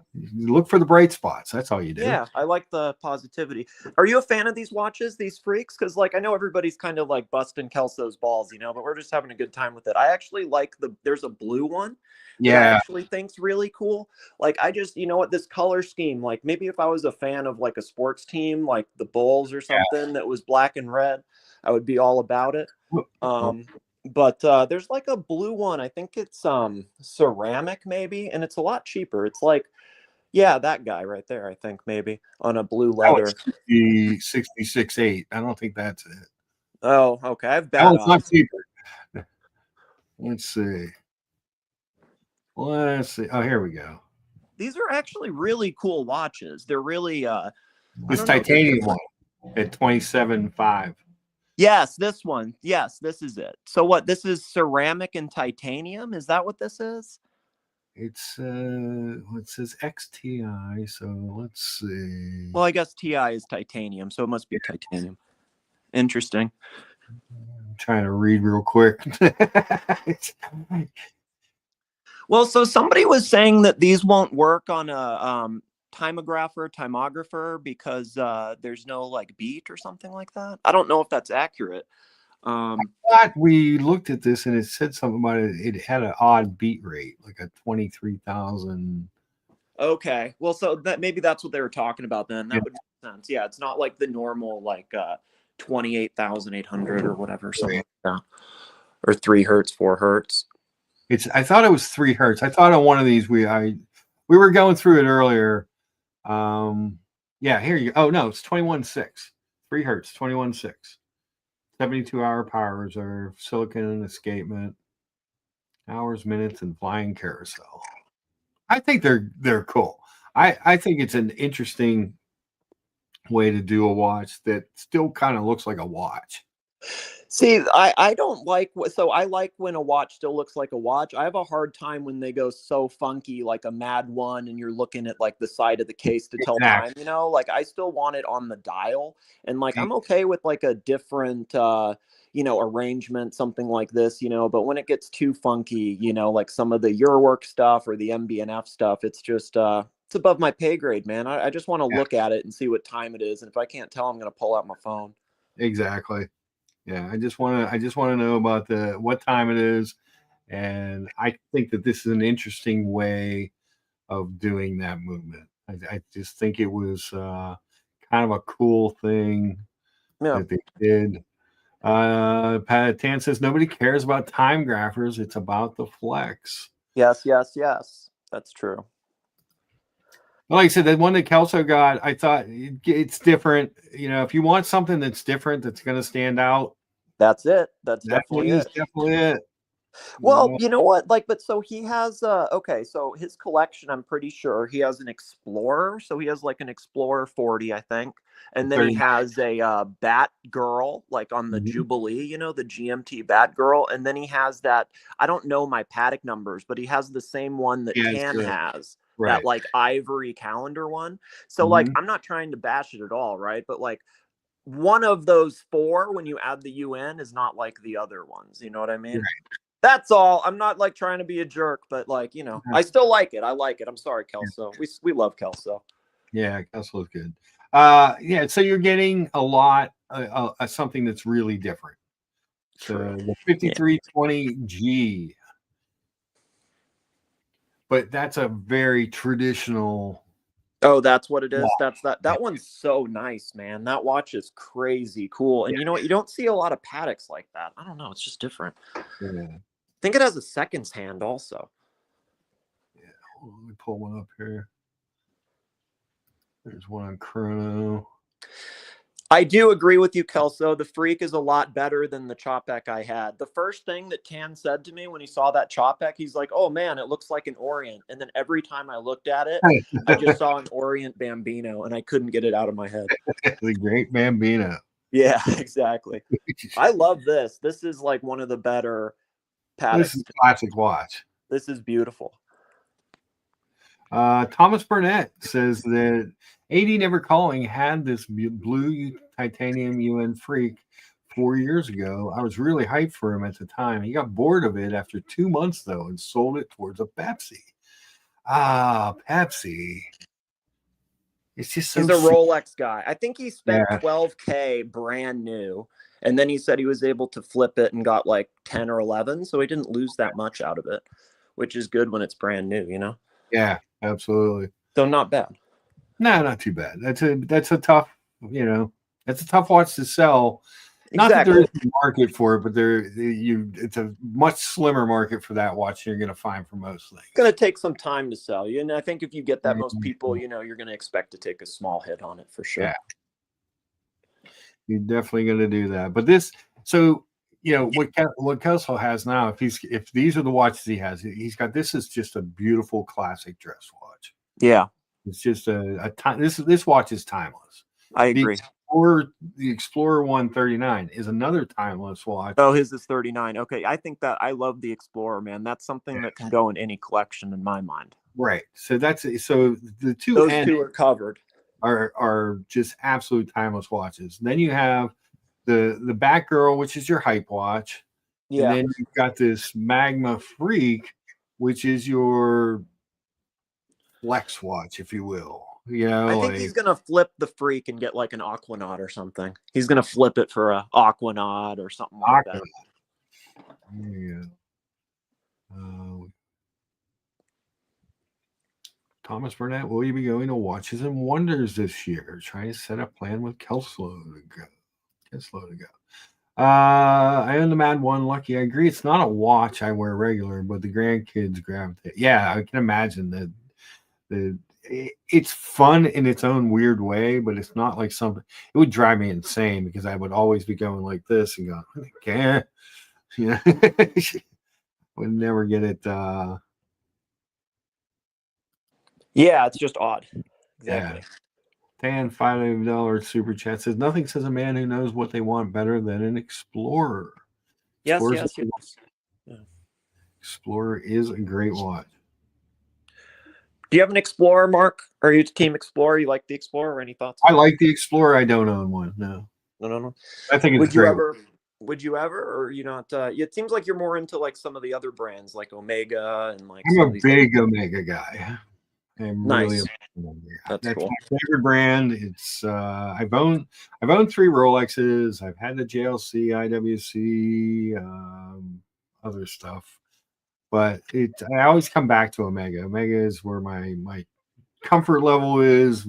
look for the bright spots. That's all you do. Yeah, I like the positivity. Are you a fan of these watches, these freaks? Because, I know everybody's kind of like busting Kelso's balls, but we're just having a good time with it. I actually like there's a blue one that I actually think's really cool. I just, this color scheme, maybe if I was a fan of a sports team, like the Bulls or something that was black and red, I would be all about it. But there's a blue one. I think it's ceramic maybe, and it's a lot cheaper. It's that guy right there, I think maybe on a blue leather. 66.8. I don't think that's it. Oh, okay. I've bad it's not cheaper. Let's see. Oh, here we go. These are actually really cool watches. They're really this titanium one at 27.5. Yes, this one. Yes, this is it. So what? This is ceramic and titanium. Is that what this is? It's it says XTI. So let's see. Well, I guess TI is titanium, so it must be titanium. Interesting. I'm trying to read real quick. Well, so somebody was saying that these won't work on a timographer because there's no beat or something like that. I don't know if that's accurate. I thought we looked at this and it said something about it. It had an odd beat rate, like a 23,000. Okay, well, so that maybe that's what they were talking about then. That would make sense. Yeah, it's not like the normal 28,800 or whatever, something like that, or 3 hertz, 4 hertz. I thought it was 3 hertz. I thought on one of these we were going through it earlier. Here you go. Oh no, it's 21.6. 3 hertz, 21.6. 72-hour power reserve, silicon and escapement, hours, minutes, and flying carousel. I think they're cool. I think it's an interesting way to do a watch that still kind of looks like a watch. See, I don't like I like when a watch still looks like a watch. I have a hard time when they go so funky, like a Mad One, and you're looking at the side of the case to tell time. I still want it on the dial, and I'm okay with a different arrangement, something like this, but when it gets too funky, like some of the your work stuff or the MBNF stuff, it's just, it's above my pay grade, man. I just want to look at it and see what time it is. And if I can't tell, I'm going to pull out my phone. Exactly. Yeah. I just want to know about what time it is. And I think that this is an interesting way of doing that movement. I just think it was kind of a cool thing that they did. Pat Tan says nobody cares about time graphers. It's about the flex. Yes. That's true. Like I said, that one that Kelso got, I thought it's different. If you want something that's different, that's going to stand out. That's it. That's definitely it. Definitely it. Well, you know what? But so he has okay, so his collection, I'm pretty sure he has an Explorer. So he has like an Explorer 40, I think. And then he has a Bat Girl, like on the Jubilee, the GMT Bat Girl. And then he has that, I don't know my paddock numbers, but he has the same one that Tan has. Right. That like ivory calendar one. So like, I'm not trying to bash it at all, right? But like one of those 4, when you add the UN, is not like the other ones. You know what I mean? Right. That's all. I'm not like trying to be a jerk, but like, I still like it. I like it. I'm sorry, Kelso. We love Kelso. Yeah, Kelso's good. Yeah, so you're getting a lot something that's really different. So the 5320G. But that's a very traditional. Oh, that's what it is. Watch. That one's so nice, man. That watch is crazy cool. And you know what? You don't see a lot of paddocks like that. I don't know. It's just different. Yeah. I think it has a seconds hand also. Yeah. Let me pull one up here. There's one on Chrono. I do agree with you, Kelso. The Freak is a lot better than the Chopek I had. The first thing that Tan said to me when he saw that Chopek, he's like, oh, man, it looks like an Orient. And then every time I looked at it, I just saw an Orient Bambino, and I couldn't get it out of my head. The great Bambino. Yeah, exactly. I love this. This is like one of the better paddocks. This is a classic watch. This is beautiful. Thomas Burnett says that AD Never Calling had this blue titanium UN Freak 4 years ago. I was really hyped for him at the time. He got bored of it after 2 months, though, and sold it towards a Pepsi. Pepsi. It's just so. He's a Rolex guy. I think he spent $12K brand new, and then he said he was able to flip it and got like 10 or 11, so he didn't lose that much out of it, which is good when it's brand new, Yeah, absolutely. So not bad. No, not too bad. That's a tough, that's a tough watch to sell. Not that there is a market for it, but it's a much slimmer market for that watch than you're going to find for most things. It's going to take some time to sell you, and I think if you get that, most people, you're going to expect to take a small hit on it for sure. Yeah, you're definitely going to do that. But this, so what Kelso has now, if these are the watches he's got, this is just a beautiful classic dress watch. Yeah, it's just a time. This watch is timeless. I agree. The Explorer 139 is another timeless watch. Oh, his is 39. Okay, I think that I love the Explorer, man. That's something that can go in any collection in my mind. Right. So the two those two are covered. Are just absolute timeless watches. Then you have the Batgirl, which is your hype watch. Yeah. And then you've got this Magma Freak, which is your flex watch, if you will. I think he's gonna flip the Freak and get like an Aquanaut or something. He's gonna flip it for a Aquanaut or something like that. Yeah. Thomas Burnett, will you be going to Watches and Wonders this year? Trying to set a plan with Kelso to go. I own the Mad One Lucky. I agree. It's not a watch I wear regular, but the grandkids gravitate. Yeah, I can imagine that. It's fun in its own weird way, but it's not like something. It would drive me insane because I would always be going like this and going, "Can't," would never get it. Yeah, it's just odd. Exactly. Yeah. Dan $5 super chat says nothing says a man who knows what they want better than an Explorer. Yes. Yeah. Explorer is a great watch. Do you have an Explorer, Mark? Are you Team Explorer? You like the Explorer? Any thoughts? I like the Explorer. I don't own one. No. No. I think it's great. Would you ever, or you not? It seems like you're more into like some of the other brands, like Omega and like I'm some a of these. big Omega guy. I'm really a Nice. big Omega guy. That's That's cool. my favorite brand. It's I've owned 3 Rolexes. I've had the JLC, IWC, other stuff, but I always come back to Omega. Omega is where my comfort level is.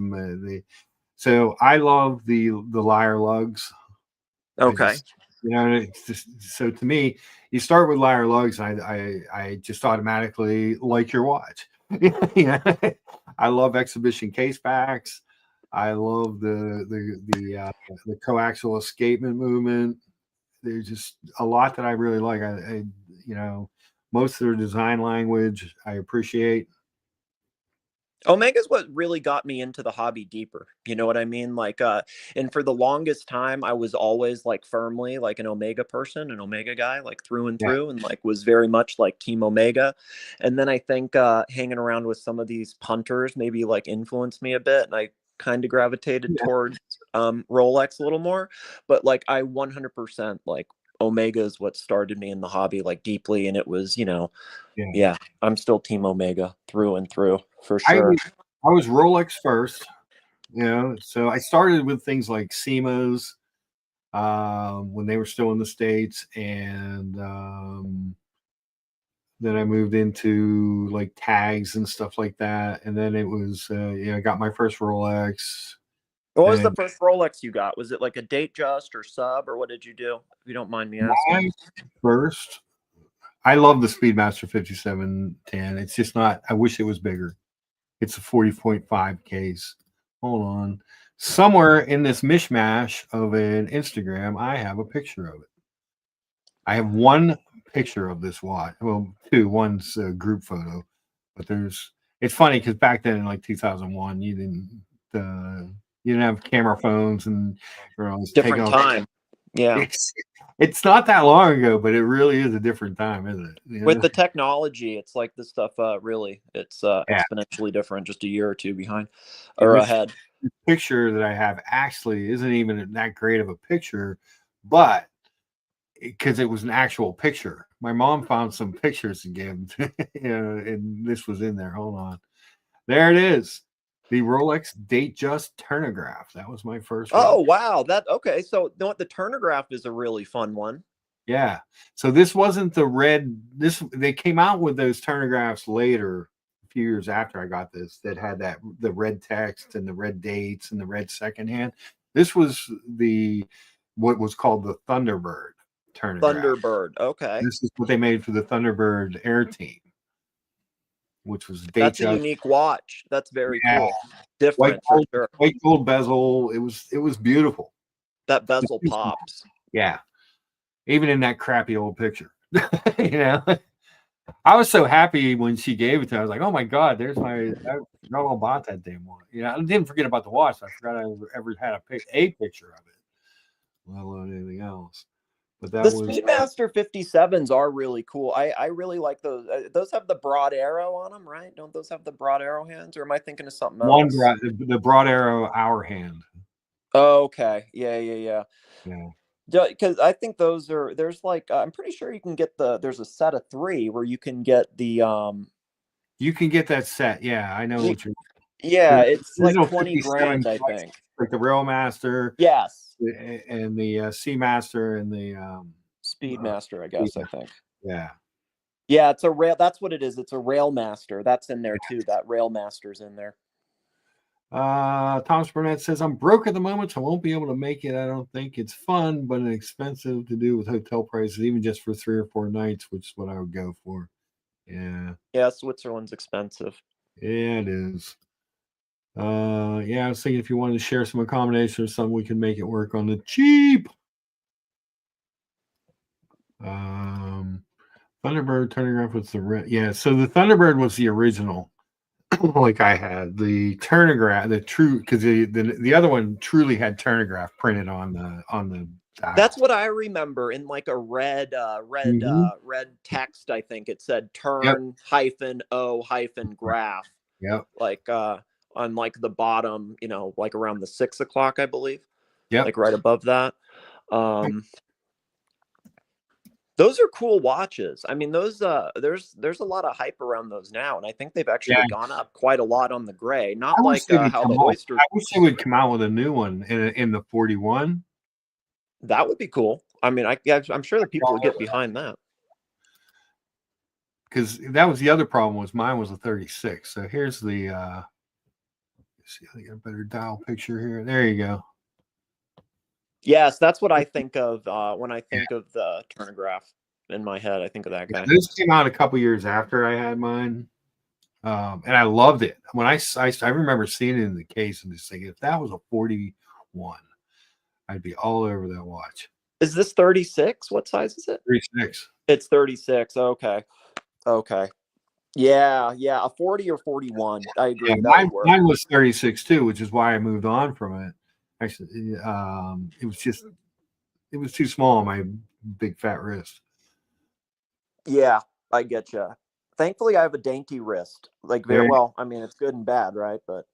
So I love the Lyre lugs. I Okay. just, it's just, so to me, you start with Lyre lugs. I just automatically like your watch. Yeah, I love exhibition case backs. I love the coaxial escapement movement. There's just a lot that I really like. You know, most of their design language I appreciate. Omega's what really got me into the hobby deeper. You know what I mean? Like, and for the longest time, I was always like firmly like an Omega person, an Omega guy, like through and Yeah, through, and like was very much like Team Omega. And then I think hanging around with some of these punters maybe like influenced me a bit, and I kind of gravitated yeah, towards Rolex a little more. But like, I 100% like Omega is what started me in the hobby like deeply, and it was, yeah. yeah, I'm still Team Omega through and through for I sure. was I was Rolex first. So I started with things like SEMAs when they were still in the States, and then I moved into like tags and stuff like that. And then it was, I got my first Rolex. What was the And first Rolex you got? Was it like a date just or sub, or what did you do? If you don't mind me asking. my first, I love the Speedmaster 5710. It's just not, I wish it was bigger. It's a 40.5 case. Hold on. Somewhere in this mishmash of an Instagram, I have a picture of it. I have one picture of this watch. Well, two. One's a group photo, but it's funny because back then in like 2001, you didn't have camera phones and you're always taking Different off. time. Yeah. It's it's not that long ago, but it really is a different time, isn't it? With the technology, it's like this stuff really it's Yeah. exponentially different, just a year or two behind And or this ahead. picture that I have actually isn't even that great of a picture, but because it was an actual picture. My mom found some pictures and gave them, and this was in there. Hold on. There it is. The Rolex Date Just Turnograph. That was my first Oh watch. wow. That okay. So you know what, the turnograph is a really fun one. Yeah. So this wasn't the red. They came out with those turnographs later, a few years after I got this, that had the red text and the red dates and the red secondhand. This was the what was called the Thunderbird turnograph. Thunderbird. Okay. This is what they made for the Thunderbird Air Team, which was Date That's a Just. unique watch. That's very Yeah, cool. Different for sure. white gold bezel. It was beautiful. That bezel pops. Yeah, even in that crappy old picture. you know, I was so happy when she gave it to me. I was like, "Oh my god, there's I forgot all about that damn watch." I didn't forget about the watch. I forgot I ever had a picture of it, let alone anything else. But The that was Speedmaster 57s are really cool. I really like those. Those have the broad arrow on them, right? Don't those have the broad arrow hands, or am I thinking of something one else? the broad arrow hour hand. Oh, okay. Yeah. Yeah. Because I think those are there's like I'm pretty sure you can get there's a set of 3 where you can get the You can get that set. Yeah, I know y- what you're. yeah, The it's like original 20 57 grand, I clutch, think. like the Railmaster Yes. and the Seamaster and the Speedmaster, I guess, I Speedmaster. think. Yeah. Yeah, it's a rail. That's what it is. It's a Railmaster. That's in there too. That Railmaster's in there. Thomas Burnett says, I'm broke at the moment, so I won't be able to make it. I don't think it's fun, but expensive to do with hotel prices, even just for 3 or 4 nights, which is what I would go for. Yeah. Yeah, Switzerland's expensive. Yeah, it is. Yeah, I was thinking if you wanted to share some accommodations or something, we can make it work on the cheap. Thunderbird Turnograph was the yeah. So the Thunderbird was the original, like I had the Turnograph, the true because the other one truly had Turnograph printed on the dial. That's what I remember in like a red text. I think it said turn hyphen o hyphen graph. Yep. Like on like the bottom, like around the 6 o'clock, I believe. Yep. Like right above that. Those are cool watches. I mean, those there's a lot of hype around those now, and I think they've actually gone up quite a lot on the gray. Not I wish like they would how come the out. Oyster. I wish they would come out with a new one in the 41. That would be cool. I mean, I'm sure that people would get behind that. Because that was the other problem, was mine was a 36. So here's the let's see, I get a better dial picture here. There you go. Yes, that's what I think of when I think of the Turnograph in my head. I think of that guy. This came out a couple years after I had mine, and I loved it. When I remember seeing it in the case and just thinking, if that was a 41, I'd be all over that watch. Is this 36? What size is it? 36. It's 36. Okay. Yeah, a 40 or 41. I agree. Yeah, mine was 36 too, which is why I moved on from it. Actually, it was too small on my big fat wrist. Yeah, I get you. Thankfully, I have a dainty wrist. Like very well. I mean, it's good and bad, right? But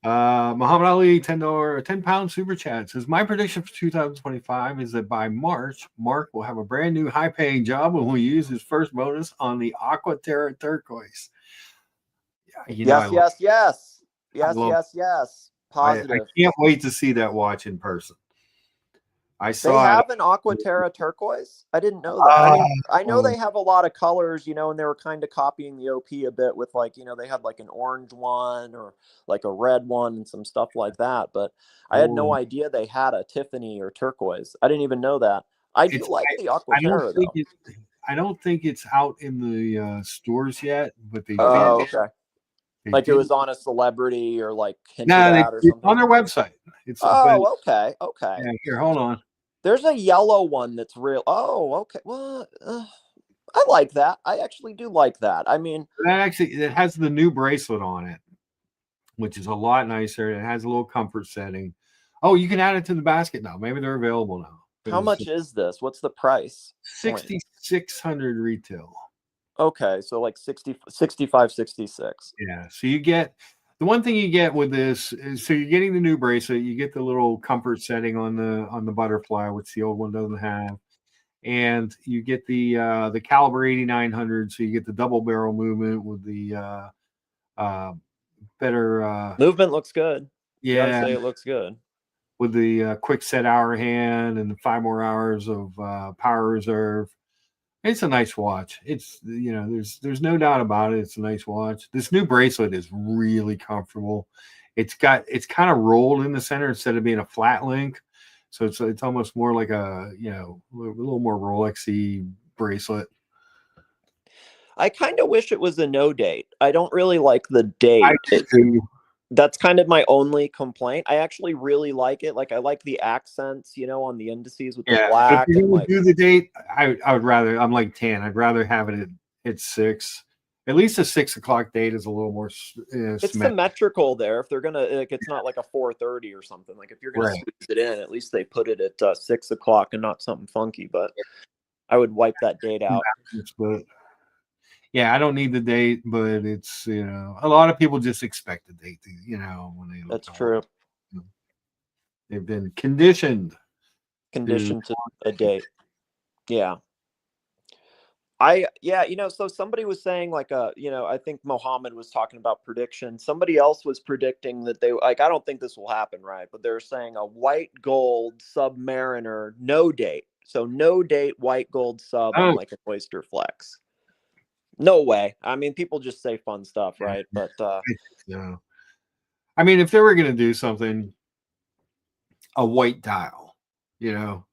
Muhammad Ali, $10, 10-pound super chat says, my prediction for 2025 is that by March, Mark will have a brand new high-paying job and will use his first bonus on the Aqua Terra turquoise. Yes. Positive. I can't wait to see that watch in person. I saw they have an Aqua Terra turquoise. I didn't know that. I know they have a lot of colors, and they were kind of copying the OP a bit with they had like an orange one or like a red one and some stuff like that. But I had no idea they had a Tiffany or turquoise. I didn't even know that. I do like the Aqua Terra though. I don't think it's out in the stores yet, but they did. Okay. It was on a celebrity or hinted at or something. On their website. Okay. Yeah, here, hold on. There's a yellow one that's real. Oh, okay. Well, I like that. I actually do like that. I mean, it has the new bracelet on it, which is a lot nicer. It has a little comfort setting. Oh, you can add it to the basket now. Maybe they're available now. How much is this? What's the price? 6,600 retail. Okay, so 65, 66. Yeah. So you get the one thing you get with this is, so you're getting the new bracelet. You get the little comfort setting on the butterfly, which the old one doesn't have, and you get the caliber 8900. So you get the double barrel movement with the better movement. Looks good. Yeah, gotta say it looks good with the quick set hour hand and the 5 more hours of power reserve. It's a nice watch. It's there's no doubt about it. It's a nice watch. This new bracelet is really comfortable. It's kind of rolled in the center instead of being a flat link, so it's almost more like a little more Rolex-y bracelet. I kind of wish it was a no date. I don't really like the date. That's kind of my only complaint. I actually really like it. I like the accents, on the indices with the black. If you do the date, I would rather. I'm like 10. I'd rather have it at 6. At least a 6 o'clock date is a little more. It's symmetrical there. If they're gonna, it's not like a 4:30 or something. If you're gonna squeeze it in, at least they put it at 6 o'clock and not something funky. But I would wipe that date out. But yeah, I don't need the date, but it's a lot of people just expect the date. When they look. That's true. They've been conditioned to a date. Yeah. So somebody was saying I think Mohammed was talking about prediction. Somebody else was predicting that I don't think this will happen, right? But they're saying a white gold Submariner, no date. So no date, white gold sub on an Oyster Flex. No way. I mean, people just say fun stuff, right? But I mean, if they were going to do something, a white dial, change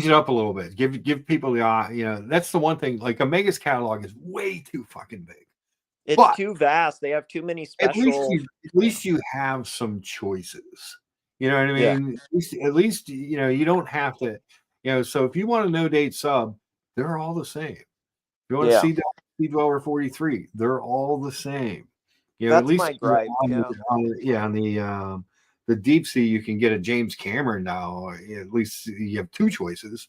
it up a little bit. Give people the that's the one thing. Omega's catalog is way too fucking big. It's too vast. They have too many special. At least you have some choices. You know what I mean? Yeah. At least you don't have to. So if you want a no date sub, they're all the same. If you want to see the Speed Dweller 43, they're all the same. That's at least my gripe. On the deep sea, you can get a James Cameron now. At least you have 2 choices.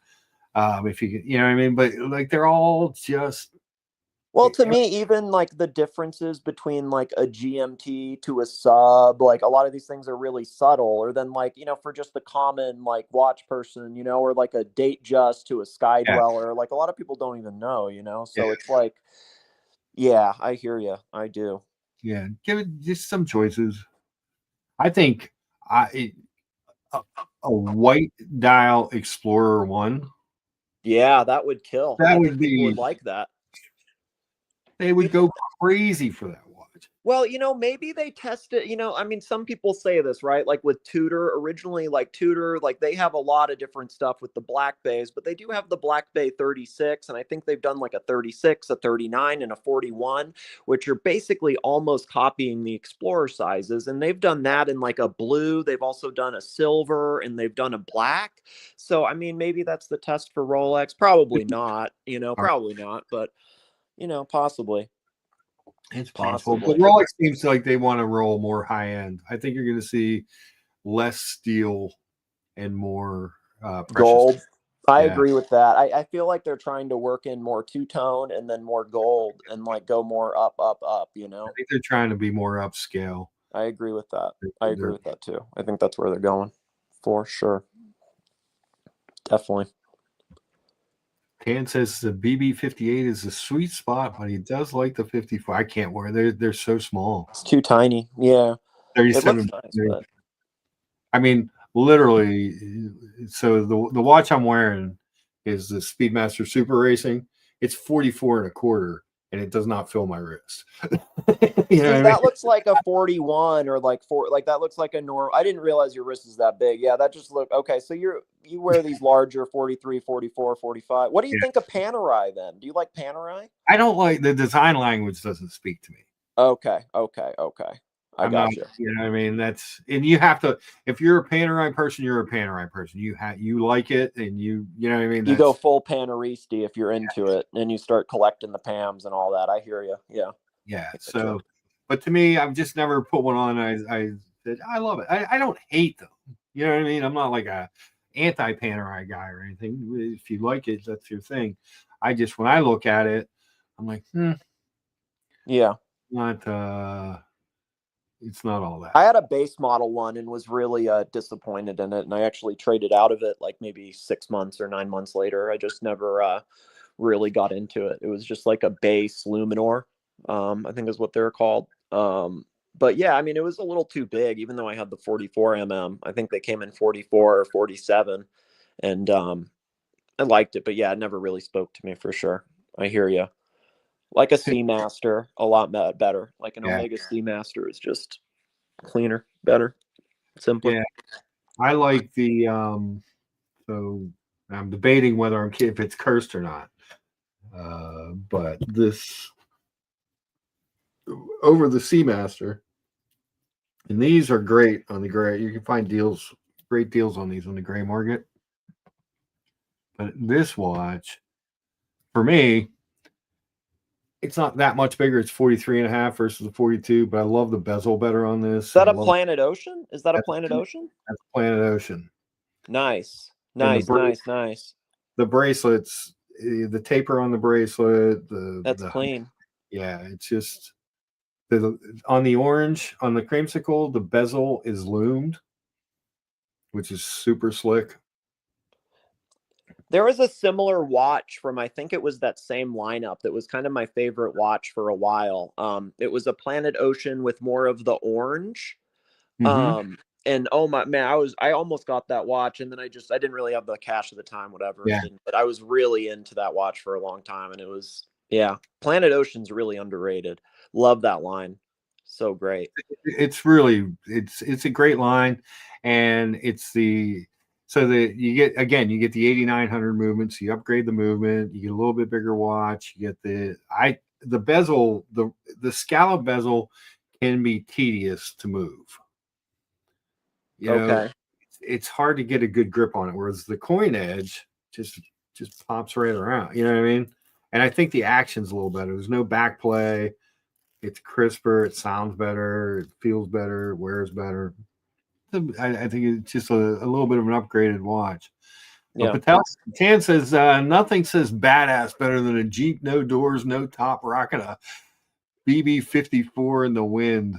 If you can, what I mean. But they're all just Well, to me, even like the differences between like a GMT to a sub, like a lot of these things are really subtle. Or then like, for just the common like watch person, or like a date just to a sky Yeah, dweller, like a lot of people don't even know, yeah, So it's like, yeah, I hear you. I do. yeah. Give it just some choices. I think a, a white dial Explorer 1, Yeah, that would kill. that I would think people would be, like that. they would go crazy for that watch. Well, maybe they test it. I mean, some people say this, right? Like with Tudor, originally, like Tudor, like they have a lot of different stuff with the Black Bays, but they do have the Black Bay 36. And I think they've done like a 36, a 39, and a 41, which are basically almost copying the Explorer sizes. And they've done that in like a blue. They've also done a silver and they've done a black. So, I mean, maybe that's the test for Rolex. Probably not, probably not, but, possibly. It's possible, but Possibly. Rolex seems like they want to roll more high end. I think you're going to see less steel and more precious. Gold. I Yeah, agree with that. I feel like they're trying to work in more two-tone and then more gold and like go more up, up, up, I think they're trying to be more upscale. I agree with that. I agree They're, with that too. I think that's where they're going for sure. Definitely. Tan says the BB58 is a sweet spot, but he does like the 54. I can't wear. They're so small. It's too tiny. Yeah. It 37. looks nice, but I mean, literally. So the watch I'm wearing is the Speedmaster Super Racing. It's 44 and a quarter, and it does not fill my wrist. see, that looks like a 41 or like that looks like a normal. I didn't realize your wrist is that big. Yeah, that just look okay. So you wear these larger 43, 44, 45. What do you Yeah. think of Panerai then? Do you like Panerai? I don't like the design language. Doesn't speak to me. Okay. I I'm not. got you. You know what I mean? And you have to. If you're a Panerai person, you're a Panerai person. You like it, and you know what I mean. You go full Panaristi if you're into it, and you start collecting the Pams and all that. I hear you. Yeah. Yeah. So, but to me, I've just never put one on. I said I love it. I don't hate them. You know what I mean? I'm not like a anti Panerai guy or anything. If you like it, that's your thing. I just when I look at it, I'm like, Yeah. not. It's not all that. I had a base model one and was really disappointed in it, and I actually traded out of it like maybe 6 months or 9 months later. I just never really got into it. It was just like a base Luminor, I think is what they're called. But yeah, I mean, it was a little too big, even though I had the 44 mm. I think they came in 44 or 47, and I liked it. But yeah, it never really spoke to me for sure. I hear you. Like a Seamaster, a lot better. Like an Yeah. Omega Seamaster is just cleaner, better, simpler. Yeah. I like the so I'm debating whether if it's cursed or not. But this over the Seamaster, and these are great on the gray. You can find great deals on these on the gray market. But this watch, for me, it's not that much bigger. It's 43 and a half versus the 42, but I love the bezel better on this. Is that a Planet Ocean? Is that a Planet That's Ocean? Planet Ocean. Nice. And Nice. The bracelets, the taper on the bracelet, That's clean. Yeah, it's just on the orange, on the creamsicle, the bezel is loomed, which is super slick. There was a similar watch from, I think it was that same lineup that was kind of my favorite watch for a while. It was a Planet Ocean with more of the orange. And oh my man, I almost got that watch, and then I didn't really have the cash at the time, whatever. Yeah. But I was really into that watch for a long time, and it was Planet Ocean's really underrated. Love that line. So great. It's really it's a great line, and it's you get the 8900 movements. You upgrade the movement, you get a little bit bigger watch. You get the bezel, the scallop bezel can be tedious to move. You know, it's hard to get a good grip on it, whereas the coin edge just pops right around. You know what I mean? And I think the action's a little better. There's no back play. It's crisper. It sounds better. It feels better. It wears better. I think it's just a little bit of an upgraded watch. Yeah. Patel Tan says nothing says badass better than a Jeep, no doors, no top, rocking a BB-54 in the wind.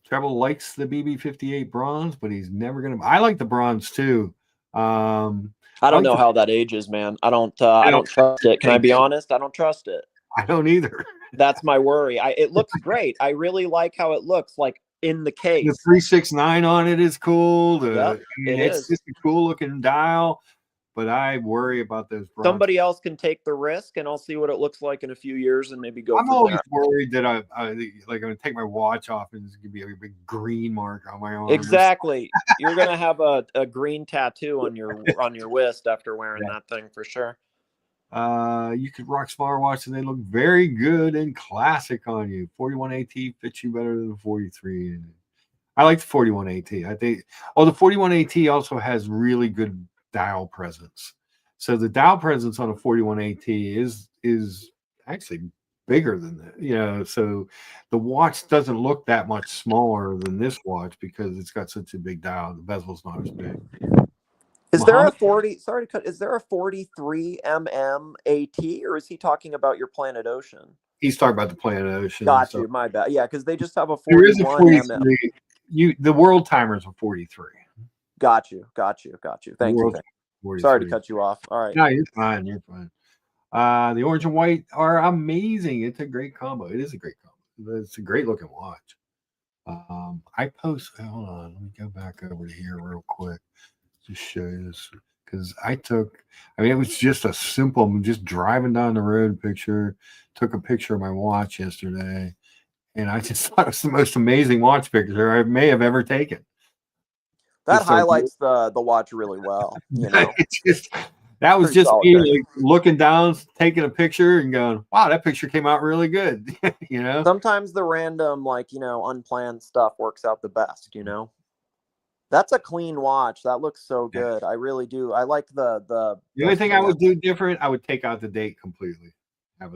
Treble likes the BB-58 bronze, but he's never gonna. I like the bronze too. I don't know how that ages, man. I don't trust it. Can I be honest? I don't trust it. I don't either. That's my worry. It looks great. I really like how it looks, like in the case. The 369 on it is cool. It's just a cool looking dial, but I worry about those bronze. Somebody else can take the risk, and I'll see what it looks like in a few years, and maybe go. I'm always worried that I'm going to take my watch off and there's going to be a big green mark on my arm. Exactly. You're going to have a green tattoo on your wrist after wearing that thing for sure. You could rock smartwatch and they look very good and classic on you. 41 AT fits you better than the 43. I like the 41 AT. I think. Oh, the 41 AT also has really good dial presence. So the dial presence on a 41 AT is actually bigger than that. So the watch doesn't look that much smaller than this watch because it's got such a big dial. The bezel's not as big. Is there a 40? Sorry to cut. Is there a 43 AT, or is he talking about your Planet Ocean? He's talking about the Planet Ocean. Got you. My bad. Yeah, because they just have a 41. There is a 43. The world timer's a 43. Got you. Thank you. Sorry to cut you off. All right. No, you're fine. The orange and white are amazing. It's a great combo. It is a great combo. It's a great looking watch. I post. Hold on. Let me go back over to here real quick. Just show you this because it was just a simple, just driving down the road picture. Took a picture of my watch yesterday, and I just thought it was the most amazing watch picture I may have ever taken. That highlights the watch really well. That was just me looking down, taking a picture, and going, "Wow, that picture came out really good." Sometimes the random, unplanned stuff works out the best. That's a clean watch. That looks so good. I really do. I like the only thing I would do different, I would take out the date completely.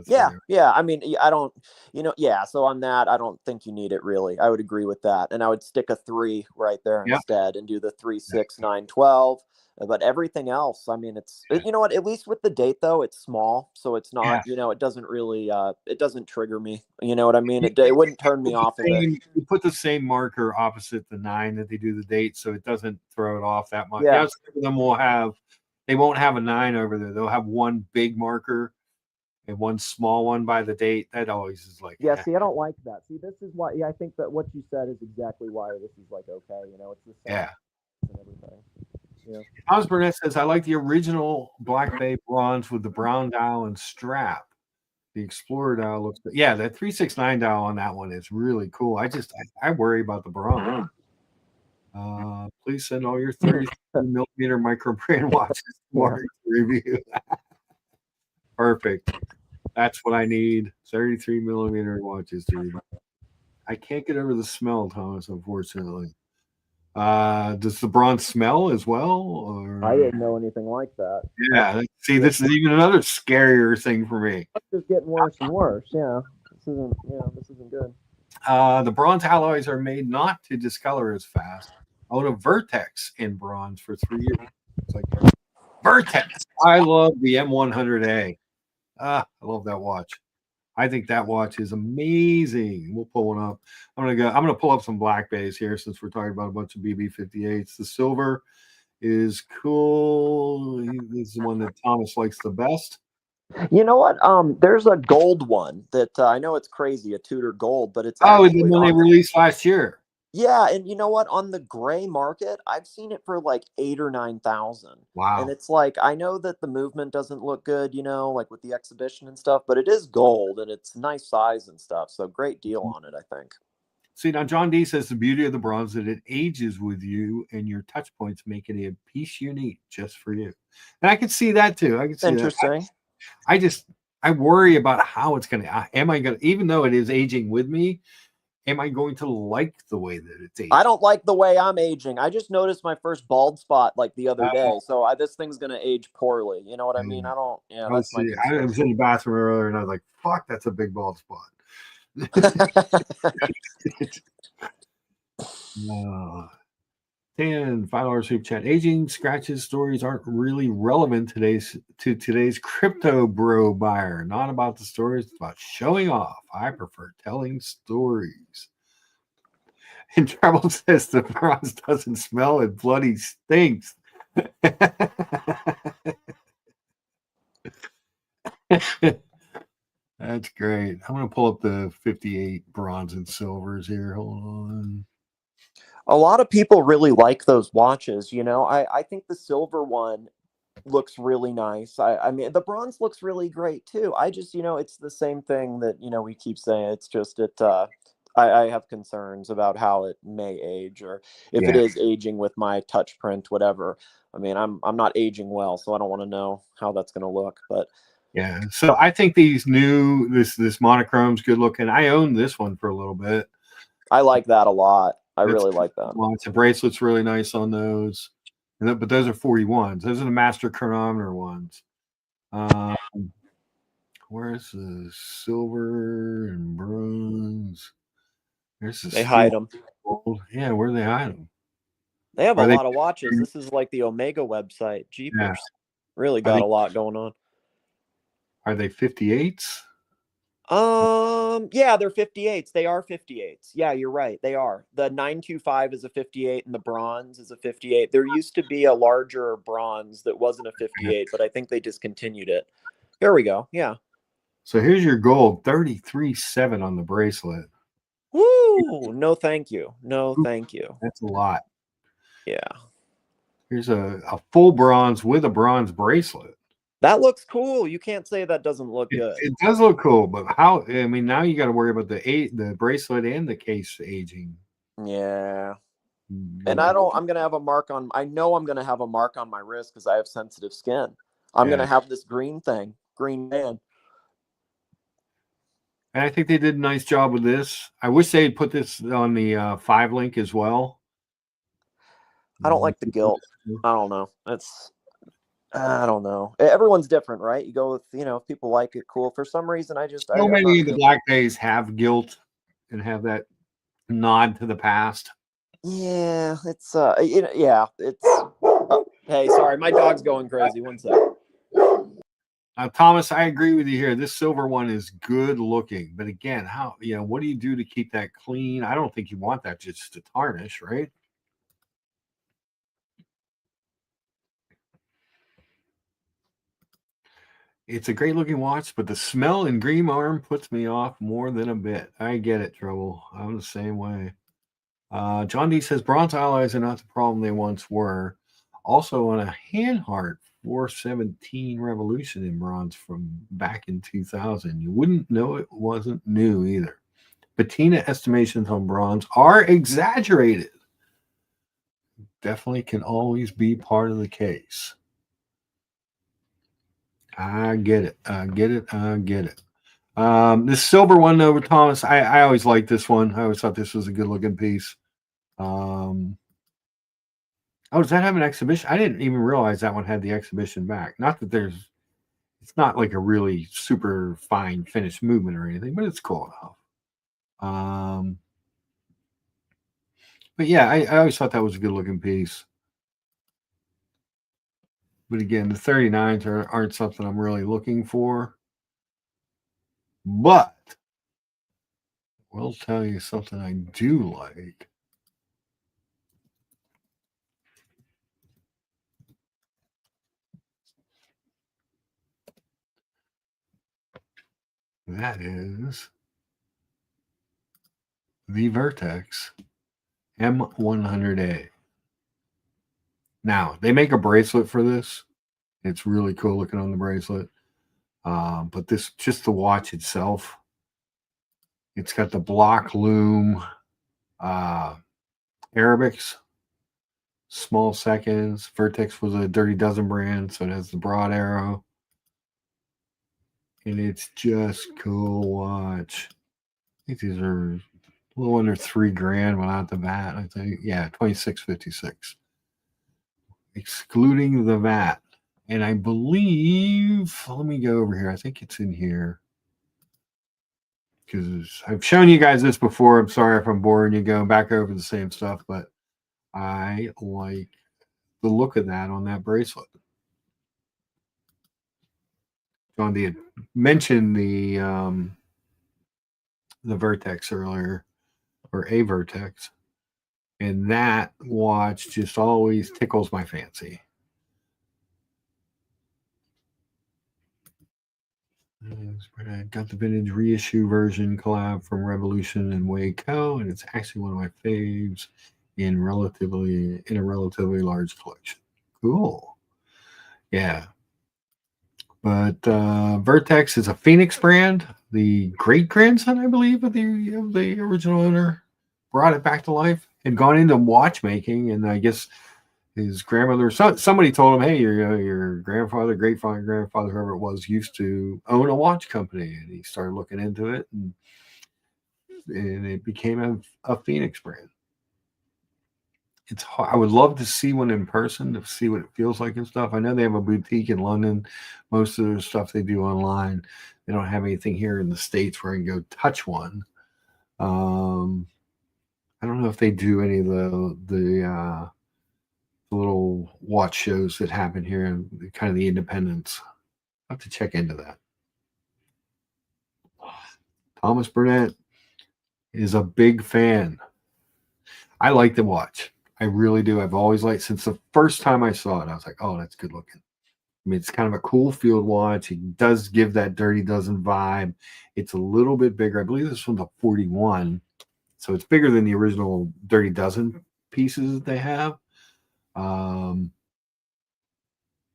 Yeah. I mean, I don't, so on that, I don't think you need it really. I would agree with that. And I would stick a 3 right there instead and do the 3, 6, 9, 12. But everything else, I mean, you know what, at least with the date though, it's small. So it's not, it doesn't really, it doesn't trigger me. You know what I mean? It wouldn't turn me off of it. You put the same marker opposite the 9 that they do the date. So it doesn't throw it off that much. Yeah. Some of them they won't have a 9 over there. They'll have one big marker and one small one by the date. That always is like, see, I don't like that. See, this is why, I think that what you said is exactly why this is like, okay, it's the same and everything. Yeah. Thomas Burnett says, I like the original Black Bay bronze with the brown dial and strap. The Explorer dial looks good. Yeah, that 369 dial on that one is really cool. I worry about the bronze. Please send all your 33 millimeter micro brand watches to review. Perfect. That's what I need. 33 millimeter watches to review. I can't get over the smell, Thomas, unfortunately. Does the bronze smell as well? Or? I didn't know anything like that. Yeah. See, this is even another scarier thing for me. It's just getting worse and worse. Yeah. This isn't good. The bronze alloys are made not to discolor as fast. I own a Vertex in bronze for 3 years. It's like Vertex. I love the M100A. I love that watch. I think that watch is amazing. We'll pull one up. I'm gonna pull up some Black Bays here since we're talking about a bunch of BB-58s. The silver is cool. This is the one that Thomas likes the best. You know what? There's a gold one that I know it's crazy, a Tudor gold, but it's the one they released last year. Yeah, and you know what? On the gray market, I've seen it for like 8,000 or 9,000. Wow! And it's like, I know that the movement doesn't look good, like with the exhibition and stuff, but it is gold and it's nice size and stuff. So great deal on it, I think. See, now John D says the beauty of the bronze that it ages with you and your touch points, making it a piece unique just for you. And I can see that too. I can see interesting. That. I worry about how it's going to. Even though it is aging with me. Am I going to like the way that it's aging? I don't like the way I'm aging. I just noticed my first bald spot like the other day. So this thing's going to age poorly. You know what I mean? I don't, that's my concern. I was in the bathroom earlier and I was like, fuck, that's a big bald spot. Dan, $5 super chat. Aging scratches stories aren't really relevant to today's crypto bro buyer. Not about the stories, it's about showing off. I prefer telling stories. And Treble says the bronze doesn't smell, it bloody stinks. That's great. I'm going to pull up the 58 bronze and silvers here. Hold on. A lot of people really like those watches. I think the silver one looks really nice. I mean, the bronze looks really great too. I just, it's the same thing that, we keep saying. It's just I have concerns about how it may age, or if it is aging with my touch print, whatever. I mean, I'm not aging well, so I don't want to know how that's going to look, but yeah. So I think this monochrome's good looking. I owned this one for a little bit. I like that a lot. I really like that. The bracelet's really nice on those. But those are 41s. Those are the master chronometer ones. Where's the silver and bronze? They hide them. Gold. Yeah, where do they hide them? They have a lot of watches. This is like the Omega website. Jeepers. Yeah. Really got a lot going on. Are they 58s? Yeah, they're 58s. They are 58s. Yeah, you're right. They are. The 925 is a 58 and the bronze is a 58. There used to be a larger bronze that wasn't a 58, but I think they discontinued it. There we go. Yeah. So here's your gold, 33.7 on the bracelet. Woo! No, thank you. No, thank you. That's a lot. Yeah. Here's a full bronze with a bronze bracelet. That looks cool. You can't say that doesn't look good. It does look cool, but how? I mean, now you got to worry about the bracelet and the case aging. Yeah. And I'm going to have a mark on, I know I'm going to have a mark on my wrist because I have sensitive skin. I'm going to have this green man. And I think they did a nice job with this. I wish they had put this on the 5 link as well. I don't like the gilt. I don't know. I don't know. Everyone's different, right? You go with, if people like it, cool. For some reason, so many of the Black Days have gilt and have that nod to the past. Yeah, it's hey, sorry, my dog's going crazy. One sec. Thomas, I agree with you here. This silver one is good looking, but again, what do you do to keep that clean? I don't think you want that just to tarnish, right? It's a great looking watch, but the smell in green arm puts me off more than a bit. I get it, Trouble. I'm the same way. John D says bronze alloys are not the problem they once were. Also on a Hanhart 417 Revolution in bronze from back in 2000. You wouldn't know it wasn't new either. Patina estimations on bronze are exaggerated. Definitely can always be part of the case. I get it. This silver one though, Thomas, I always liked this one. I always thought this was a good looking piece. Oh, does that have an exhibition? I didn't even realize that one had the exhibition back. Not that it's not like a really super fine finished movement or anything, but it's cool enough. But yeah, I always thought that was a good looking piece. But again, the 39s aren't something I'm really looking for. But I will tell you something I do like. That is the Vertex M100A. Now, they make a bracelet for this. It's really cool looking on the bracelet. But just the watch itself, it's got the block loom, Arabics, small seconds. Vertex was a Dirty Dozen brand, so it has the broad arrow. And it's just cool watch. I think these are a little under $3,000 without the VAT. I think, yeah, $26.56, excluding the VAT. And I believe, let me go over here. I think it's in here because I've shown you guys this before. I'm sorry if I'm boring you going back over the same stuff, but I like the look of that on that bracelet. John D had mentioned the Vertex earlier, or a Vertex, and that watch just always tickles my fancy. I got the vintage reissue version collab from Revolution and Waco, and it's actually one of my faves in a relatively large collection. Cool. Yeah. But Vertex is a Phoenix brand. The great grandson, I believe, of the original owner brought it back to life. Had gone into watchmaking, and I guess his grandmother, somebody told him, "Hey, your grandfather, great grandfather, whoever it was, used to own a watch company," and he started looking into it, and it became a Phoenix brand. It's hard. I would love to see one in person to see what it feels like and stuff. I know they have a boutique in London. Most of their stuff they do online. They don't have anything here in the States where I can go touch one. I don't know if they do any of the little watch shows that happen here and kind of the independents. I'll have to check into that. Thomas Burnett is a big fan. I like the watch. I really do. I've always liked, since the first time I saw it, I was like, oh, that's good looking. I mean, it's kind of a cool field watch. It does give that Dirty Dozen vibe. It's a little bit bigger. I believe this one's a 41. So it's bigger than the original Dirty Dozen pieces that they have.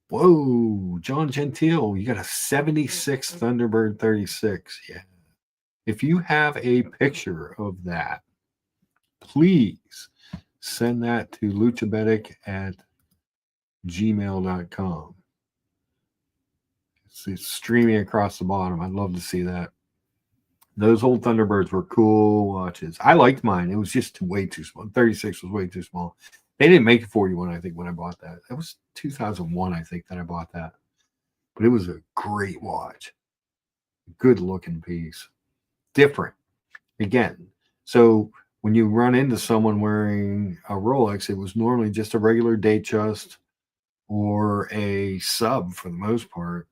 Whoa, John Gentile, you got a 76 Thunderbird 36. Yeah. If you have a picture of that, please send that to luchabedic@gmail.com. It's streaming across the bottom. I'd love to see that. Those old Thunderbirds were cool watches. I liked mine. It was just way too small. 36 was way too small. They didn't make a 41, I think, when I bought that. It was 2001, I think, that I bought that. But it was a great watch. Good looking piece. Different. Again, so when you run into someone wearing a Rolex, it was normally just a regular Datejust or a sub for the most part.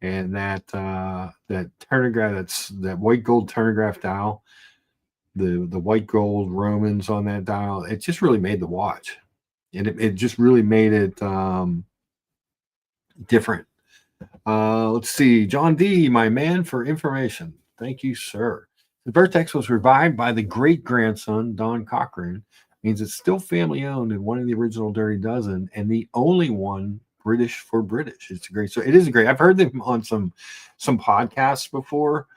And that Turnograph, that white gold Turnograph dial, the white gold Romans on that dial, it just really made the watch. And it just really made it different. Let's see. John D., my man for information. Thank you, sir. The Vertex was revived by the great-grandson, Don Cochran. Means it's still family-owned and one of the original Dirty Dozen, and the only one British for British. It's great. So it is great. I've heard them on some podcasts before,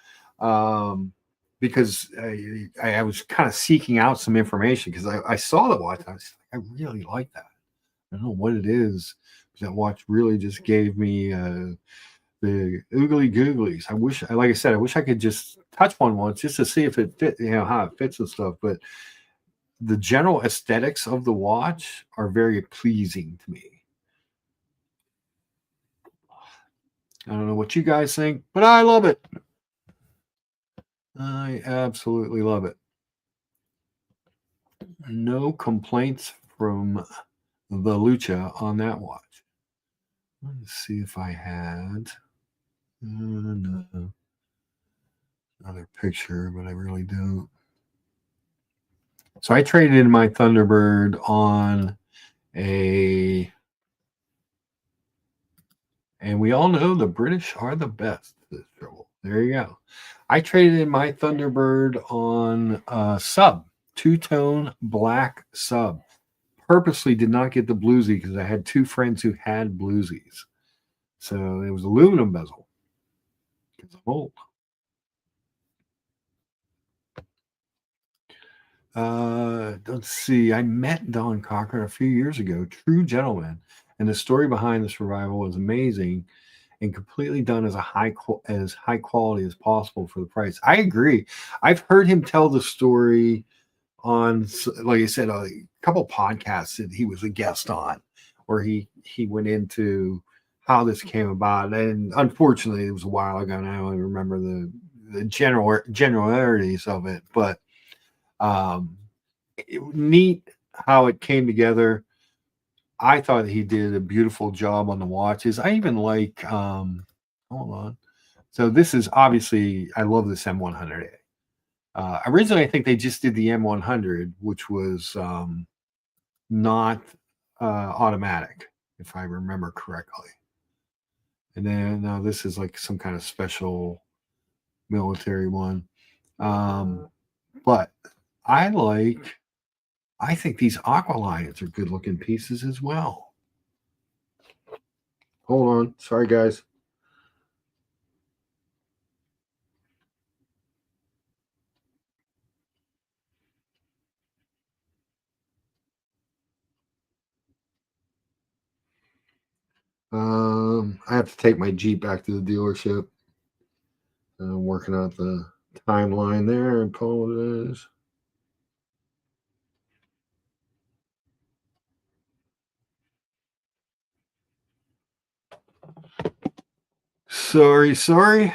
because I was kind of seeking out some information because I saw the watch. I really like that. I don't know what it is. That watch really just gave me the oogly googlies. I wish I could just touch one once just to see if it fit, how it fits and stuff. But the general aesthetics of the watch are very pleasing to me. I don't know what you guys think, but I love it. I absolutely love it. No complaints from the Lucha on that watch. Let's see if I had no. Another picture, but I really don't. So I traded in my Thunderbird on and we all know the British are the best at this trouble. There you go. I traded in my Thunderbird on a sub, two-tone black sub. Purposely did not get the bluesy because I had two friends who had bluesies. So it was aluminum bezel because I'm old. Let's see. I met Don Cochran a few years ago, true gentleman, and the story behind this revival was amazing and completely done as high quality as possible for the price. I agree. I've heard him tell the story on, like I said, a couple podcasts that he was a guest on, where he went into how this came about. And unfortunately, it was a while ago, and I don't even remember the generalities of it, but neat how it came together. I thought he did a beautiful job on the watches. I even like, hold on. So this is obviously, I love this M100A. Originally, I think they just did the M100, which was not automatic, if I remember correctly. And then this is like some kind of special military one. But I think these Aqualions are good looking pieces as well. Hold on. Sorry, guys. I have to take my Jeep back to the dealership. I'm working out the timeline there. I apologize. Sorry.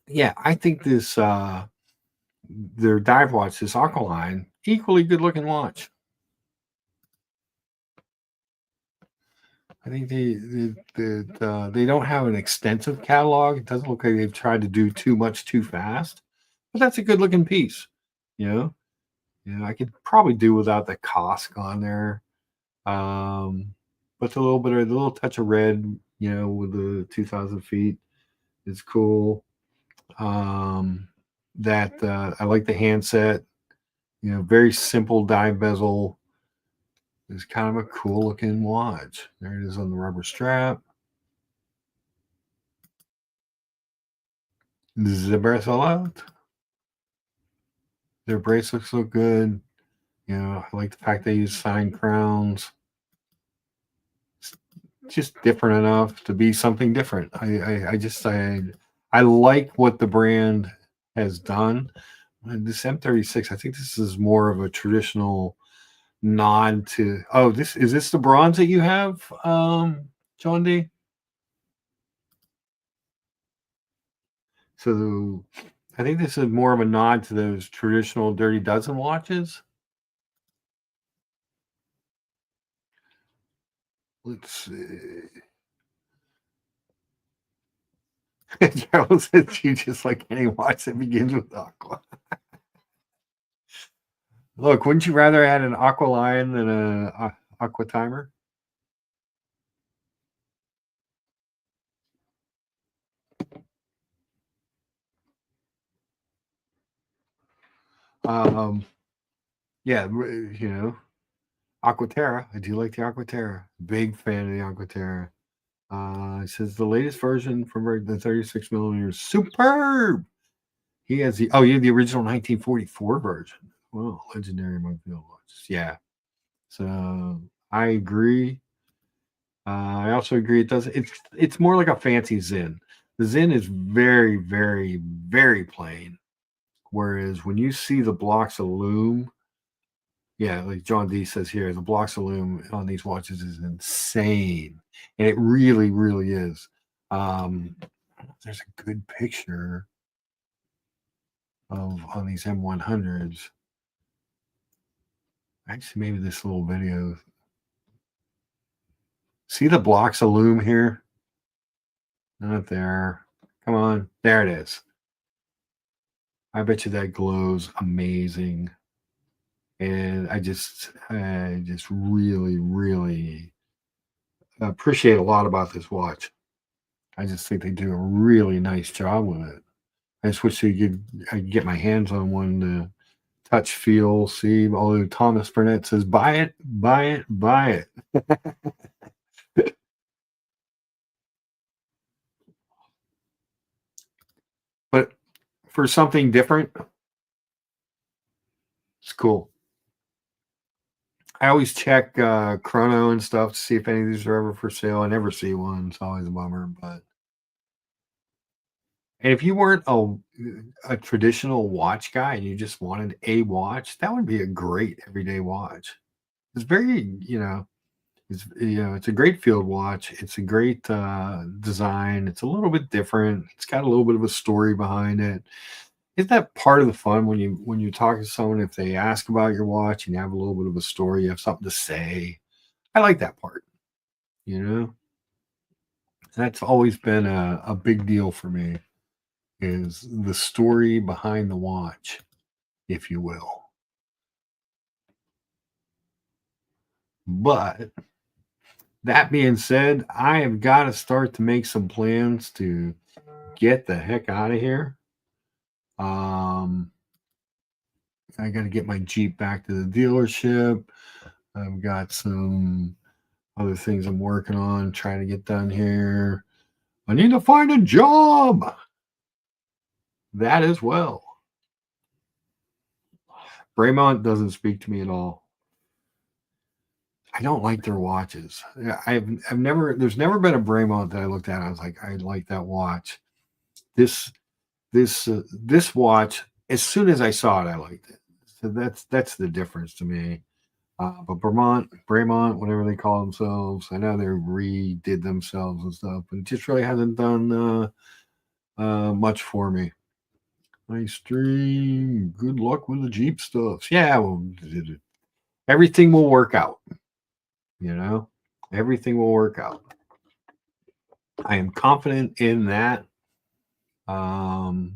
Yeah, I think this their dive watch, this Aqualine, equally good looking watch. I think they don't have an extensive catalog. It doesn't look like they've tried to do too much too fast, but that's a good looking piece. You know, I could probably do without the Kosk on there. But the little touch of red, you know, with the 2,000 feet is cool. That I like the handset. You know, very simple dive bezel. It's kind of a cool looking watch. There it is on the rubber strap. The bracelet. Their bracelets look good. You know, I like the fact they use signed crowns. It's just different enough to be something different. I like what the brand has done. And this M36, I think this is more of a traditional nod to. Oh, is this the bronze that you have, John D? So I think this is more of a nod to those traditional Dirty Dozen watches. Let's see. Gerald says you just like any watch that begins with Aqua. Look, wouldn't you rather add an Aqua Lion than a Aqua Timer? Yeah, you know, Aquaterra. I do like the Aquaterra. Big fan of the Aquaterra. It says the latest version from the 36 millimeters. Superb. You have the original 1944 version. Well, legendary among field watches. Yeah. So I agree. I also agree it's more like a fancy Zen. The Zen is very, very, very plain. Whereas when you see the blocks of loom, yeah, like John D says here, the blocks of loom on these watches is insane. And it really, really is. There's a good picture on these M100s. Actually, maybe this little video. See the blocks of loom here? Not there. Come on. There it is. I bet you that glows amazing. And I just really, really appreciate a lot about this watch. I just think they do a really nice job with it. I just wish I could get my hands on one to touch, feel, see. Although Thomas Burnett says, buy it, buy it, buy it. But for something different, it's cool. I always check Chrono and stuff to see if any of these are ever for sale. I never see one. It's always a bummer. And if you weren't a traditional watch guy and you just wanted a watch, that would be a great everyday watch. It's very, it's a great field watch. It's a great design. It's a little bit different. It's got a little bit of a story behind it. Isn't that part of the fun when you're talking to someone, if they ask about your watch and you have a little bit of a story, you have something to say? I like that part, you know? That's always been a big deal for me, is the story behind the watch, if you will. But that being said, I have got to start to make some plans to get the heck out of here. I got to get my Jeep back to the dealership. I've got some other things I'm working on, trying to get done here. I need to find a job. That as well. Braemont doesn't speak to me at all. I don't like their watches. I've never, there's never been a Braemont that I looked at. I was like, I like that watch. This watch, as soon as I saw it, I liked it. So that's the difference to me. But Braemont, whatever they call themselves, I know they redid themselves and stuff, but it just really hasn't done much for me. Nice stream. Good luck with the Jeep stuff. Yeah, well, everything will work out. You know, everything will work out. I am confident in that. And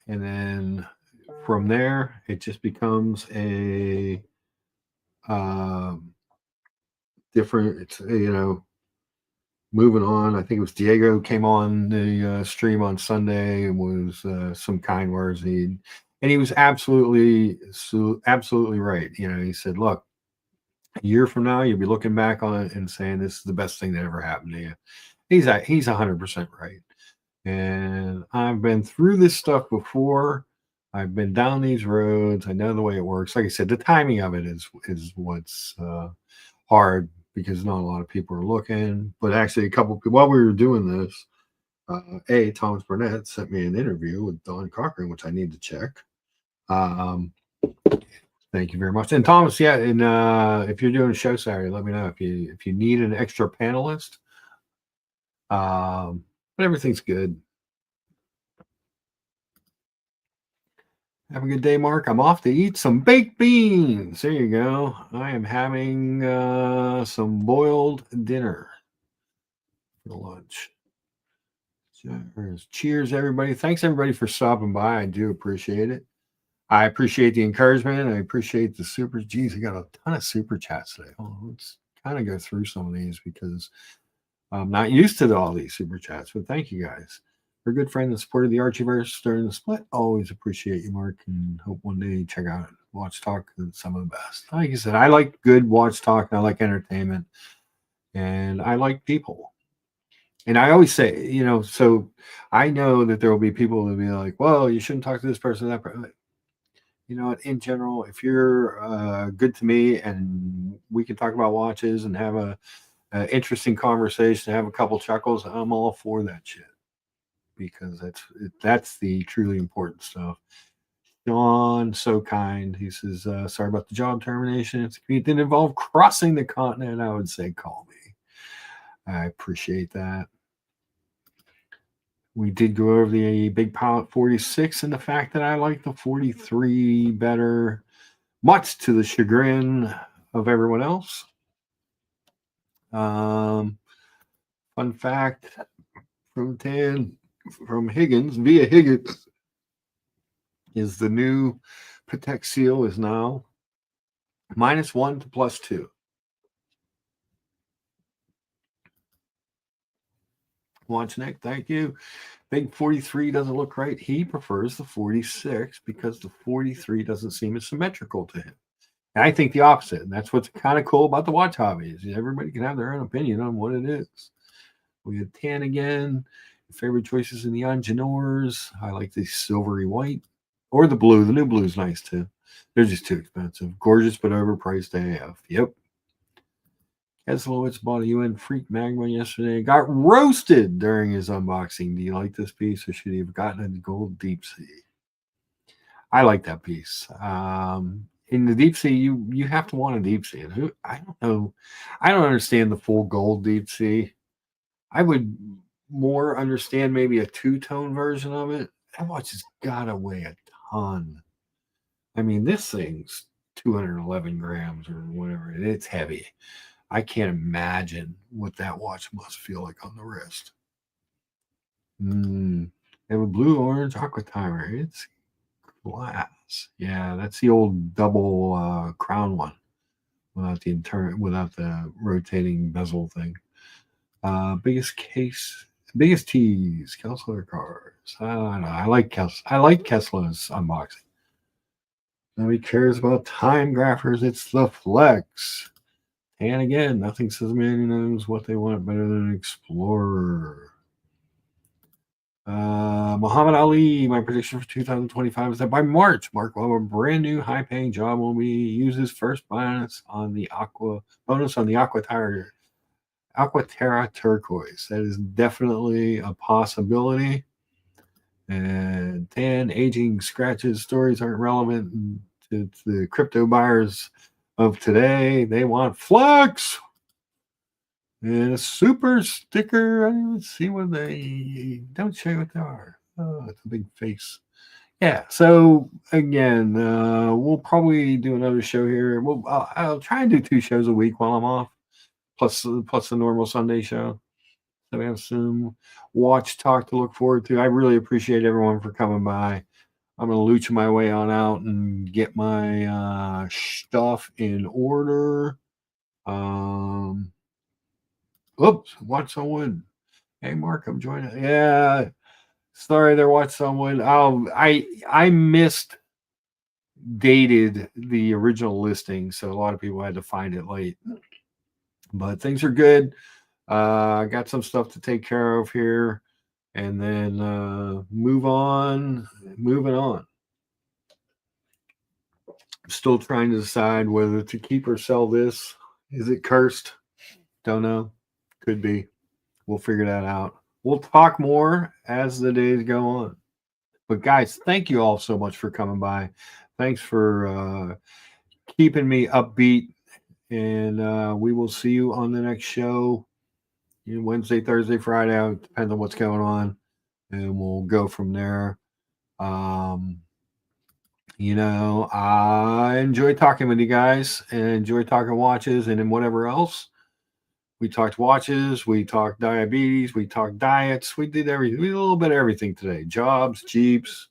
then from there, it just becomes a different. It's moving on. I think it was Diego came on the stream on Sunday and was some kind words. And he was absolutely right. He said, "Look, a year from now, you'll be looking back on it and saying this is the best thing that ever happened to you." He's 100% right. And I've been through this stuff before. I've been down these roads. I know the way it works. Like I said, the timing of it is what's hard, because not a lot of people are looking. But actually, a couple of people, while we were doing this, Thomas Burnett sent me an interview with Don Cochran, which I need to check. Thank you very much. And Thomas, yeah, and if you're doing a show Saturday, let me know if you need an extra panelist. But everything's good. Have a good day, Mark. I'm off to eat some baked beans. There you go. I am having some boiled dinner for lunch. Cheers, everybody. Thanks, everybody, for stopping by. I do appreciate it. I appreciate the encouragement. I appreciate the super. Geez, I got a ton of super chats today. Let's kind of go through some of these because I'm not used to all these super chats. But thank you guys. For a good friend that supported the Archieverse during the split. Always appreciate you, Mark, and hope one day you check out Watch Talk. It's some of the best. Like I said, I like good Watch Talk, and I like entertainment, and I like people. And I always say, so I know that there will be people that will be like, well, you shouldn't talk to this person, that person. You know what? In general, if you're good to me and we can talk about watches and have a interesting conversation, have a couple chuckles, I'm all for that shit. Because that's the truly important stuff. Sean, so kind. He says, sorry about the job termination. If it didn't involve crossing the continent, I would say call me. I appreciate that. We did go over the Big Pilot 46 and the fact that I like the 43 better, much to the chagrin of everyone else. Fun fact from Higgins, via Higgins, is the new Patek seal is now -1 to +2. Watch Nick, thank you. Big 43 doesn't look right. He prefers the 46 because the 43 doesn't seem as symmetrical to him. And I think the opposite. And that's what's kind of cool about the watch hobby is everybody can have their own opinion on what it is. We have tan again. Favorite choices in the Ingenieurs. I like the silvery white or the blue. The new blue is nice too. They're just too expensive. Gorgeous, but overpriced AF. Yep. Keselowitz bought a UN Freak Magma yesterday. Got roasted during his unboxing. Do you like this piece, or should he have gotten a gold deep sea? I like that piece. In the deep sea, you have to want a deep sea. And I don't know. I don't understand the full gold deep sea. I would more understand maybe a two-tone version of it. That watch has got to weigh a ton. I mean, this thing's 211 grams or whatever. It's heavy. I can't imagine what that watch must feel like on the wrist. They have a blue, orange, aqua timer. It's glass. Yeah, that's the old double crown one without the rotating bezel thing. Biggest tees, Kessler cars. I don't know. I like Kessler's unboxing. Nobody cares about time graphers. It's the Flex. And again, nothing says man knows what they want better than an Explorer. Muhammad Ali, my prediction for 2025 is that by March, Mark will have a brand new high-paying job. Will be use his first bonus on the Aqua Terra Turquoise. That is definitely a possibility. And 10 aging scratches stories aren't relevant to the crypto buyers of today. They want Flex and a super sticker. I didn't even see what they don't show what they are. Oh, it's a big face. Yeah. So again, we'll probably do another show here. I'll try and do 2 shows a week while I'm off, plus the normal Sunday show. So we have some watch talk to look forward to. I really appreciate everyone for coming by. I'm going to lucha my way on out and get my stuff in order. Oops, watch someone. Hey, Mark, I'm joining. Yeah, sorry, there. Watch someone. I missed dated the original listing, so a lot of people had to find it late. But things are good. I got some stuff to take care of here, and then moving on. I'm still trying to decide whether to keep or sell this. Is it cursed? Don't know. Could be. We'll figure that out. We'll talk more as the days go on. But guys, thank you all so much for coming by. Thanks for keeping me upbeat. And we will see you on the next show. Wednesday, Thursday, Friday. It depends on what's going on. And we'll go from there. I enjoy talking with you guys and enjoy talking watches and then whatever else. We talked watches, we talked diabetes, we talked diets, we did everything. We did a little bit of everything today. Jobs, Jeeps,